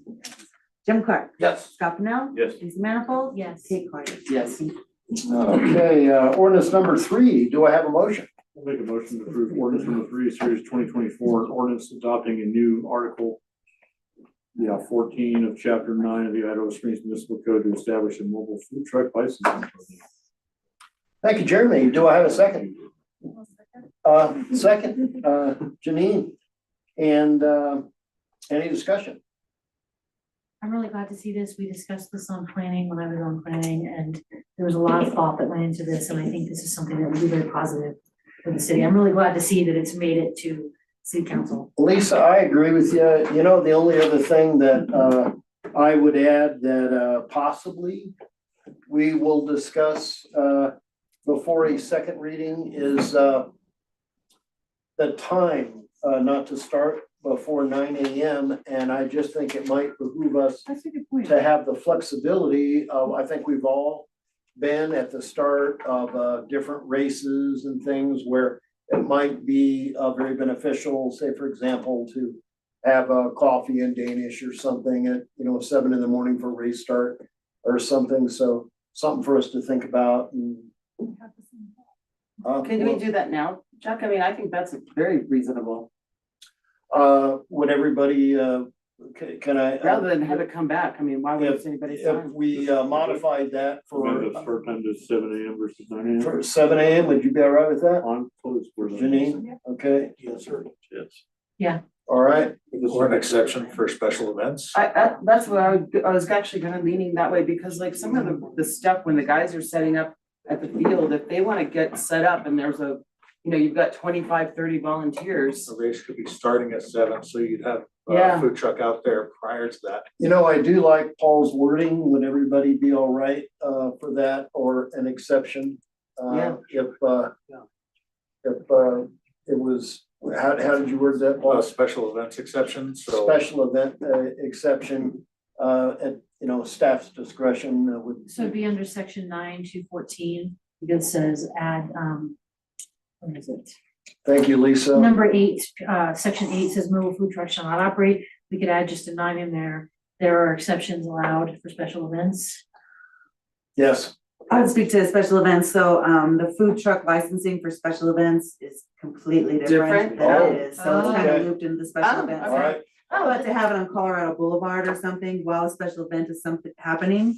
Jim Clark. Yes. Scott Pennell. Yes. Lisa Manifold. Yes. Kate Collier. Yes. Okay, ordinance number 3. Do I have a motion? I'll make a motion to approve ordinance number 3, series 2024, an ordinance adopting a new article 14 of chapter 9 of the Idaho Springs Municipal Code to establish a mobile food truck licensing program. Thank you, Jeremy. Do I have a second? Second, Janine. And any discussion? I'm really glad to see this. We discussed this on planning when I was on planning, and there was a lot of thought that went into this, and I think this is something that will be very positive for the city. I'm really glad to see that it's made it to city council. Lisa, I agree with you. You know, the only other thing that I would add that possibly we will discuss before a second reading is the time not to start before 9 a.m. And I just think it might behoove us That's a good point. to have the flexibility of, I think we've all been at the start of different races and things where it might be very beneficial, say, for example, to have a coffee and Danish or something at, 7 in the morning for race start or something. So something for us to think about. And, Can we do that now, Chuck? I mean, I think that's very reasonable, would everybody, can I? rather than have it come back. I mean, why If, waste anybody's if time? we modified that Start time to 7 a.m. versus 9 a.m. for 7 a.m., would you be all right with that? I'm close for that. Janine, okay, Yes, sir. Yes. all right, Or an exception for special events. That's what I was actually kind of leaning that way, because like some of the stuff, when the guys are setting up at the field, if they want to get set up and there's you've got 25, 30 volunteers. The race could be starting at 7, so you'd have Yeah. a food truck out there prior to that. I do like Paul's wording, would everybody be all right, for that, or an exception? Yeah. If it was, how did you word that, Paul? Special events exception, so. Special event, exception, at, staff's discretion would. So it'd be under section 9-214, because it says add, what is it? Thank you, Lisa. Number 8, section 8 says mobile food trucks shall not operate. We could add just a 9 in there. There are exceptions allowed for special events. Yes, I would speak to special events, so the food truck licensing for special events is completely different Different? than Oh. it is, so it's kind Okay. of looped into the special Oh, events. all right, But to have it on Colorado Boulevard or something while a special event is something happening,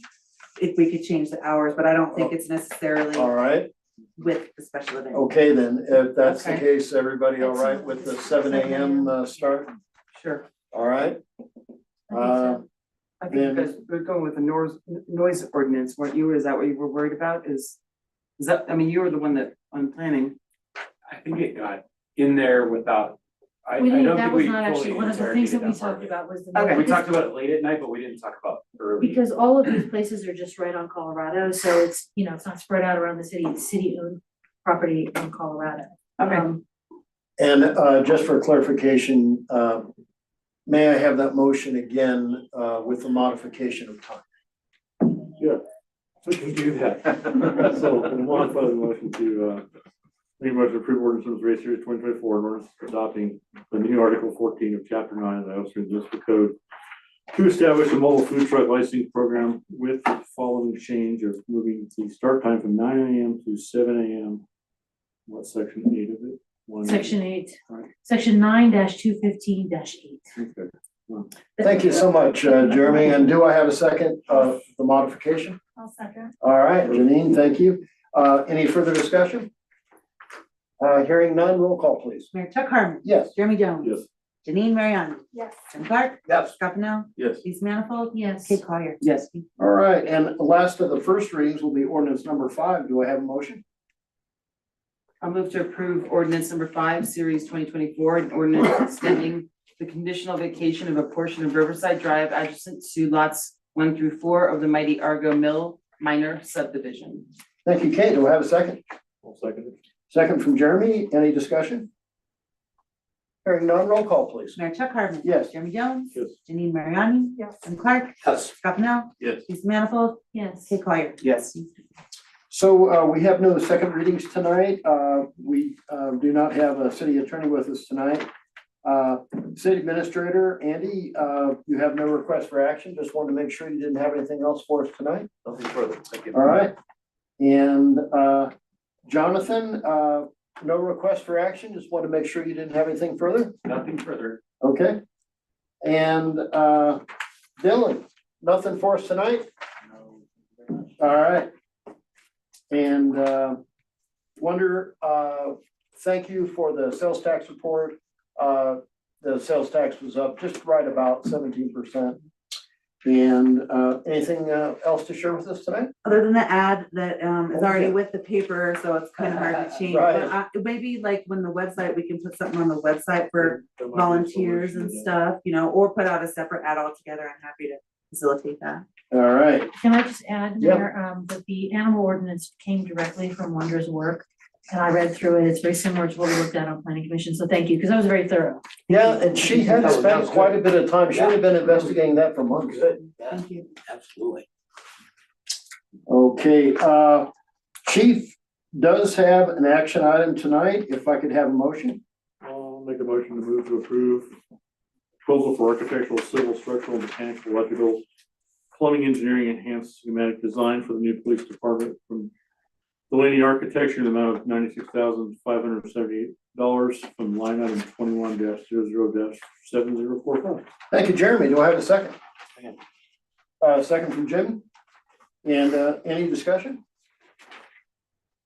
if we could change the hours, but I don't think it's necessarily all right. with the special event. Okay, then, if that's the Okay. case, everybody all right with the 7 a.m. Start? Sure. All right. I think you guys were going with the noise ordinance, weren't you? Is that what you were worried about? Is that, I mean, you were the one that on planning. I think it got in there without, I We didn't, don't that think was we not actually fully one of the things that we interrogated that part talked of it. about was the. Okay. We because- talked about it late at night, but we didn't talk about early. Because all of these places are just right on Colorado, so it's, it's not spread out around the city, it's city-owned property in Colorado. Okay. And just for clarification, may I have that motion again with the modification of time? We can do that. So we'll modify the motion to, make a motion to approve ordinance number 3, series 2024, an ordinance adopting the new article 14 of chapter 9 of the Idaho Springs Municipal Code to establish a mobile food truck licensing program with the following change of moving the start time from 9 a.m. to 7 a.m. What section 8 of it? Section 8, Right. section 9-215-8. Okay. Thank you so much, Jeremy. And do I have a second of the modification? I'll second. All right, Janine, thank you. Any further discussion? Hearing none, roll call, please. Mayor Chuck Harmon. Yes. Jeremy Jones. Yes. Janine Mariani. Yes. Jim Clark. Yes. Scott Pennell. Yes. Lisa Manifold. Yes. Kate Collier. Yes. All right, and the last of the first readings will be ordinance number 5. Do I have a motion? I'll move to approve ordinance number 5, series 2024, an ordinance extending the conditional vacation of a portion of Riverside Drive adjacent to lots 1 through 4 of the Mighty Argo Mill minor subdivision. Thank you, Kate. Do I have a second? I'll second it. Second from Jeremy. Any discussion? Hearing none, roll call, please. Mayor Chuck Harmon. Yes. Jeremy Jones. Yes. Janine Mariani. Yes. Jim Clark. Yes. Scott Pennell. Yes. Lisa Manifold. Yes. Kate Collier. Yes. So we have no second readings tonight. We do not have a city attorney with us tonight. City Administrator, Andy, you have no request for action. Just wanted to make sure you didn't have anything else for us tonight. Nothing further. Thank you. All right. And Jonathan, no request for action. Just want to make sure you didn't have anything further. Nothing further. Okay. And Dylan, nothing for us tonight? All right. And thank you for the sales tax report. The sales tax was up just right about 17%. And anything else to share with us tonight? Other than the ad that is already Okay. with the paper, so it's kind of hard to change. Right. But maybe like when the website, we can put something on the website for volunteers and stuff, you know, or put out a separate ad altogether. I'm happy to facilitate that. All right. Can I just add, Yep. Mayor, that the animal ordinance came directly from Wonder's work? And I read through it. It's very similar to what we looked at on planning commission. So thank you, because that was very thorough. Yeah, and she had spent quite a bit of time. She had been investigating that for months. Thank you. Absolutely. Okay, Chief does have an action item tonight. If I could have a motion. I'll make a motion to move to approve proposal for architectural, civil, structural, mechanical, electrical, plumbing, engineering, enhanced schematic design for the new police department from Delaney Architecture in the amount of $96,578 from line item 21-00-7045. Thank you, Jeremy. Do I have a second? Second from Jim. And any discussion?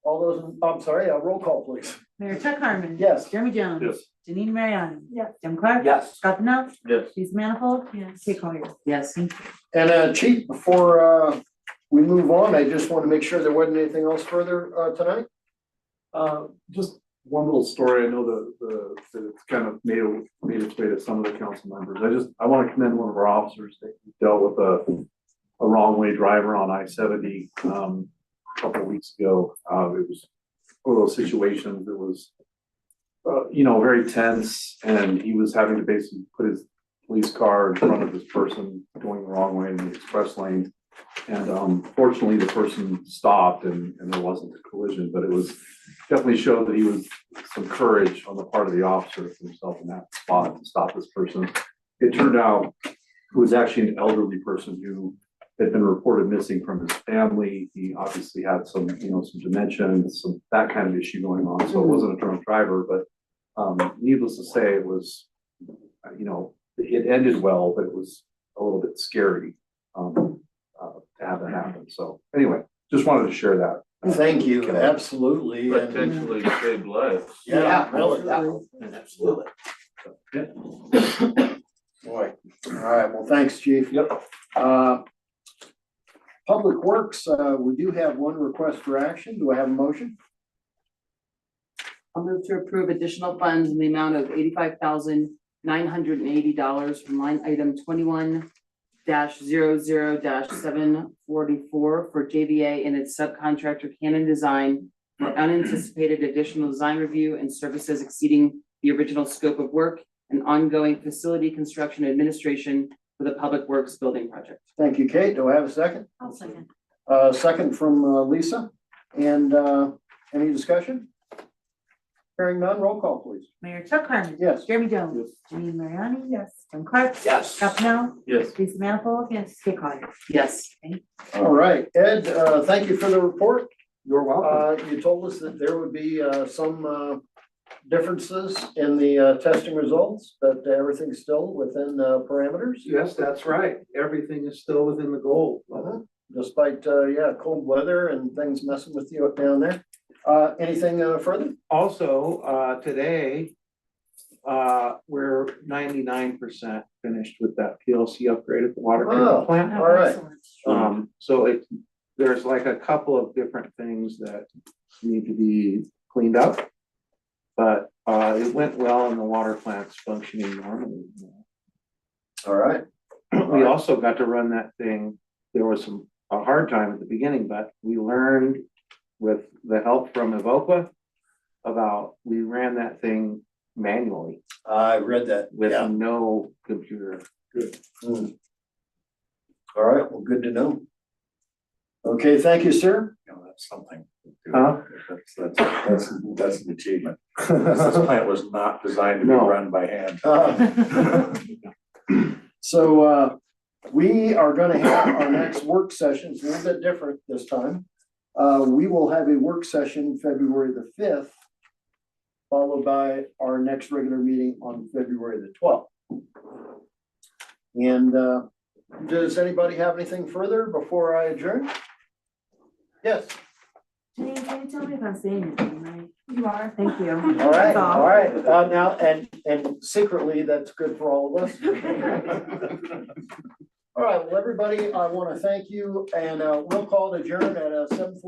All those, I'm sorry, roll call, please. Mayor Chuck Harmon. Yes. Jeremy Jones. Yes. Janine Mariani. Yes. Jim Clark. Yes. Scott Pennell. Yes. Lisa Manifold. Yes. Kate Collier. Yes. And Chief, before we move on, I just want to make sure there wasn't anything else further tonight. Just one little story. I know that it's kind of made its way to some of the council members. I want to commend one of our officers that dealt with a wrong way driver on I-70 a couple of weeks ago. It was one of those situations that was very tense, and he was having to basically put his police car in front of this person going the wrong way in the express lane. And fortunately, the person stopped and there wasn't a collision, but it was definitely showed that he was some courage on the part of the officer for himself in that spot to stop this person. It turned out it was actually an elderly person who had been reported missing from his family. He obviously had some dementia and that kind of issue going on. So it wasn't a drunk driver, but needless to say, it was, it ended well, but it was a little bit scary to have that happen. So anyway, just wanted to share that. Thank you, absolutely. And- Potentially saved lives. Yeah, really. Absolutely. Boy. All right, well, thanks, Chief. Yep. Public Works, we do have one request for action. Do I have a motion? I'll move to approve additional funds in the amount of $85,980 from line item 21-00-744 for JVA and its subcontractor Canon Design for unanticipated additional design review and services exceeding the original scope of work and ongoing facility construction administration for the Public Works building project. Thank you, Kate. Do I have a second? I'll second. Second from Lisa. And any discussion? Hearing none, roll call, please. Mayor Chuck Harmon. Yes. Jeremy Jones. Janine Mariani. Yes. Jim Clark. Yes. Scott Pennell. Yes. Lisa Manifold. Yes. Kate Collier. Yes. All right, Ed, thank you for the report. You're welcome. You told us that there would be some differences in the testing results, but everything's still within parameters. Yes, that's right. Everything is still within the goal. despite, cold weather and things messing with you up down there. Anything further? Also, today, we're 99% finished with that PLC upgrade at the water Oh, treatment plant. all right. So there's like a couple of different things that need to be cleaned up. But, it went well and the water plant's functioning normally. All right. We also got to run that thing. There was a hard time at the beginning, but we learned with the help from Evoqua we ran that thing manually I read that. with no computer. Good. All right, well, good to know. Okay, thank you, sir. That's something. Huh? That's an achievement. This plant was not designed to be No. run by hand. So, we are gonna have our next work session, it's a little bit different this time. We will have a work session February the 5th, followed by our next regular meeting on February the 12th. And, does anybody have anything further before I adjourn? Yes. Janine, can you tell me if I'm saying anything right? You are. Thank you. All right, all right. Now, and secretly, that's good for all of us. All right, well, everybody, I want to thank you and we'll call it adjourned at 7:45.